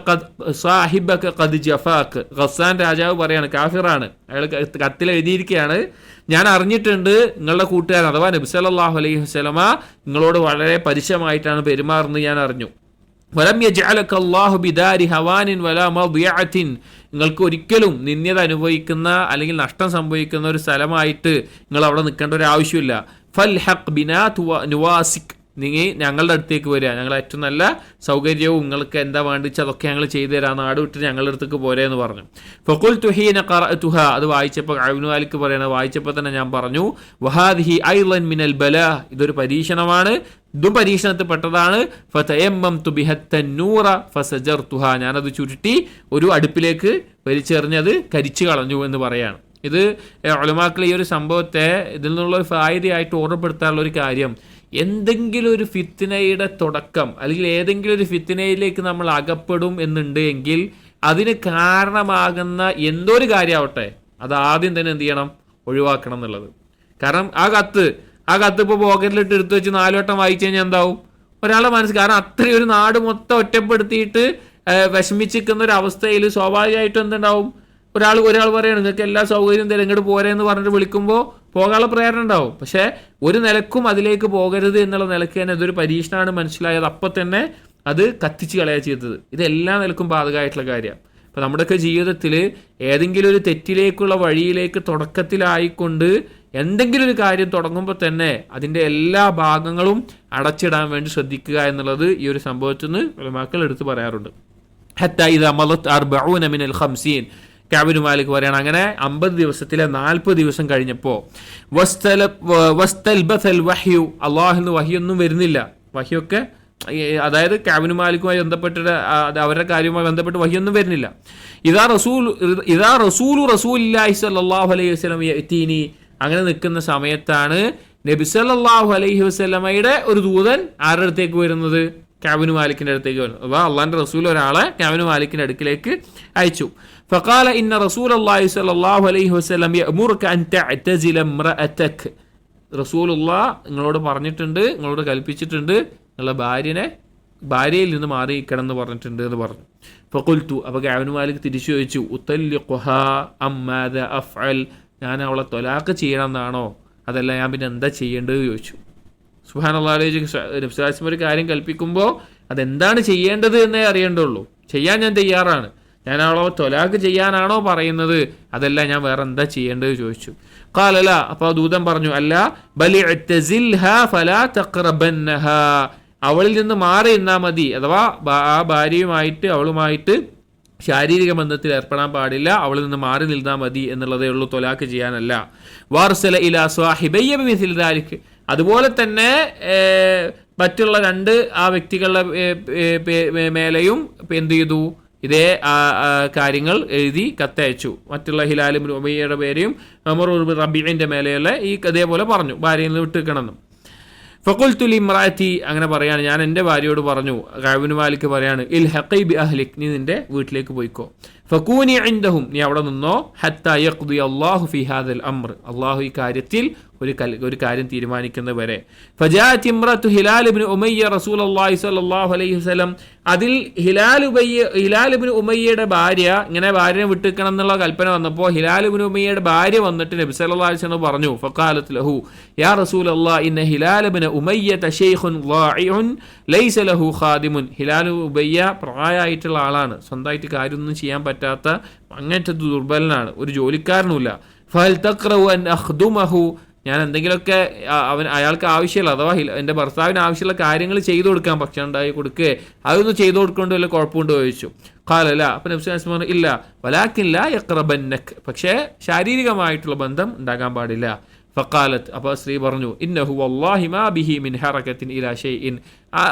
സാഹിബക ഖദ് ജഫാക്. ഗസ്സാൻ രാജാവ് പറയാണ്, കാഫിറാണ്, അയാൾ കത്തിൽ എഴുതിയിരിക്കുകയാണ്, ഞാൻ അറിഞ്ഞിട്ടുണ്ട് നിങ്ങളുടെ കൂട്ടുകാരൻ അഥവാ നബി സല്ലല്ലാഹു അലൈഹി വസല്ലമ നിങ്ങളോട് വളരെ പരിചയമായിട്ടാണ് പെരുമാറുന്നത് ഞാൻ അറിഞ്ഞു. വലം യജ്അലക അല്ലാഹു ബിദാരി ഹവാനിൻ വലാ മദിയഅത്തിൻ, നിങ്ങൾക്ക് ഒരിക്കലും നിന്ദ്യത അനുഭവിക്കുന്ന അല്ലെങ്കിൽ നഷ്ടം സംഭവിക്കുന്ന ഒരു സ്ഥലമായിട്ട് നിങ്ങൾ അവിടെ നിൽക്കേണ്ട ഒരു ആവശ്യമില്ല. ഫൽഹഖ് ബിനാ നുവാസിക്, നിങ്ങൾ ഞങ്ങളുടെ അടുത്തേക്ക് വരിക, ഞങ്ങൾ ഏറ്റവും നല്ല സൗകര്യവും നിങ്ങൾക്ക് എന്താ വേണ്ടിച്ച് അതൊക്കെ ഞങ്ങൾ ചെയ്തു തരാം, നാട് വിട്ട് ഞങ്ങളുടെ അടുത്തേക്ക് പോരെ എന്ന് പറഞ്ഞു. ഫഖുൽതു ഹീന ഖറഅതുഹ, അത് വായിച്ചപ്പോൾ കഅബ് ബിൻ മാലിക് പറയണത് വായിച്ചപ്പോൾ തന്നെ ഞാൻ പറഞ്ഞു, വഹാദിഹി ഐളൻ മിനൽ ബലാ, ഇതൊരു പരീക്ഷണമാണ്, ഇതും പരീക്ഷണത്തിൽ പെട്ടതാണ്. ഫതയമ്മംതു ബിഹത്തന്നൂറ ഫസജർതുഹ, ഞാനത് ചുരുട്ടി ഒരു അടുപ്പിലേക്ക് വലിച്ചെറിഞ്ഞത് കരിച്ചു കളഞ്ഞു എന്ന് പറയാണ്. ഇത് ഉലമാക്കൾ ഈ ഒരു സംഭവത്തെ ഇതിൽ നിന്നുള്ള ഒരു ഫായിദയായിട്ട് ഓർമ്മപ്പെടുത്താനുള്ള ഒരു കാര്യം, എന്തെങ്കിലും ഒരു ഫിത്നയുടെ തുടക്കം അല്ലെങ്കിൽ ഏതെങ്കിലും ഒരു ഫിത്നയിലേക്ക് നമ്മൾ അകപ്പെടും എന്നുണ്ട് എങ്കിൽ അതിന് കാരണമാകുന്ന എന്തോ ഒരു കാര്യമാവട്ടെ അത് ആദ്യം തന്നെ എന്ത് ചെയ്യണം, ഒഴിവാക്കണം എന്നുള്ളത്. കാരണം ആ കത്ത് ഇപ്പോൾ പോക്കറ്റിലിട്ട് എടുത്തു വെച്ച് 4 വട്ടം വായിച്ചു കഴിഞ്ഞാൽ എന്താവും, ഒരാളുടെ മനസ്സ്, കാരണം അത്രയും ഒരു നാട് മൊത്തം ഒറ്റപ്പെടുത്തിയിട്ട് വിഷമിച്ചിരിക്കുന്ന ഒരു അവസ്ഥയിൽ സ്വാഭാവികമായിട്ടും എന്തുണ്ടാവും, ഒരാൾ പറയണം നിങ്ങൾക്ക് എല്ലാ സൗകര്യവും തരും ഇങ്ങോട്ട് പോരെ എന്ന് പറഞ്ഞിട്ട് വിളിക്കുമ്പോൾ പോകാനുള്ള പ്രേരണ ഉണ്ടാവും. പക്ഷേ ഒരു നിലക്കും അതിലേക്ക് പോകരുത് എന്നുള്ള നിലയ്ക്ക് തന്നെ ഇതൊരു പരീക്ഷണമാണ് മനസ്സിലായത്, അപ്പം തന്നെ അത് കത്തിച്ച് കളയുക ചെയ്തത്. ഇത് എല്ലാ നിലക്കും ബാധകമായിട്ടുള്ള കാര്യമാണ്. അപ്പം നമ്മുടെയൊക്കെ ജീവിതത്തിൽ ഏതെങ്കിലും ഒരു തെറ്റിലേക്കുള്ള വഴിയിലേക്ക് തുടക്കത്തിലായിക്കൊണ്ട് എന്തെങ്കിലും ഒരു കാര്യം തുടങ്ങുമ്പോൾ തന്നെ അതിൻ്റെ എല്ലാ ഭാഗങ്ങളും അടച്ചിടാൻ വേണ്ടി ശ്രദ്ധിക്കുക എന്നുള്ളത് ഈ ഒരു സംഭവത്തിൽ നിന്ന് ഉലമാക്കൾ എടുത്ത് പറയാറുണ്ട്. ഹത്താ ഇദാ മളത് 40 മിനൽ 50, കഅബ് ബിൻ മാലിക് പറയാണ്, അങ്ങനെ 50 ദിവസത്തിലെ 40 ദിവസം കഴിഞ്ഞപ്പോൾ വസ്തൽബസൽ വഹ്യു, അല്ലാഹുവിന്റെ വഹ്യൊന്നും വരുന്നില്ല, വഹ്യൊക്കെ അതായത് കഅബ് ബിൻ മാലിക്കുമായി ബന്ധപ്പെട്ടിട്ട് അവരുടെ കാര്യവുമായി ബന്ധപ്പെട്ട് വഹ്യൊന്നും വരുന്നില്ല. ഇദാ റസൂലു റസൂലില്ലാഹി സ്വല്ലല്ലാഹു അലൈഹി വസല്ലം യഅതീനി, അങ്ങനെ നിൽക്കുന്ന സമയത്താണ് നബി സല്ലല്ലാഹു അലൈഹി വസല്ലമയുടെ ഒരു ദൂതൻ ആരുടെ അടുത്തേക്ക് വരുന്നത്, കഅബ് ബിൻ മാലിക്കിന്റെ അടുത്തേക്ക് വരുന്നത്. അഥവാ അള്ളാഹിന്റെ റസൂൽ ഒരാളെ കഅബ് ബിൻ മാലിക്കിന്റെ അടുക്കിലേക്ക് അയച്ചു. ഫഖാല ഇന്ന റസൂലല്ലാഹി സ്വല്ലല്ലാഹു അലൈഹി വസല്ലം യഅമുറുക അൻ തഅതസില ഇംറഅതക, റസൂലുള്ളാഹ് നിങ്ങളോട് പറഞ്ഞിട്ടുണ്ട്, നിങ്ങളോട് കൽപ്പിച്ചിട്ടുണ്ട് നിങ്ങളുടെ ഭാര്യയിൽ നിന്ന് മാറി നിൽക്കണം എന്ന് പറഞ്ഞിട്ടുണ്ട് എന്ന് പറഞ്ഞു. ഫഖുൽതു, അപ്പോൾ കഅബ് ബിൻ മാലിക് തിരിച്ചു ചോദിച്ചു, ഉതല്ലിഖുഹാ അം മാദാ അഫ്അൽ, ഞാൻ അവളെ തൊലാഖ് ചെയ്യണം എന്നാണോ, അതല്ല ഞാൻ പിന്നെ എന്താ ചെയ്യേണ്ടത് ചോദിച്ചു. സുബ്ഹാനല്ലാഹ്, നബി സല്ലല്ലാഹു അലൈഹി വസല്ലം ഒരു കാര്യം കൽപ്പിക്കുമ്പോൾ അതെന്താണ് ചെയ്യേണ്ടത് എന്നേ അറിയേണ്ടുള്ളൂ. ചെയ്യാൻ ഞാൻ തയ്യാറാണ്. ഞാൻ അവളോ തൊലാഖ് ചെയ്യാനാണോ പറയുന്നത്, അതല്ല ഞാൻ വേറെ എന്താ ചെയ്യേണ്ടത് ചോദിച്ചു. ഖാലല, അപ്പോൾ ദൂതൻ പറഞ്ഞു, അല്ല, ബലി ഇഅ്തസിൽഹാ ഫലാ തഖ്റബന്നഹാ, അവളിൽ നിന്ന് മാറി നിന്നാ മതി. അഥവാ ആ ഭാര്യയുമായിട്ട് അവളുമായിട്ട് ശാരീരിക ബന്ധത്തിൽ ഏർപ്പെടാൻ പാടില്ല, അവളിൽ നിന്ന് മാറി നിന്നാൽ മതി എന്നുള്ളതേ ഉള്ളൂ, തൊലാഖ് ചെയ്യാനല്ല. വാർസല ഇലാ സ്വാഹിബയ്യ ബിമിസ്ലി ദാലിക്, അതുപോലെ തന്നെ മറ്റുള്ള രണ്ട് ആ വ്യക്തികളുടെ മേലെയും എന്ത് ചെയ്തു, ഇതേ കാര്യങ്ങൾ എഴുതി കത്തയച്ചു. മറ്റുള്ള ഹിലാൽ ഇബ്നു ഉമയ്യയുടെ പേരെയും ഉമർ ഇബ്നു റബീഇന്റെ മേലെയുള്ള ഈ അതേപോലെ പറഞ്ഞു, ഭാര്യയിൽ നിന്ന് വിട്ടുനിൽക്കണമെന്നും. ഫഖുൽതു ലിംറഅതി, അങ്ങനെ പറയാണ്, ഞാൻ എൻ്റെ ഭാര്യയോട് പറഞ്ഞു. കഅബ് ഇബ്നു മാലിക് പറയാണ്, ഇൽഹഖി ബി അഹ്ലിക്, നീ നിന്റെ വീട്ടിലേക്ക് പോയിക്കോ. ഫകൂനി ഇൻദഹും, നീ അവിടെ നിന്നോ. ഹത്താ യഖ്ദി അല്ലാഹു ഫി ഹാദൽ അംർ, അല്ലാഹു ഈ കാര്യത്തിൽ ഒരു കാര്യം തീരുമാനിക്കുന്നവരെ. ഫജാഅത് ഇംറഅതു ഹിലാൽ ഇബ്നു ഉമയ്യ റസൂലുള്ളാഹി സ്വല്ലല്ലാഹു അലൈഹി വസല്ലം, അതിൽ ഹിലാൽ ഇബ്നു ഉമയ്യയുടെ ഭാര്യ, ഇങ്ങനെ ഭാര്യനെ വിട്ടുനിൽക്കണം എന്നുള്ള കൽപ്പന വന്നപ്പോൾ ഹിലാൽ ഇബ്നു ഉമയ്യയുടെ ഭാര്യ വന്നിട്ട് നബി സല്ലല്ലാഹു അലൈഹി വസല്ലം പറഞ്ഞു, ഫഖാലത് ലഹു യാ റസൂലല്ലാഹ് ഇന്ന ഹിലാൽ ഇബ്നു ഉമയ്യ ശൈഖുൻ ളാഇഉൻ ലൈസ ലഹു ഖാദിമുൻ, ഹിലാൽ ഉമയ്യ പ്രായമായിട്ടുള്ള ആളാണ്, സ്വന്തമായിട്ട് കാര്യമൊന്നും ചെയ്യാൻ പറ്റാത്ത അങ്ങനത്തെ ദുർബലനാണ്, ഒരു ജോലിക്കാരനുമില്ല. ഫഹൽ തഖ്റഉ അൻ അഖ്ദുമഹു, ഞാൻ എന്തെങ്കിലുമൊക്കെ അയാൾക്ക് ആവശ്യമില്ല, അഥവാ എൻ്റെ ഭർത്താവിന് ആവശ്യമുള്ള കാര്യങ്ങൾ ചെയ്തു കൊടുക്കാൻ, ഭക്ഷണം ഉണ്ടാക്കി കൊടുക്കുക, അതൊന്നും ചെയ്തു കൊടുക്കൊണ്ട് വല്ല കുഴപ്പമുണ്ടോ ചോദിച്ചു. ഖാലല, അപ്പം നബി സല്ലല്ലാഹു അലൈഹി വസല്ലം ഇല്ല, വലാകിൻ ലാ യഖ്റബന്നക്, പക്ഷേ ശാരീരികമായിട്ടുള്ള ബന്ധം ഉണ്ടാകാൻ പാടില്ല. ഫഖാലത്ത്, അപ്പോൾ സ്ത്രീ പറഞ്ഞു, ഇന്നഹു വല്ലാഹി മാ ബിഹി മിൻ ഹറകത്തിൻ ഇലാ ഷൈഇൻ,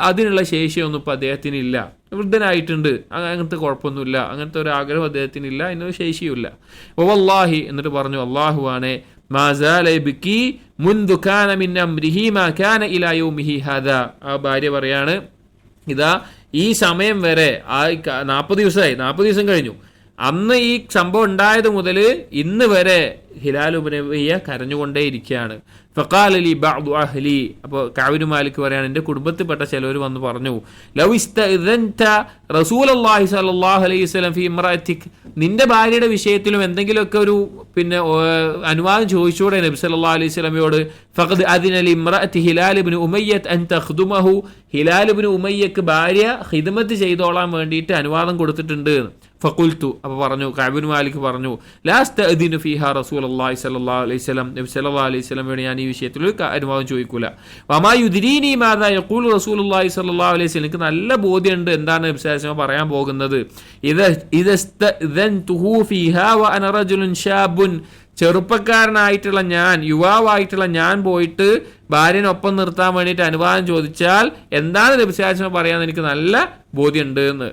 അതിനുള്ള ശേഷിയൊന്നും ഇപ്പോൾ അദ്ദേഹത്തിനില്ല, വൃദ്ധനായിട്ടുണ്ട്, അങ്ങനത്തെ കുഴപ്പമൊന്നുമില്ല, അങ്ങനത്തെ ഒരു ആഗ്രഹം അദ്ദേഹത്തിനില്ല, അതിനൊരു ശേഷിയുമില്ല. വല്ലാഹി, എന്നിട്ട് പറഞ്ഞു, അല്ലാഹുവാണ്, മാ സാല യബ്കി മുൻദു കാന മിൻ അംരിഹി മാ കാന ഇലാ യൗമിഹി ഹാദാ, ആ ഭാര്യ പറയാണ്, ഇതാ ഈ സമയം വരെ, ആ 40 ദിവസമായി, 40 ദിവസം കഴിഞ്ഞു, അന്ന് ഈ സംഭവം ഉണ്ടായത് മുതൽ ഇന്ന് വരെ ഹിലാൽ ഇബ്നു ഉമയ്യ കരഞ്ഞുകൊണ്ടേയിരിക്കുകയാണ്. ഫഖാല ലി ബഅദു അഹ്ലി, അപ്പോൾ കഅബ് ഇബ്നു മാലിക് പറയാണ്, എൻ്റെ കുടുംബത്തിൽപ്പെട്ട ചിലർ വന്ന് പറഞ്ഞു, ലൗ ഇസ്തഅ്ദൻത റസൂലുള്ളാഹി സ്വല്ലല്ലാഹു അലൈഹി വസല്ലം ഫീ ഇംറഅതിക്, നിന്റെ ഭാര്യയുടെ വിഷയത്തിലും എന്തെങ്കിലുമൊക്കെ ഒരു അനുവാദം ചോദിച്ചൂടെ നബി സല്ലല്ലാഹു അലൈഹി വസല്ലമയോട്. ഫഖദ് അദിന ലി ഇംറഅതി ഹിലാൽ ഇബ്നു ഉമയ്യ അൻ തഖ്ദുമഹു, ഹിലാൽ ഇബ്നു ഉമയ്യക്ക് ഭാര്യ ഖിദ്മത്ത് ചെയ്തോളാൻ വേണ്ടിയിട്ട് അനുവാദം കൊടുത്തിട്ടുണ്ട്. ഫഖുൽതു, അപ്പോൾ പറഞ്ഞു, കഅബ് ഇബ്നു മാലിക് പറഞ്ഞു, ലാ അസ്തഅദിനു ഫീഹാ റസൂലുള്ളാഹി സ്വല്ലല്ലാഹു അലൈഹി വസല്ലം, നബി സല്ലല്ലാഹു അലൈഹി വസല്ലമയോട് ഞാൻ ഈ വിഷയത്തിൽ ഒരു അനുവാദം ചോദിക്കൂല. വമാ യുദ്രീനി മാദാ യഖൂലു റസൂലുള്ളാഹി സ്വല്ലല്ലാഹു അലൈഹി വസല്ലം, എനിക്ക് നല്ല ബോധ്യമുണ്ട് എന്താണ് നബി സല്ലല്ലാഹു അലൈഹി വസല്ലം പറയാൻ പോകുന്നത്. ഇദസ്തഅദൻതുഹു ഫീഹാ വ അന റജുലുൻ ശാബുൻ, ചെറുപ്പക്കാരനായിട്ടുള്ള ഞാൻ, യുവാവായിട്ടുള്ള ഞാൻ പോയിട്ട് ഭാര്യനൊപ്പം നിർത്താൻ വേണ്ടിയിട്ട് അനുവാദം ചോദിച്ചാൽ എന്താണ് നബി സല്ലല്ലാഹു അലൈഹി വസല്ലം പറയാന്ന് എനിക്ക് നല്ല ബോധ്യമുണ്ട് എന്ന്,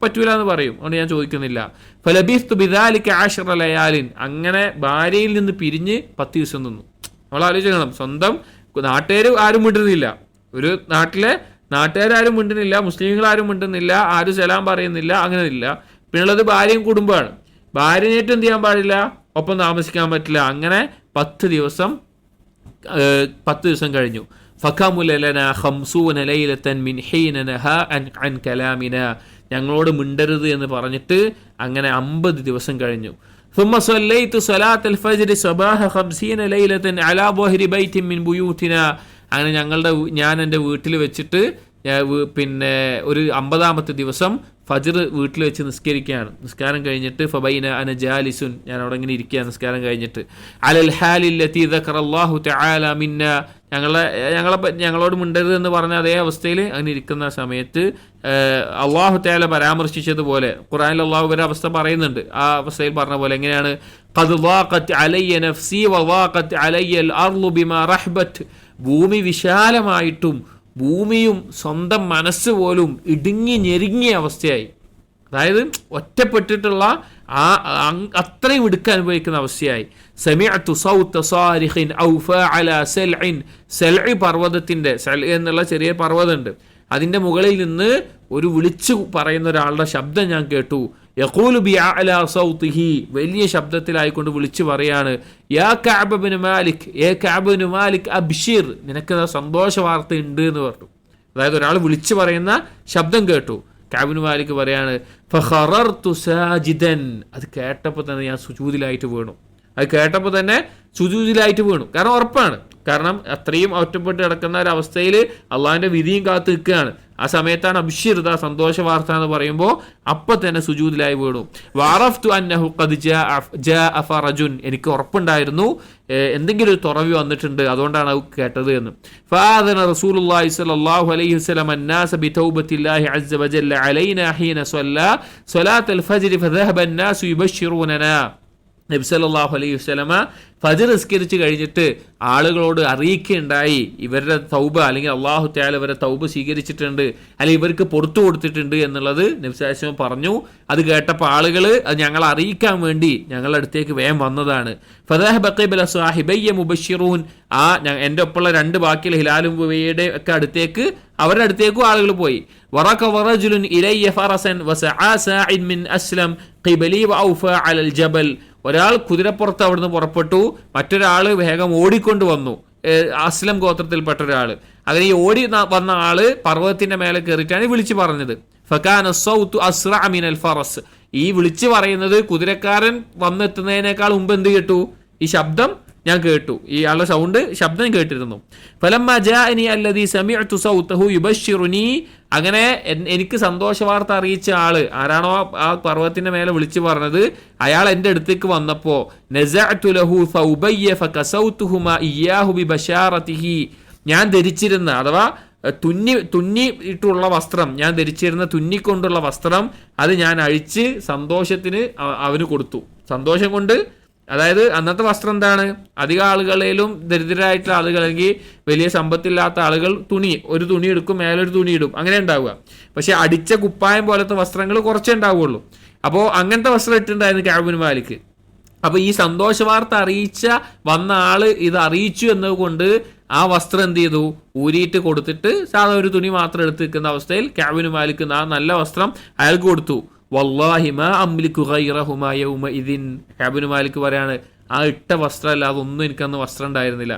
പറ്റൂല എന്ന് പറയും, അതുകൊണ്ട് ഞാൻ ചോദിക്കുന്നില്ല. ഫലബിസ്തു ബിദാലിക 10 ലയാലിൻ, അങ്ങനെ ഭാര്യയിൽ നിന്ന് പിരിഞ്ഞ് 10 ദിവസം നിന്നു. നമ്മൾ ആലോചിക്കണം, സ്വന്തം നാട്ടുകാർ ആരും മിണ്ടുന്നില്ല, ഒരു നാട്ടിലെ നാട്ടുകാരും മിണ്ടുന്നില്ല, മുസ്ലിങ്ങളാരും മിണ്ടുന്നില്ല, ആരും സലാം പറയുന്നില്ല, അങ്ങനെ ഇല്ല. പിന്നുള്ളത് ഭാര്യയും കുടുംബമാണ്, ഭാര്യനേറ്റ് എന്ത് ചെയ്യാൻ പാടില്ല, ഒപ്പം താമസിക്കാൻ പറ്റില്ല. അങ്ങനെ 10 ദിവസം കഴിഞ്ഞു. ഫഖമുല ലനാ 50 ലൈലതൻ മിൻ ഹീന നഹാ അൻ കലാമിനാ, ഞങ്ങളോട് മിണ്ടരുത് എന്ന് പറഞ്ഞിട്ട് അങ്ങനെ 50 ദിവസം കഴിഞ്ഞു. ثم صليت صلاة الفجر صباح 50 ليلة على ظهر بيت من بيوتنا, അങ്ങനെ ഞാൻ എൻ്റെ വീട്ടിൽ വെച്ചിട്ട് പിന്നെ ഒരു 50ാമത്തെ ദിവസം ഫജ്ർ വീട്ടിൽ വെച്ച് നിസ്കരിക്കുകയാണ്. നിസ്കാരം കഴിഞ്ഞിട്ട് ഫബൈന അന ജാലിസുൻ, ഞാൻ അവിടെ ഇങ്ങനെ ഇരിക്കുക നിസ്കാരം കഴിഞ്ഞിട്ട്. അലൽ ഹാലില്ലതി ദക്കറല്ലാഹു തആല മിന്ന, ഞങ്ങളോട് മിണ്ടരുത് എന്ന് പറഞ്ഞ അതേ അവസ്ഥയിൽ അങ്ങനെ ഇരിക്കുന്ന സമയത്ത് അള്ളാഹു തആല പരാമർശിച്ചതുപോലെ ഖുർആനിൽ അള്ളാഹു ഒരു അവസ്ഥ പറയുന്നുണ്ട്. ആ അവസ്ഥയിൽ പറഞ്ഞ പോലെ എങ്ങനെയാണ്, ഖദ് ളാഖത് അലയ്യ നഫ്സി വളാഖത് അലയ്യ അൽ അർളു ബിമാ റഹ്ബത്, ഭൂമി വിശാലമായിട്ടും ഭൂമിയും സ്വന്തം മനസ്സ് പോലും ഇടുങ്ങി ഞെരുങ്ങിയ അവസ്ഥയായി. അതായത് ഒറ്റപ്പെട്ടിട്ടുള്ള അത്രയും ഇടുക്ക അനുഭവിക്കുന്ന അവസ്ഥയായി. സമിഅതു സൗത സാരിഖിൻ ഔഫ അലാ സൽഇൻ, സൽഇ പർവ്വതത്തിൻ്റെ, സൽ എന്നുള്ള ചെറിയ പർവ്വതമുണ്ട്, അതിൻ്റെ മുകളിൽ നിന്ന് ഒരു വിളിച്ചു പറയുന്ന ഒരാളുടെ ശബ്ദം ഞാൻ കേട്ടു. യഖൂലു ബിഅഅലാ സൗതിഹി, വലിയ ശബ്ദത്തിലായിക്കൊണ്ട് വിളിച്ചു പറയാണ്, യാ കഅബ് ഇബ്നു മാലിക്, യാ കഅബ് ഇബ്നു മാലിക് അബ്ശിർ, നിനക്ക് സന്തോഷ വാർത്ത ഉണ്ട് എന്ന് പറഞ്ഞു. അതായത് ഒരാൾ വിളിച്ചു പറയുന്ന ശബ്ദം കേട്ടു. കഅബ് ഇബ്നു മാലിക് പറയാണ്, ഫഖറർതു സാജിദൻ, അത് കേട്ടപ്പോൾ തന്നെ ഞാൻ സുജൂദിലായിട്ട് വീണു. കാരണം ഉറപ്പാണ്, കാരണം അത്രയും ഒറ്റപ്പെട്ട് കിടക്കുന്ന ഒരു അവസ്ഥയിൽ അള്ളാഹിന്റെ വിധിയും കാത്ത് നിൽക്കുകയാണ്. ആ സമയത്താണ് അബ്ശിർദ സന്തോഷ വാർത്ത എന്ന് പറയുമ്പോൾ അപ്പൊ തന്നെ സുജൂദിലായി വീണു. വഅറഫ്തു അന്നഹു ഖദ് ജാഅ ഫറജുൻ, എനിക്ക് ഉറപ്പുണ്ടായിരുന്നു എന്തെങ്കിലും ഒരു തുറവി വന്നിട്ടുണ്ട്, അതുകൊണ്ടാണ് അത് കേട്ടത് എന്ന്. ഫആദന റസൂലുള്ളാഹി സ്വല്ലല്ലാഹു അലൈഹി വസല്ലം അന്നാസ ബിതൗബത്തില്ലാഹി അസ്സ വജല്ല അലൈനാ ഹീന സ്വല്ലാ സ്വലാത്തുൽ ഫജ്ർ ഫദഹബ അന്നാസു യുബശ്ശിറൂനനാ. നബി സല്ലല്ലാഹു അലൈഹി വസല്ലമ ഫജ്ർ നിസ്കരിച്ച് കഴിഞ്ഞിട്ട് ആളുകളോട് അറിയിക്കുകയുണ്ടായി ഇവരുടെ തൗബ, അല്ലെങ്കിൽ അള്ളാഹു തആല ഇവരുടെ തൗബ സ്വീകരിച്ചിട്ടുണ്ട്, അല്ലെങ്കിൽ ഇവർക്ക് പുറത്തു കൊടുത്തിട്ടുണ്ട് എന്നുള്ളത് നബി സല്ലല്ലാഹു അലൈഹി വസല്ലം പറഞ്ഞു. അത് കേട്ടപ്പോൾ ആളുകൾ അത് ഞങ്ങളെ അറിയിക്കാൻ വേണ്ടി ഞങ്ങളുടെ അടുത്തേക്ക് വേഗം വന്നതാണ്. ഫദഹബ ഖിബല സാഹിബയ്യ മുബശ്ശിറൂൻ, ആ എൻ്റെ ഒപ്പമുള്ള രണ്ട് ബാക്കിയുള്ള ഹിലാലും ഉബയ്യയുടെ ഒക്കെ അടുത്തേക്ക്, അവരുടെ അടുത്തേക്കും ആളുകൾ പോയി. വറക വറജുലുൻ ഇലയ്യ ഫറസൻ വസആ സാഇൻ മിൻ അസ്ലം ഖിബലി വഔഫ അലൽ ജബൽ, ഒരാൾ കുതിരപ്പുറത്ത് അവിടുന്ന് പുറപ്പെട്ടു, മറ്റൊരാൾ വേഗം ഓടിക്കൊണ്ട് വന്നു, അസ്ലം ഗോത്രത്തിൽപ്പെട്ട ഒരാൾ. അങ്ങനെ ഈ ഓടി വന്ന ആള് പർവ്വതത്തിന്റെ മേലെ കയറിയിട്ടാണ് വിളിച്ചു പറഞ്ഞത്. ഫകാന സൗതു അസ്റഅ മിനൽ ഫറസ്, ഈ വിളിച്ചു പറയുന്നത് കുതിരക്കാരൻ വന്നെത്തുന്നതിനേക്കാൾ മുമ്പ് എന്ത് കേട്ടു? ഈ ശബ്ദം ഞാൻ കേട്ടു, ഈ ആളുടെ ശബ്ദം കേട്ടിരുന്നു. ഫലമ്മ ജാഅനി അല്ലദീ സമിഅതു സൗതഹു യുബശ്ശിറുനി, അങ്ങനെ എനിക്ക് സന്തോഷ വാർത്ത അറിയിച്ച ആള് ആരാണോ ആ പർവ്വതത്തിന്റെ മേലെ വിളിച്ചു പറഞ്ഞത്, അയാൾ എൻ്റെ അടുത്തേക്ക് വന്നപ്പോ നസഅതു ലഹു സൗബയ്യ ഫകസൗതുഹുമാ ഇയ്യാഹു ബിബശാറതിഹി, ഞാൻ ധരിച്ചിരുന്ന അഥവാ തുന്നിയിട്ടുള്ള വസ്ത്രം, ഞാൻ ധരിച്ചിരുന്ന തുന്നിക്കൊണ്ടുള്ള വസ്ത്രം, അത് ഞാൻ അഴിച്ച് സന്തോഷത്തിന് അവന് കൊടുത്തു. സന്തോഷം കൊണ്ട്, അതായത് അന്നത്തെ വസ്ത്രം എന്താണ്, അധികം ആളുകളിലും ദരിദ്രരായിട്ടുള്ള ആളുകൾ അല്ലെങ്കിൽ വലിയ സമ്പത്തില്ലാത്ത ആളുകൾ ഒരു തുണി എടുക്കും, മേലൊരു തുണി ഇടും, അങ്ങനെ ഉണ്ടാവുക. പക്ഷെ അടിച്ച കുപ്പായം പോലത്തെ വസ്ത്രങ്ങൾ കുറച്ചേ ഉണ്ടാവുള്ളൂ. അപ്പോൾ അങ്ങനത്തെ വസ്ത്രം ഇട്ടുണ്ടായിരുന്നു കഅബ് ബിൻ മാലിക്. അപ്പൊ ഈ സന്തോഷ വാർത്ത അറിയിച്ച വന്ന ആള് ഇത് അറിയിച്ചു എന്നതുകൊണ്ട് ആ വസ്ത്രം എന്ത് ചെയ്തു, ഊരിയിട്ട് കൊടുത്തിട്ട് സാധാ ഒരു തുണി മാത്രം എടുത്ത് നിൽക്കുന്ന അവസ്ഥയിൽ കഅബ് ബിൻ മാലിക് ആ നല്ല വസ്ത്രം അയാൾക്ക് കൊടുത്തു. വല്ലാഹി മാ അംലികു ഗൈറഹുമാ യൗമഇദിൻ, കഅബ് ബിൻ മാലിക് പറയാണ്, ആ ഇട്ട വസ്ത്രം അല്ലാതെ ഒന്നും എനിക്കന്ന് വസ്ത്രം ഉണ്ടായിരുന്നില്ല,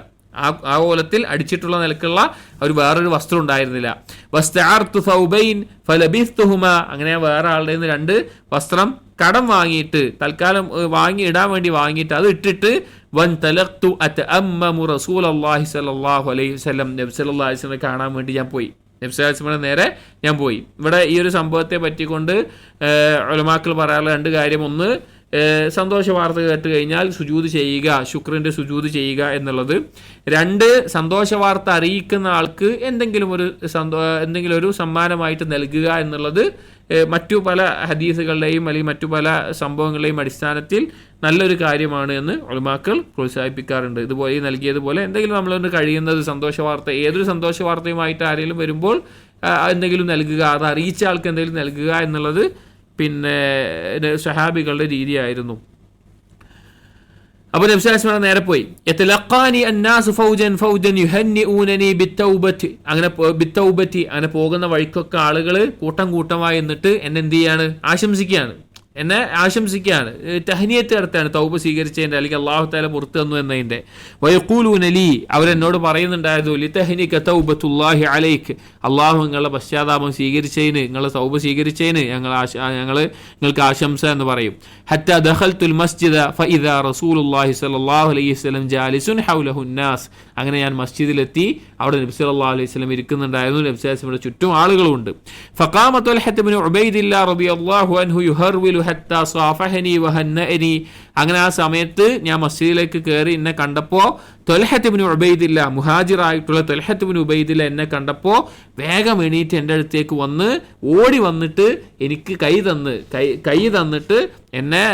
ആ കോലത്തിൽ അടിച്ചിട്ടുള്ള നിലക്കുള്ള ഒരു വേറൊരു വസ്ത്രം ഉണ്ടായിരുന്നില്ല. വസ്തഅർതു സൗബൈൻ ഫലബിസ്തുഹുമാ, അങ്ങനെ വേറെ ആളുടെ നിന്ന് രണ്ട് വസ്ത്രം കടം വാങ്ങിയിട്ട് തൽക്കാലം ഇടാൻ വേണ്ടി വാങ്ങിയിട്ട് അത് ഇട്ടിട്ട് വൻതലഖ്തു അതഅമ്മമു റസൂലുള്ളാഹി സ്വല്ലല്ലാഹു അലൈഹി വസല്ലം, നബി സല്ലല്ലാഹു അലൈഹി വസല്ലം കാണാൻ വേണ്ടി ഞാൻ പോയി. നബി സല്ലല്ലാഹു അലൈഹി വസല്ലം നേരെ ഞാൻ പോയി. ഇവിടെ ഈ ഒരു സംഭവത്തെ പറ്റിക്കൊണ്ട് ഉലമാക്കൾ പറയാനുള്ള രണ്ട് കാര്യം. ഒന്ന്, സന്തോഷ വാർത്ത കേട്ട് കഴിഞ്ഞാൽ സുജൂദ് ചെയ്യുക, ശുക്രിന്റെ സുജൂദ് ചെയ്യുക എന്നുള്ളത്. രണ്ട്, സന്തോഷ വാർത്ത അറിയിക്കുന്ന ആൾക്ക് എന്തെങ്കിലും ഒരു സമ്മാനമായിട്ട് നൽകുക എന്നുള്ളത് മറ്റു പല ഹദീസുകളുടെയും അല്ലെങ്കിൽ മറ്റു പല സംഭവങ്ങളുടെയും അടിസ്ഥാനത്തിൽ നല്ലൊരു കാര്യമാണ് എന്ന് ഉലമാക്കൾ പ്രോത്സാഹിപ്പിക്കാറുണ്ട്. ഇതുപോലെ നൽകിയതുപോലെ എന്തെങ്കിലും നമ്മളൊന്ന് കഴിയുന്നത് സന്തോഷ വാർത്ത, ഏതൊരു സന്തോഷ വാർത്തയുമായിട്ട് ആരെങ്കിലും വരുമ്പോൾ എന്തെങ്കിലും നൽകുക, അത് അറിയിച്ച ആൾക്ക് എന്തെങ്കിലും നൽകുക എന്നുള്ളത് പിന്നെ സ്വഹാബികളുടെ രീതിയായിരുന്നു. അപ്പോൾ നബി സല്ലല്ലാഹു അലൈഹി വസല്ലം നേരെ പോയി. യതലഖാനി അന്നാസു ഫൗജൻ ഫൗജൻ യുഹന്നിഊനനി ബിത്തൗബത്തി, അങ്ങനെ പോകുന്ന വഴിക്കൊക്കെ ആളുകൾ കൂട്ടം കൂട്ടമായി എന്നിട്ട് എന്നെ എന്ത് ചെയ്യാണ്, എന്നെ ആശംസിക്കുകയാണ്, തഹ്നിയത്ത് നടത്താണ് തൗബ സ്വീകരിച്ചതിൻ്റെ, അല്ലെങ്കിൽ അല്ലാഹു തആല പുറത്തു തന്നു എന്നതിൻ്റെ. വയഖൂലൂന ലീ, അവരെന്നോട് പറയുന്നുണ്ടായിരുന്നു, ലിതഹ്നിക തൗബത്തുല്ലാഹി അലൈക്, അല്ലാഹു നിങ്ങളുടെ പശ്ചാത്താപം സ്വീകരിച്ചതിന്, നിങ്ങളുടെ തൗബ സ്വീകരിച്ചതിന് നിങ്ങൾക്ക് ആശംസ എന്ന് പറയും. ഹത്താ ദഖൽതുൽ മസ്ജിദ ഫഇദാ റസൂലുള്ളാഹി സ്വല്ലല്ലാഹു അലൈഹി വസല്ലം ജാലിസുൻ ഹൗലഹു നാസ്, അങ്ങനെ ഞാൻ മസ്ജിദിലെത്തി, അവിടെ നബി സല്ലല്ലാഹു അലൈഹി വസല്ലം ഇരിക്കുന്നുണ്ടായിരുന്നു, നബി സല്ലല്ലാഹു അലൈഹി വസല്ലം ചുറ്റും ആളുകളുണ്ട്. ഫഖാമ ത്വൽഹത്ത് ഇബ്നു ഉബൈദില്ലാഹ് റളിയല്ലാഹു അൻഹു യുഹർവിലു ഹത്താ സാഫഹനി വഹന്നഅനി, അങ്ങനെ ആ സമയത്ത് ഞാൻ മസ്ജിദിലേക്ക് കയറി, എന്നെ കണ്ടപ്പോൾ ത്വൽഹത്ത് ഇബ്നു ഉബൈദില്ല, മുഹാജിറായിട്ടുള്ള ത്വൽഹത്ത് ഇബ്നു ഉബൈദില്ല എന്നെ കണ്ടപ്പോൾ വേഗം എണീറ്റ് എൻ്റെ അടുത്തേക്ക് ഓടി വന്നിട്ട് എനിക്ക് കൈ തന്നിട്ട് എന്നെ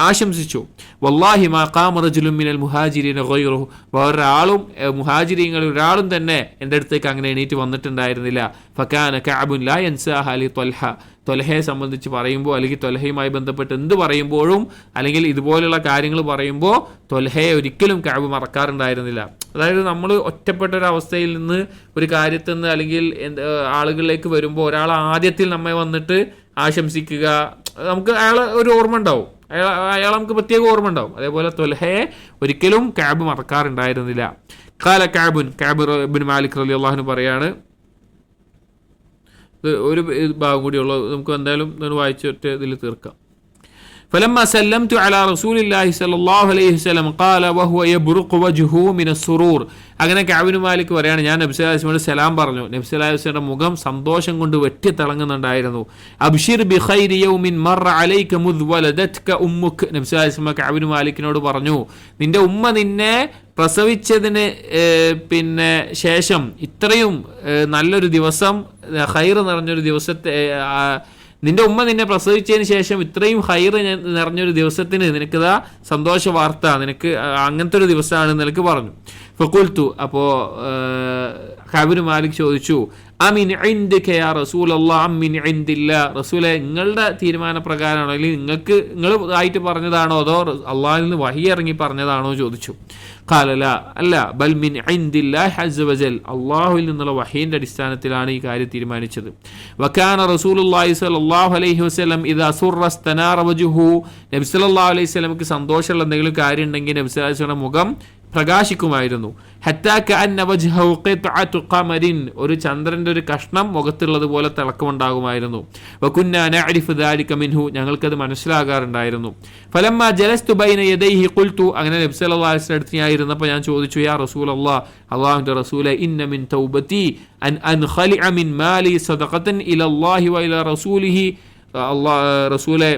ആശംസിച്ചു. വല്ലാഹി മാ ഖാമ റജുലുൻ മിനൽ മുഹാജിരീന ഗൈറുഹു, വേറൊരാളും മുഹാജിരീങ്ങളിൽ ഒരാളും തന്നെ എൻ്റെ അടുത്തേക്ക് അങ്ങനെ എണീറ്റ് വന്നിട്ടുണ്ടായിരുന്നില്ല. ഫകാന കഅബുൻ ലാ യൻസാഹ ലി ത്വൽഹ, ത്വൽഹയെ സംബന്ധിച്ച് പറയുമ്പോൾ അല്ലെങ്കിൽ ത്വൽഹയുമായി ബന്ധപ്പെട്ട് എന്ത് പറയുമ്പോഴും അല്ലെങ്കിൽ ഇതുപോലുള്ള കാര്യങ്ങൾ പറയുമ്പോൾ ത്വൽഹയെ ഒരിക്കലും കഅബ് മറക്കാറുണ്ടായിരുന്നില്ല. അതായത് നമ്മൾ ഒറ്റപ്പെട്ട ഒരു അവസ്ഥയിൽ നിന്ന് ഒരു കാര്യത്തിൽ നിന്ന് അല്ലെങ്കിൽ ആളുകളിലേക്ക് വരുമ്പോൾ ഒരാൾ ആദ്യത്തിൽ നമ്മെ വന്നിട്ട് ആശംസിക്കുക, നമുക്ക് അയാളെ ഒരു ഓർമ്മ ഉണ്ടാവും, അയാൾ നമുക്ക് പ്രത്യേക ഓർമ്മ ഉണ്ടാവും. അതേപോലെ ത്വൽഹയെ ഒരിക്കലും കഅബ് മറക്കാറുണ്ടായിരുന്നില്ല. ഖാല കഅബ് ഇബ്നു മാലിക് റളിയല്ലാഹു അൻഹു പറയാണ്, ഒരു ഭാഗം കൂടിയുള്ളത് നമുക്ക് എന്തായാലും വായിച്ചിട്ട് ഇതിൽ തീർക്കാം. فلما سلمت على رسول الله صلى الله عليه وسلم قال وهو يبرق وجهه من السرور. അങ്ങനെ കഅബ് ഇബ്നു മാലിക് പറയാണ്, ഞാൻ നബി സല്ലല്ലാഹു അലൈഹി വസല്ലമയോട് സലാം പറഞ്ഞു. നബി സല്ലല്ലാഹു അലൈഹി വസല്ലമയുടെ മുഖം സന്തോഷം കൊണ്ട് വെട്ടിത്തിളങ്ങുന്നുണ്ടായിരുന്നു. അബ്ശിർ ബിഖൈരി യൗമിൻ മറ അലൈക മുദ് വലദത്ക ഉമ്മുക. നബി സല്ലല്ലാഹു അലൈഹി വസല്ലം കഅബ് ഇബ്നു മാലിക്കിനോട് പറഞ്ഞു, നിന്റെ ഉമ്മ നിന്നെ പ്രസവിച്ചതിന് ശേഷം ഇത്രയും നല്ലൊരു ദിവസം, ഖൈർ നിറഞ്ഞൊരു ദിവസത്തെ, നിന്റെ ഉമ്മ നിന്നെ പ്രസവിച്ചതിന് ശേഷം ഇത്രയും ഖൈർ നിറഞ്ഞൊരു ദിവസത്തിന് നിനക്കിതാ സന്തോഷ വാർത്ത, നിനക്ക് അങ്ങനത്തെ ഒരു ദിവസമാണ് നിനക്ക് പറഞ്ഞു. ഫഖുൽതു, അപ്പോൾ കഅബ് ഇബ്നു മാലിക് ചോദിച്ചു, അമിൻ ഇൻദിക യാ റസൂലല്ലാഹ് അമിൻ ഇൻദില്ലാ. റസൂലേ, നിങ്ങളുടെ തീരുമാനപ്രകാരമാണോ, അല്ലെങ്കിൽ നിങ്ങൾ ആയിട്ട് പറഞ്ഞതാണോ, അതോ അള്ളാഹിൽ നിന്ന് വഹി ഇറങ്ങി പറഞ്ഞതാണോ ചോദിച്ചു. ഖാല ലാ, അല്ല, ബൽ മിൻ ഇൻദില്ലാഹി അസ്സ വജൽ, അള്ളാഹുവിൽ നിന്നുള്ള വഹീന്റെ അടിസ്ഥാനത്തിലാണ് ഈ കാര്യം തീരുമാനിച്ചത്. വകാന റസൂലുള്ളാഹി സ്വല്ലല്ലാഹു അലൈഹി വസല്ലം ഇദാ സുറ ഇസ്തനാറ വജ്ഹുഹു. നബി സല്ലല്ലാഹു അലൈഹി വസല്ലമക്ക് സന്തോഷമുള്ള എന്തെങ്കിലും കാര്യം ഉണ്ടെങ്കിൽ നബി സല്ലല്ലാഹു അലൈഹി വസല്ലം മുഖം പ്രകാശിക്കുമായിരുന്നു. ഹത്താ കഅന്ന വജ്ഹഹു ഖിത്അതു ഖമരിൻ, ഒരു ചന്ദ്രന്റെ ഒരു കഷ്ണം മുഖത്തുള്ളത് പോലെ തിളക്കമുണ്ടാകുമായിരുന്നു. വകുന്നാ നഅരിഫു ദാലിക മിൻഹു, ഞങ്ങൾക്കത് മനസ്സിലാകാറുണ്ടായിരുന്നു. ഫലമ്മാ ജലസ്തു ബൈന യദൈഹി ഖുൽതു, അങ്ങനെ നബി സല്ലല്ലാഹു അലൈഹി വസല്ലം അടുത്ത് ഞാൻ ചോദിച്ചു, യാ റസൂലല്ലാഹ്, അല്ലാഹുവിന്റെ റസൂലേ, ഇന്ന മിൻ തൗബതി അൻ അൻഖലിഅ മിൻ മാലി സദഖതൻ ഇലല്ലാഹി വ ഇലാ റസൂലിഹി. റസൂലേ,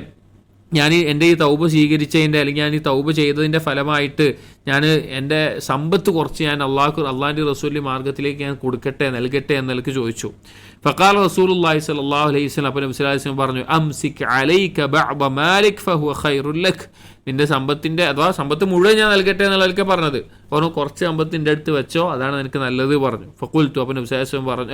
ഞാൻ എൻ്റെ ഈ തൗബ സ്വീകരിച്ചതിൻ്റെ, അല്ലെങ്കിൽ ഞാൻ ഈ തൗബ ചെയ്തതിൻ്റെ ഫലമായിട്ട് ഞാൻ എൻ്റെ സമ്പത്ത് കുറച്ച് ഞാൻ അള്ളാഹിൻ്റെ റസൂലിൻ്റെ മാർഗ്ഗത്തിലേക്ക് ഞാൻ നൽകട്ടെ എന്ന് നിലക്ക് ചോദിച്ചു. ഫഖാല റസൂലുള്ളാഹി സ്വല്ലല്ലാഹു അലൈഹി വസല്ലം, അപ്പോൾ നബി സ്വല്ലല്ലാഹു അലൈഹി വസല്ലം പറഞ്ഞു, അംസിക് അലൈക ബഅദ മാലിക് ഫഹുവ ഖൈറുൽ ലക്. നിന്റെ സമ്പത്തിൻ്റെ, അഥവാ സമ്പത്ത് മുഴുവൻ ഞാൻ നൽകട്ടെ എന്നുള്ളതൊക്കെ പറഞ്ഞത്, പറഞ്ഞു കുറച്ച് സമ്പത്തിൻ്റെ അടുത്ത് വെച്ചോ, അതാണ് നിനക്ക് നല്ലത് പറഞ്ഞു. ഫഖുൽതു, അപ്പോൾ നബി സ്വല്ലല്ലാഹു അലൈഹി വസല്ലം പറഞ്ഞു,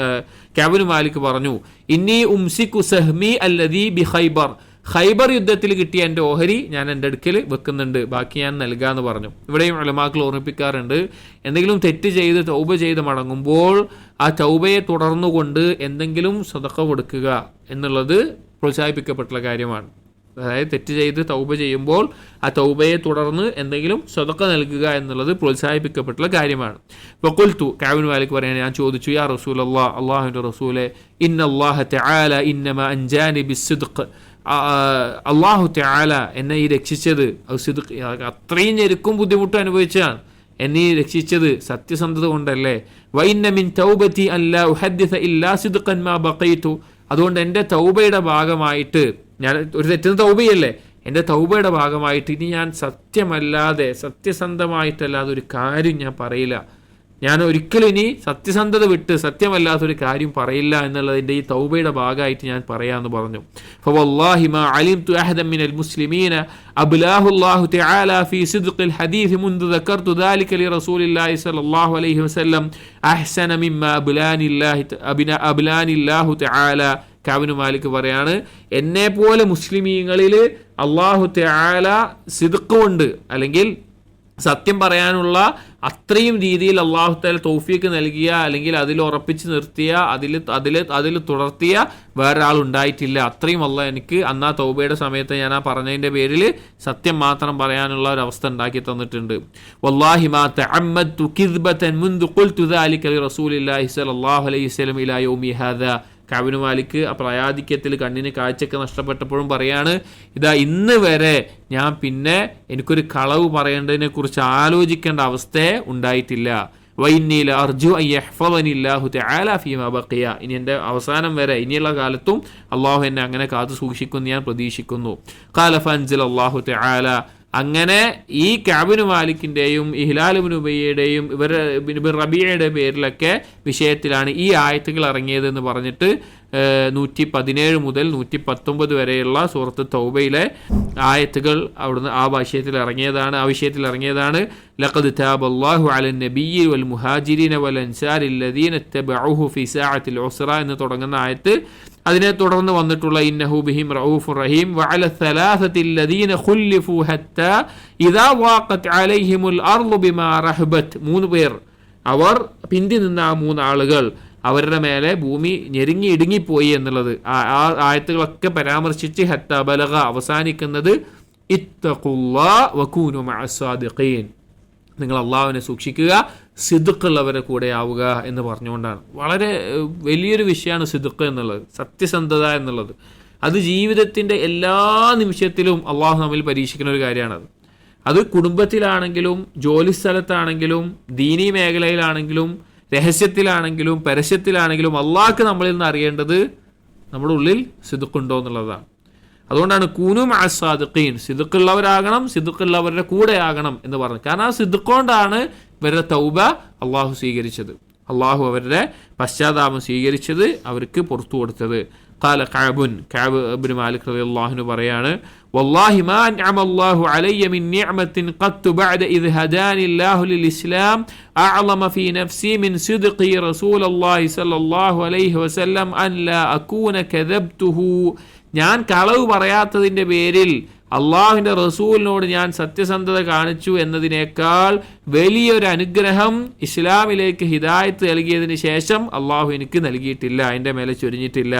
കഅബ് ഇബ്നു മാലിക് പറഞ്ഞു, ഇന്നി ഉംസികു സഹ്മി അല്ലദീ ബി ഖൈബർ. ഖൈബർ യുദ്ധത്തിൽ കിട്ടിയ എൻ്റെ ഓഹരി ഞാൻ എൻ്റെ അടുക്കൽ വെക്കുന്നുണ്ട്, ബാക്കി ഞാൻ നൽകാമെന്ന് പറഞ്ഞു. ഇവിടെയും ഉലമാക്കൾ ഓർമ്മിപ്പിക്കാറുണ്ട്, എന്തെങ്കിലും തെറ്റ് ചെയ്ത് തൗബ ചെയ്ത് മടങ്ങുമ്പോൾ ആ തൗബയെ തുടർന്നുകൊണ്ട് എന്തെങ്കിലും സദഖ കൊടുക്കുക എന്നുള്ളത് പ്രോത്സാഹിപ്പിക്കപ്പെട്ടുള്ള കാര്യമാണ്. അതായത് തെറ്റ് ചെയ്ത് തൗബ ചെയ്യുമ്പോൾ ആ തൗബയെ തുടർന്ന് എന്തെങ്കിലും സദഖ നൽകുക എന്നുള്ളത് പ്രോത്സാഹിപ്പിക്കപ്പെട്ടുള്ള കാര്യമാണ്. വഖുൽതു, കഅബ് ഇബ്നു മാലിക് പറയുന്നത്, ഞാൻ ചോദിച്ചു, യാ റസൂലല്ലാഹ്, അല്ലാഹുവിൻ്റെ റസൂലേ, ഇന്നല്ലാഹ തആല ഇന്നമാ അൻജാനി ബിസ്സിദ്ഖ്. അള്ളാഹു തആല എന്നെ ഈ രക്ഷിച്ചത്, അത്രയും ഞെരുക്കും ബുദ്ധിമുട്ടും അനുഭവിച്ചാണ് എന്നെ ഈ രക്ഷിച്ചത് സത്യസന്ധത കൊണ്ടല്ലേ. വഇന്ന മിൻ തൗബതി അല്ലാ ഉഹദ്ദിസ ഇല്ലാ സിദ്ഖൻ മാ ബഖൈതു. അതുകൊണ്ട് എൻ്റെ തൗബയുടെ ഭാഗമായിട്ട്, ഞാൻ ഒരു തെറ്റിന് തൗബയല്ലേ, എൻ്റെ തൗബയുടെ ഭാഗമായിട്ട് ഇനി ഞാൻ സത്യസന്ധമായിട്ടല്ലാതെ ഒരു കാര്യം ഞാൻ പറയില്ല, ഞാൻ ഒരിക്കലും ഇനി സത്യസന്ധത വിട്ട് സത്യമല്ലാത്തൊരു കാര്യം പറയില്ല എന്നുള്ളതിൻ്റെ ഈ തൗബയുടെ ഭാഗമായിട്ട് ഞാൻ പറയാമെന്ന് പറഞ്ഞു. ഫവല്ലാഹി മാ അലിംതു അഹദൻ മിനൽ മുസ്ലിമീന അബ്ലാഹു അല്ലാഹു തആല ഫീ സിദ്ഖിൽ ഹദീസ് മുൻദു ദക്കർതു ദാലിക ലിറസൂലില്ലാഹി സ്വല്ലല്ലാഹു അലൈഹി വസല്ലം അഹ്സന മിമ്മാ അബ്ലാനില്ലാഹു തആല. കഅബ് ഇബ്നു മാലിക് പറയാണ്, എന്നെ പോലെ മുസ്ലിമീങ്ങളിൽ അല്ലാഹു തആല സിദ്ഖ് കൊണ്ട്, അല്ലെങ്കിൽ സത്യം പറയാനുള്ള അത്രയും രീതിയിൽ അല്ലാഹു തആല തൗഫീഖ് നൽകിയ, അല്ലെങ്കിൽ അതിൽ ഉറപ്പിച്ച് നിർത്തിയ, അതിൽ തുടർത്തിയ വേറൊരാൾ ഉണ്ടായിട്ടില്ല. അത്രയും അല്ലാഹ് എനിക്ക് അന്നാ തൗബയുടെ സമയത്ത് ഞാൻ ആ പറഞ്ഞതിൻ്റെ പേരിൽ സത്യം മാത്രം പറയാനുള്ള ഒരു അവസ്ഥ ഉണ്ടാക്കി തന്നിട്ടുണ്ട്. വല്ലാഹി മാ തഅമ്മദ്തു കിദ്ബതൻ മുൻദു ഖുൽതു ദാലിക ലിറസൂലില്ലാഹി സ്വല്ലല്ലാഹു അലൈഹി വസല്ലം ഇലാ യൗമി ഹാദാ. കഅബ് ഇബ്നു മാലിക് ആ പ്രായാധിക്യത്തിൽ കണ്ണിന് കാഴ്ചയൊക്കെ നഷ്ടപ്പെട്ടപ്പോഴും പറയാണ്, ഇതാ ഇന്ന് വരെ ഞാൻ പിന്നെ എനിക്കൊരു കളവ് പറയേണ്ടതിനെ കുറിച്ച് ആലോചിക്കേണ്ട അവസ്ഥയെ ഉണ്ടായിട്ടില്ല. വഇന്നീ ലഅർജു അൻ യഹ്ഫളനില്ലാഹു തആല ഫീമാ ബഖിയ. ഇനി എൻ്റെ അവസാനം വരെ, ഇനിയുള്ള കാലത്തും അള്ളാഹു എന്നെ അങ്ങനെ കാത്തു സൂക്ഷിക്കുമെന്ന് ഞാൻ പ്രതീക്ഷിക്കുന്നു. ഖാല ഫഅൻസലല്ലാഹു തആല. അങ്ങനെ ഈ കഅബ് ഇബ്നു മാലിക്കിൻ്റെയും ഹിലാൽ ഇബ്നു ഉബയ്യയുടെയും ഇബ്നു റബീഅയുടെ പേരിലൊക്കെ വിഷയത്തിലാണ് ഈ ആയത്തുകൾ ഇറങ്ങിയതെന്ന് പറഞ്ഞിട്ട് 117 മുതൽ 119 വരെയുള്ള സൂറത്ത് തൗബയിലെ ആയത്തുകൾ അവിടുന്ന് ആ വിഷയത്തിൽ ഇറങ്ങിയതാണ്. ലഖദ് താബല്ലാഹു അലൻ നബിയ്യി വൽ മുഹാജിരീന വൽ അൻസാരി അല്ലദീന ഇത്തബഉഹു ഫീ സഅത്തിൽ ഉസ്റ എന്ന് തുടങ്ങുന്ന ആയത്ത്, അതിനെ തുടർന്ന് വന്നിട്ടുള്ള ഇന്നഹു ബിഹിം റഊഫുർ റഹീം വഅല സലാസത്തി അല്ലദീന ഖുല്ലിഫു ഹത്താ ഇദാ വാഖത് അലൈഹിമുൽ അർളു ബിമാ റഹബത്. 3 പേർ, അവർ പിന്തി നിന്ന ആ 3 ആളുകൾ, അവരുടെ മേലെ ഭൂമി ഞെരുങ്ങി ഇടുങ്ങിപ്പോയി എന്നുള്ളത് ആ ആയത്തുകളൊക്കെ പരാമർശിച്ച് ഹത്താ ബലഗ അവസാനിക്കുന്നത് ഇത്തഖുല്ലാഹ വകൂനു മഅസ്സാദിഖീൻ, നിങ്ങൾ അള്ളാഹുവിനെ സൂക്ഷിക്കുക, സിദ്ഖുള്ളവരെ കൂടെ ആവുക എന്ന് പറഞ്ഞുകൊണ്ടാണ്. വളരെ വലിയൊരു വിഷയമാണ് സിദ്ഖ് എന്നുള്ളത്, സത്യസന്ധത എന്നുള്ളത്. അത് ജീവിതത്തിൻ്റെ എല്ലാ നിമിഷത്തിലും അള്ളാഹു നമ്മിൽ പരീക്ഷിക്കുന്ന ഒരു കാര്യമാണത്. അത് കുടുംബത്തിലാണെങ്കിലും ജോലിസ്ഥലത്താണെങ്കിലും ദീനീ മേഖലയിലാണെങ്കിലും രഹസ്യത്തിലാണെങ്കിലും പരസ്യത്തിലാണെങ്കിലും അള്ളാഹ്ക്ക് നമ്മളിൽ നിന്ന് അറിയേണ്ടത് നമ്മുടെ ഉള്ളിൽ സിദ്ഖുണ്ടോ എന്നുള്ളതാണ്. അതുകൊണ്ടാണ് കൂനു മഅ സാദിഖീൻ, സിദ്ഖുള്ളവരാകണം, സിദ്ഖുള്ളവരുടെ കൂടെ ആകണം എന്ന് പറഞ്ഞു. കാരണം ആ സിദ്ഖുകൊണ്ടാണ് ഇവരുടെ തൗബ അള്ളാഹു സ്വീകരിച്ചത്, അള്ളാഹു അവരുടെ പശ്ചാത്താപം സ്വീകരിച്ചത്, അവർക്ക് പുറത്തു കൊടുത്തത്. ഖാല കഅബ് ഇബ്നു മാലിക് റളിയല്ലാഹു അൻഹു പറയാണ്, വല്ലാഹി മാ അൻഅമ അല്ലാഹു അലയ്യ മിൻ നിഅമത്തിൻ ഖത്ത് ബഅദ ഇദ് ഹദാനി അല്ലാഹു ലിൽ ഇസ്ലാം അഅളമ ഫീ നഫ്സി മിൻ സിദ്ഖി റസൂലുള്ളാഹി സ്വല്ലല്ലാഹു അലൈഹി വസല്ലം അൻ ലാ അകൂന കദബ്തുഹു. ഞാൻ കളവ് പറയാത്തതിൻ്റെ പേരിൽ അള്ളാഹുവിൻ്റെ റസൂലിനോട് ഞാൻ സത്യസന്ധത കാണിച്ചു എന്നതിനേക്കാൾ വലിയൊരു അനുഗ്രഹം ഇസ്ലാമിലേക്ക് ഹിദായത്ത് നൽകിയതിന് ശേഷം അള്ളാഹു എനിക്ക് നൽകിയിട്ടില്ല, എൻ്റെ മേലെ ചൊരിഞ്ഞിട്ടില്ല.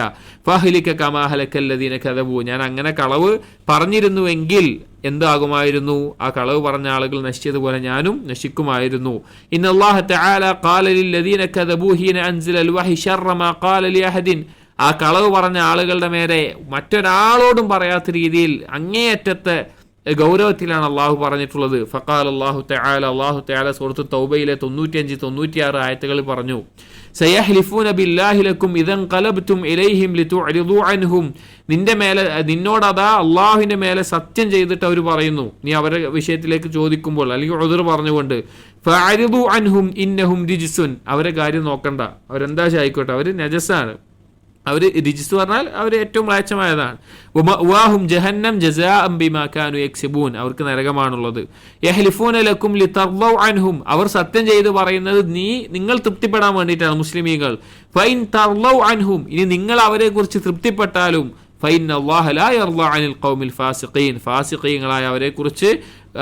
ഫഹ്ലിക കമാ ഹലക്കല്ലദീന കദബു, ഞാൻ അങ്ങനെ കളവ് പറഞ്ഞിരുന്നുവെങ്കിൽ എന്താകുമായിരുന്നു? ആ കളവ് പറഞ്ഞ ആളുകൾ നശിച്ചതുപോലെ ഞാനും നശിക്കുമായിരുന്നു. ഇന്നല്ലാഹ തആല ഖാല ലില്ലദീന കദബു ഹീന അൻസലൽ വഹി ശർറ മാ ഖാല ലിഅഹദിൻ, ആ കളവ് പറഞ്ഞ ആളുകളുടെ മേലെ മറ്റൊരാളോടും പറയാത്ത രീതിയിൽ അങ്ങേയറ്റത്തെ ഗൗരവത്തിലാണ് അള്ളാഹു പറഞ്ഞിട്ടുള്ളത്. ഫഖാൽ അല്ലാഹു തആല സൂറത്ത് തൗബയിലെ 95-96 ആയത്തുകളിൽ പറഞ്ഞു, സയഹ്ലിഫൂന ബില്ലാഹി ലക്കും ഇദൻ ഖലബ്തും ഇലൈഹിം ലിതുഅരിദു അൻഹും, നിന്നോട് അതാ അള്ളാഹുവിന്റെ മേലെ സത്യം ചെയ്തിട്ട് അവർ പറയുന്നു, നീ അവരുടെ വിഷയത്തിലേക്ക് ചോദിക്കുമ്പോൾ അല്ലെങ്കിൽ ഉദ്ർ പറഞ്ഞുകൊണ്ട്, ഫഅരിദു അൻഹും ഇന്നഹും റിജ്സുൻ, അവരെ കാര്യം നോക്കണ്ട, അവരെന്താ ആയിക്കോട്ടെ, അവർ നജസാണ്, അവർ റിജിസ് പറഞ്ഞാൽ അവർ ഏറ്റവും മ്ലേച്ഛമായതാണ്. വമാഅവാഹും ജഹന്നം ജസാഅൻ ബിമാ കാനൂ യക്സിബൂൻ, അവർക്ക് നരകമാണുള്ളത്. യഹ്ലിഫൂന ലക്കും ലിതർളൗ അൻഹും, അവർ സത്യം ചെയ്ത് പറയുന്നത് നിങ്ങൾ തൃപ്തിപ്പെടാൻ വേണ്ടിയിട്ടാണ് മുസ്ലിമീങ്ങൾ. ഫൈൻ തർളൗ അൻഹും, ഇനി നിങ്ങൾ അവരെ കുറിച്ച് തൃപ്തിപ്പെട്ടാലും ഫൈന്ന അല്ലാഹ ലാ യർളാ അനിൽ ഖൗമിൽ ഫാസിഖീൻ, ഫാസിഖീങ്ങളായ അവരെ കുറിച്ച്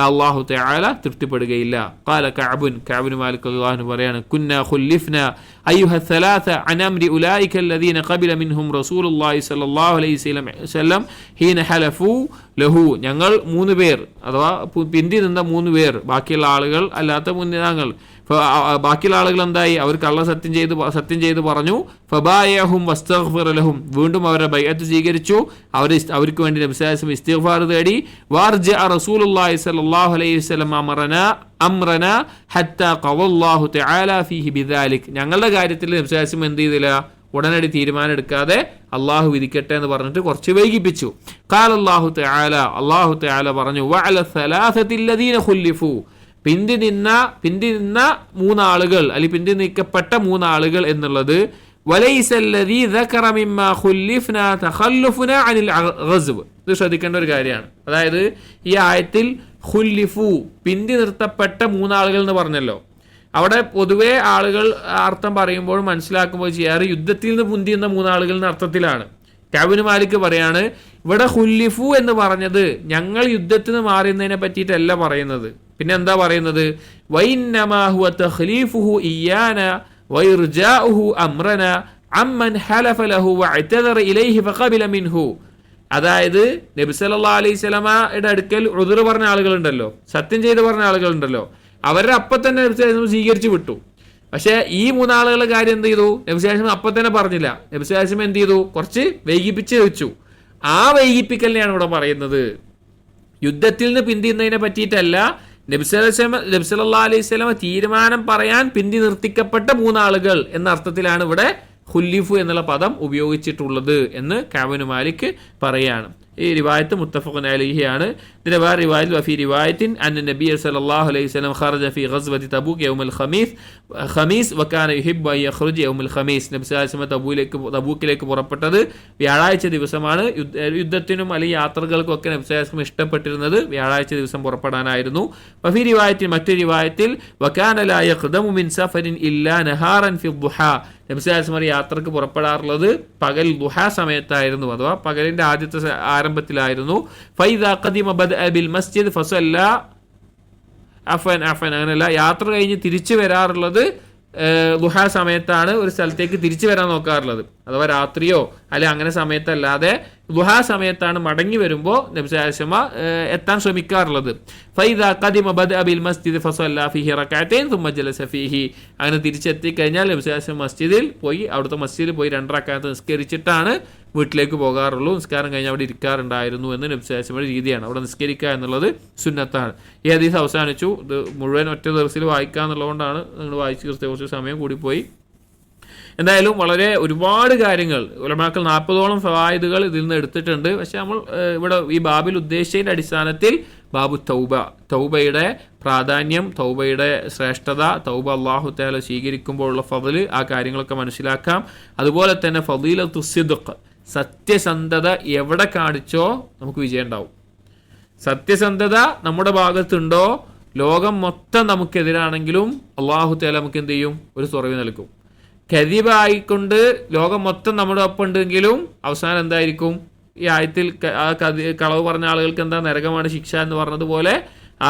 അല്ലാഹു തആല തൃപ്തിപ്പെടുകയില്ല. ഖാല കഅബ് മാലിക് റളിയല്ലാഹു അൻഹു പറയാണ്, കുന്നാ ഖുല്ലിഫ്നാ അയ്യുഹ الثلاثه عن امر اولئك الذين قبل منهم رسول الله صلى الله عليه وسلم حين حلفوا له, ഞങ്ങൾ 3 പേർ അഥവാ പിന്തി നിന്ന 3 പേർ, ബാക്കിയുള്ള ആളുകൾ അല്ലാത്ത മുന്നിതാങ്ങൾ, ബാക്കിയുള്ള ആളുകൾ എന്തായി? അവർ കള്ള സത്യം ചെയ്ത് പറഞ്ഞു. ഫബായഹും വസ്തഗ്ഫിറ ലഹും, വീണ്ടും അവരുടെ ബൈഅത്ത് സ്വീകരിച്ചു, അവർക്ക് വേണ്ടി നബി സല്ലല്ലാഹു അലൈഹി വസല്ലം ഇസ്തിഗ്ഫാർ തേടി. വാർജ റസൂലുള്ളാഹി സ്വല്ലല്ലാഹു അലൈഹി വസല്ലം അംറനാ ഹത്താ ഖവല്ലാഹു തആല ഫീഹി ബിദാലിക്, ഞങ്ങളുടെ കാര്യത്തിൽ നബി സല്ലല്ലാഹു അലൈഹി വസല്ലം എന്ത് ചെയ്തില്ല? ഉടനടി തീരുമാനം എടുക്കാതെ അള്ളാഹു വിധിക്കട്ടെ എന്ന് പറഞ്ഞിട്ട് കുറച്ച് വൈകിപ്പിച്ചു. ഖാല അല്ലാഹു തആല പറഞ്ഞു, വഅല സലാസതി അല്ലദീന ഖുല്ലിഫു, പിന്തി നിന്ന 3 ആളുകൾ അല്ലെങ്കിൽ പിന്തി നീക്കപ്പെട്ട 3 ആളുകൾ എന്നുള്ളത് വലൈസ അല്ലദീ ദകറ മിമ്മാ ഖുല്ലിഫ്നാ തഖല്ലുഫുനാ അനിൽ ഗസ്വ്, ഇത് ശ്രദ്ധിക്കേണ്ട ഒരു കാര്യമാണ്. അതായത് ഈ ആയത്തിൽ ഖുല്ലിഫു, പിന്തി നിർത്തപ്പെട്ട 3 ആളുകൾ എന്ന് പറഞ്ഞല്ലോ. അവിടെ പൊതുവെ ആളുകൾ അർത്ഥം പറയുമ്പോൾ മനസ്സിലാക്കുമ്പോൾ ചെയ്യാറ് യുദ്ധത്തിൽ നിന്ന് പുന്തിയുന്ന 3 ആളുകൾ എന്ന അർത്ഥത്തിലാണ്. കഅബ് മാലിക് പറയാണ്, ഇവിടെ ഖുല്ലിഫു എന്ന് പറഞ്ഞത് ഞങ്ങൾ യുദ്ധത്തിൽ നിന്ന് മാറുന്നതിനെ പറ്റിയിട്ടല്ല പറയുന്നത്. പിന്നെ എന്താ പറയുന്നത്? വഇന്നമാ ഹുവ തഖ്ലീഫുഹു ഇയ്യാന വഇർജാഉഹു അംറന അമ്മൻ ഹലഫ ലഹു വഅതദറ ഇലൈഹി ഫഖബില മിൻഹു. അതായത് നബി സല്ലല്ലാഹു അലൈഹി വസല്ലമയുടെ അടുക്കൽ ഉദ്ർ പറഞ്ഞ ആളുകളുണ്ടല്ലോ, സത്യം ചെയ്ത് പറഞ്ഞ ആളുകളുണ്ടല്ലോ, അവരുടെ അപ്പം തന്നെ നബി സല്ലല്ലാഹു അലൈഹി വസല്ലം സ്വീകരിച്ചു വിട്ടു. പക്ഷെ ഈ 3 ആളുകളുടെ കാര്യം എന്ത് ചെയ്തു? നബി സല്ലല്ലാഹു അലൈഹി വസല്ലം അപ്പം തന്നെ പറഞ്ഞില്ല. നബി സല്ലല്ലാഹു അലൈഹി വസല്ലം എന്ത് ചെയ്തു? കുറച്ച് വൈകിപ്പിച്ച് വെച്ചു. ആ വൈകിപ്പിക്കലിനെയാണ് ഇവിടെ പറയുന്നത്. യുദ്ധത്തിൽ നിന്ന് പിന്തിയുന്നതിനെ പറ്റിയിട്ടല്ല, നബി സല്ലല്ലാഹു അലൈഹി വസല്ലം തീരുമാനം പറയാൻ പിന്തി നിർത്തിക്കപ്പെട്ട 3 ആളുകൾ എന്ന അർത്ഥത്തിലാണ് ഇവിടെ ഖുല്ലിഫു എന്നുള്ള പദം ഉപയോഗിച്ചിട്ടുള്ളത് എന്ന് കഅബ് മാലിക് പറയാണ്. ഈ റിവായത്ത് മുത്തഫഖുൻ അലൈഹിയാണ്. ഇതിന്റെ വേറെ റിവായത്തിൽ വഫി റിവായത്തിൻ അന്ന നബി സല്ലല്ലാഹു അലൈഹി വസല്ലം ഖറജ ഫി ഗസ്വതി തബൂക്ക് യൗമുൽ ഖമീസ് വകാന യുഹിബ്ബു അൻ യഖ്റുജ യൗമുൽ ഖമീസ്. നബി സല്ലല്ലാഹു അലൈഹി വസല്ലം തബൂക്കിലേക്ക് പുറപ്പെട്ടത് വ്യാഴാഴ്ച ദിവസമാണ്. യുദ്ധത്തിനും അല്ലെങ്കിൽ യാത്രകൾക്കും ഒക്കെ നബി സല്ലല്ലാഹു അലൈഹി വസല്ലം ഇഷ്ടപ്പെട്ടിരുന്നത് വ്യാഴാഴ്ച ദിവസം പുറപ്പെടാനായിരുന്നു. വഫി റിവായത്തിൽ, മറ്റൊരു റിവായത്തിൽ വകാന ലാ യഖ്ദമു മിൻ സഫരിൻ ഇല്ലാ നഹാറൻ ഫി ദുഹാ, നബി സല്ലല്ലാഹു അലൈഹി വസല്ലം യാത്രക്ക് പുറപ്പെടാറുള്ളത് പകൽ ദുഹാ സമയത്തായിരുന്നു, അഥവാ പകലിന്റെ ആദ്യത്തെ ആരംഭത്തിലായിരുന്നു. ഫൈദാ ഖദിമ ബദഅ ബിൽ മസ്ജിദ് ഫസല്ല അങ്ങനെയല്ല, യാത്ര കഴിഞ്ഞ് തിരിച്ചു വരാറുള്ളത് ദുഹാ സമയത്താണ്. ഒരു സ്ഥലത്തേക്ക് തിരിച്ചു വരാൻ നോക്കാറുള്ളത്, അഥവാ രാത്രിയോ അല്ലെ അങ്ങനെ സമയത്തല്ലാതെ ദുഹാ സമയത്താണ് മടങ്ങി വരുമ്പോൾ നബി സല്ലല്ലാഹു അലൈഹി വസല്ലം എത്താൻ ശ്രമിക്കാറുള്ളത്. ഫൈദാ ഖദിമ ബദഅ ബിൽ മസ്ജിദ് ഫസല്ല ഫീഹി റകഅതൈൻ സുമ്മ ജലസ ഫീഹി, അങ്ങനെ തിരിച്ചെത്തി കഴിഞ്ഞാൽ നബി സല്ലല്ലാഹു അലൈഹി വസല്ലം മസ്ജിദിൽ പോയി, അവിടുത്തെ മസ്ജിദിൽ പോയി 2 റക്അത്ത് നിസ്കരിച്ചിട്ടാണ് വീട്ടിലേക്ക് പോകാറുള്ളൂ, നിസ്കാരം കഴിഞ്ഞ് അവിടെ ഇരിക്കാറുണ്ടായിരുന്നു എന്ന് നബി സല്ലല്ലാഹു അലൈഹി വസല്ലമയുടെ രീതിയാണ്. അവിടെ നിസ്കരിക്കുക എന്നുള്ളത് സുന്നത്താണ്. ഈ ഹദീസ് അവസാനിച്ചു. ഇത് മുഴുവൻ ഒറ്റ ദിവസത്തിൽ വായിക്കുക എന്നുള്ളതുകൊണ്ടാണ് നിങ്ങൾ വായിച്ച് കുറച്ച് സമയം കൂടിപ്പോയി. എന്തായാലും വളരെ ഒരുപാട് കാര്യങ്ങൾ ഉലമാക്കൾ 40ഓളം ഫവായിദുകൾ ഇതിൽ നിന്ന് എടുത്തിട്ടുണ്ട്. പക്ഷെ നമ്മൾ ഇവിടെ ഈ ബാബിൽ ഉദ്ദേശിച്ചതിൻ്റെ അടിസ്ഥാനത്തിൽ ബാബു തൗബയുടെ പ്രാധാന്യം, തൗബയുടെ ശ്രേഷ്ഠത, തൗബ അല്ലാഹു തആല സ്വീകരിക്കുമ്പോഴുള്ള ഫضല്, ആ കാര്യങ്ങളൊക്കെ മനസ്സിലാക്കാം. അതുപോലെ തന്നെ ഫളീലത്തു സിദ്ഖ്, സത്യസന്ധത എവിടെ കാണിച്ചോ നമുക്ക് വിജയം ഉണ്ടാവും. സത്യസന്ധത നമ്മുടെ ഭാഗത്തുണ്ടോ, ലോകം മൊത്തം നമുക്കെതിരാണെങ്കിലും അല്ലാഹു തആല നമുക്ക് എന്ത് ചെയ്യും? ഒരു തുറവി നൽകും. കദിബായിക്കൊണ്ട് ലോകം മൊത്തം നമ്മുടെ ഒപ്പം ഉണ്ടെങ്കിലും അവസാനം എന്തായിരിക്കും? ഈ ആയത്തിൽ ആ കളവ് പറഞ്ഞ ആളുകൾക്ക് എന്താ നരകമാണ് ശിക്ഷ എന്ന് പറഞ്ഞതുപോലെ ആ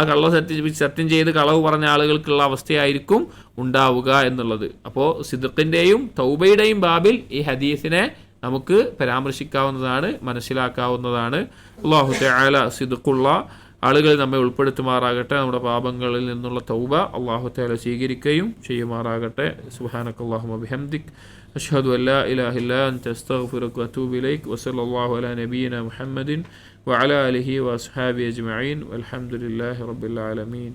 സത്യം ചെയ്ത് കളവ് പറഞ്ഞ ആളുകൾക്കുള്ള അവസ്ഥയായിരിക്കും ഉണ്ടാവുക എന്നുള്ളത്. അപ്പോൾ സിദ്ഖിൻ്റെയും തൗബയുടെയും ബാബിൽ ഈ ഹദീസിനെ നമുക്ക് പരാമർശിക്കാവുന്നതാണ്, മനസ്സിലാക്കാവുന്നതാണ്. അല്ലാഹു തആല സിദ്ഖുള്ള ആളുകൾ നമ്മെ ഉൾപ്പെടുത്തുമാറാകട്ടെ. നമ്മുടെ പാപങ്ങളിൽ നിന്നുള്ള തൗബ അല്ലാഹു തആല സ്വീകരിക്കുകയും ചെയ്യുമാറാകട്ടെ. സുബ്ഹാനക്കല്ലാഹുമ്മ ബിഹംദിക് അഷ്ഹദു അല്ലാ ഇലാഹ ഇല്ലാ അൻത അസ്തഗ്ഫിറുക വഅതൂബു ഇലൈക് വസല്ലല്ലാഹു അലാ നബിയിന മുഹമ്മദിൻ വഅലാ ആലിഹി വഅസ്ഹാബിഹി അജ്മഈൻ വൽഹംദുലില്ലാഹി റബ്ബിൽ ആലമീൻ.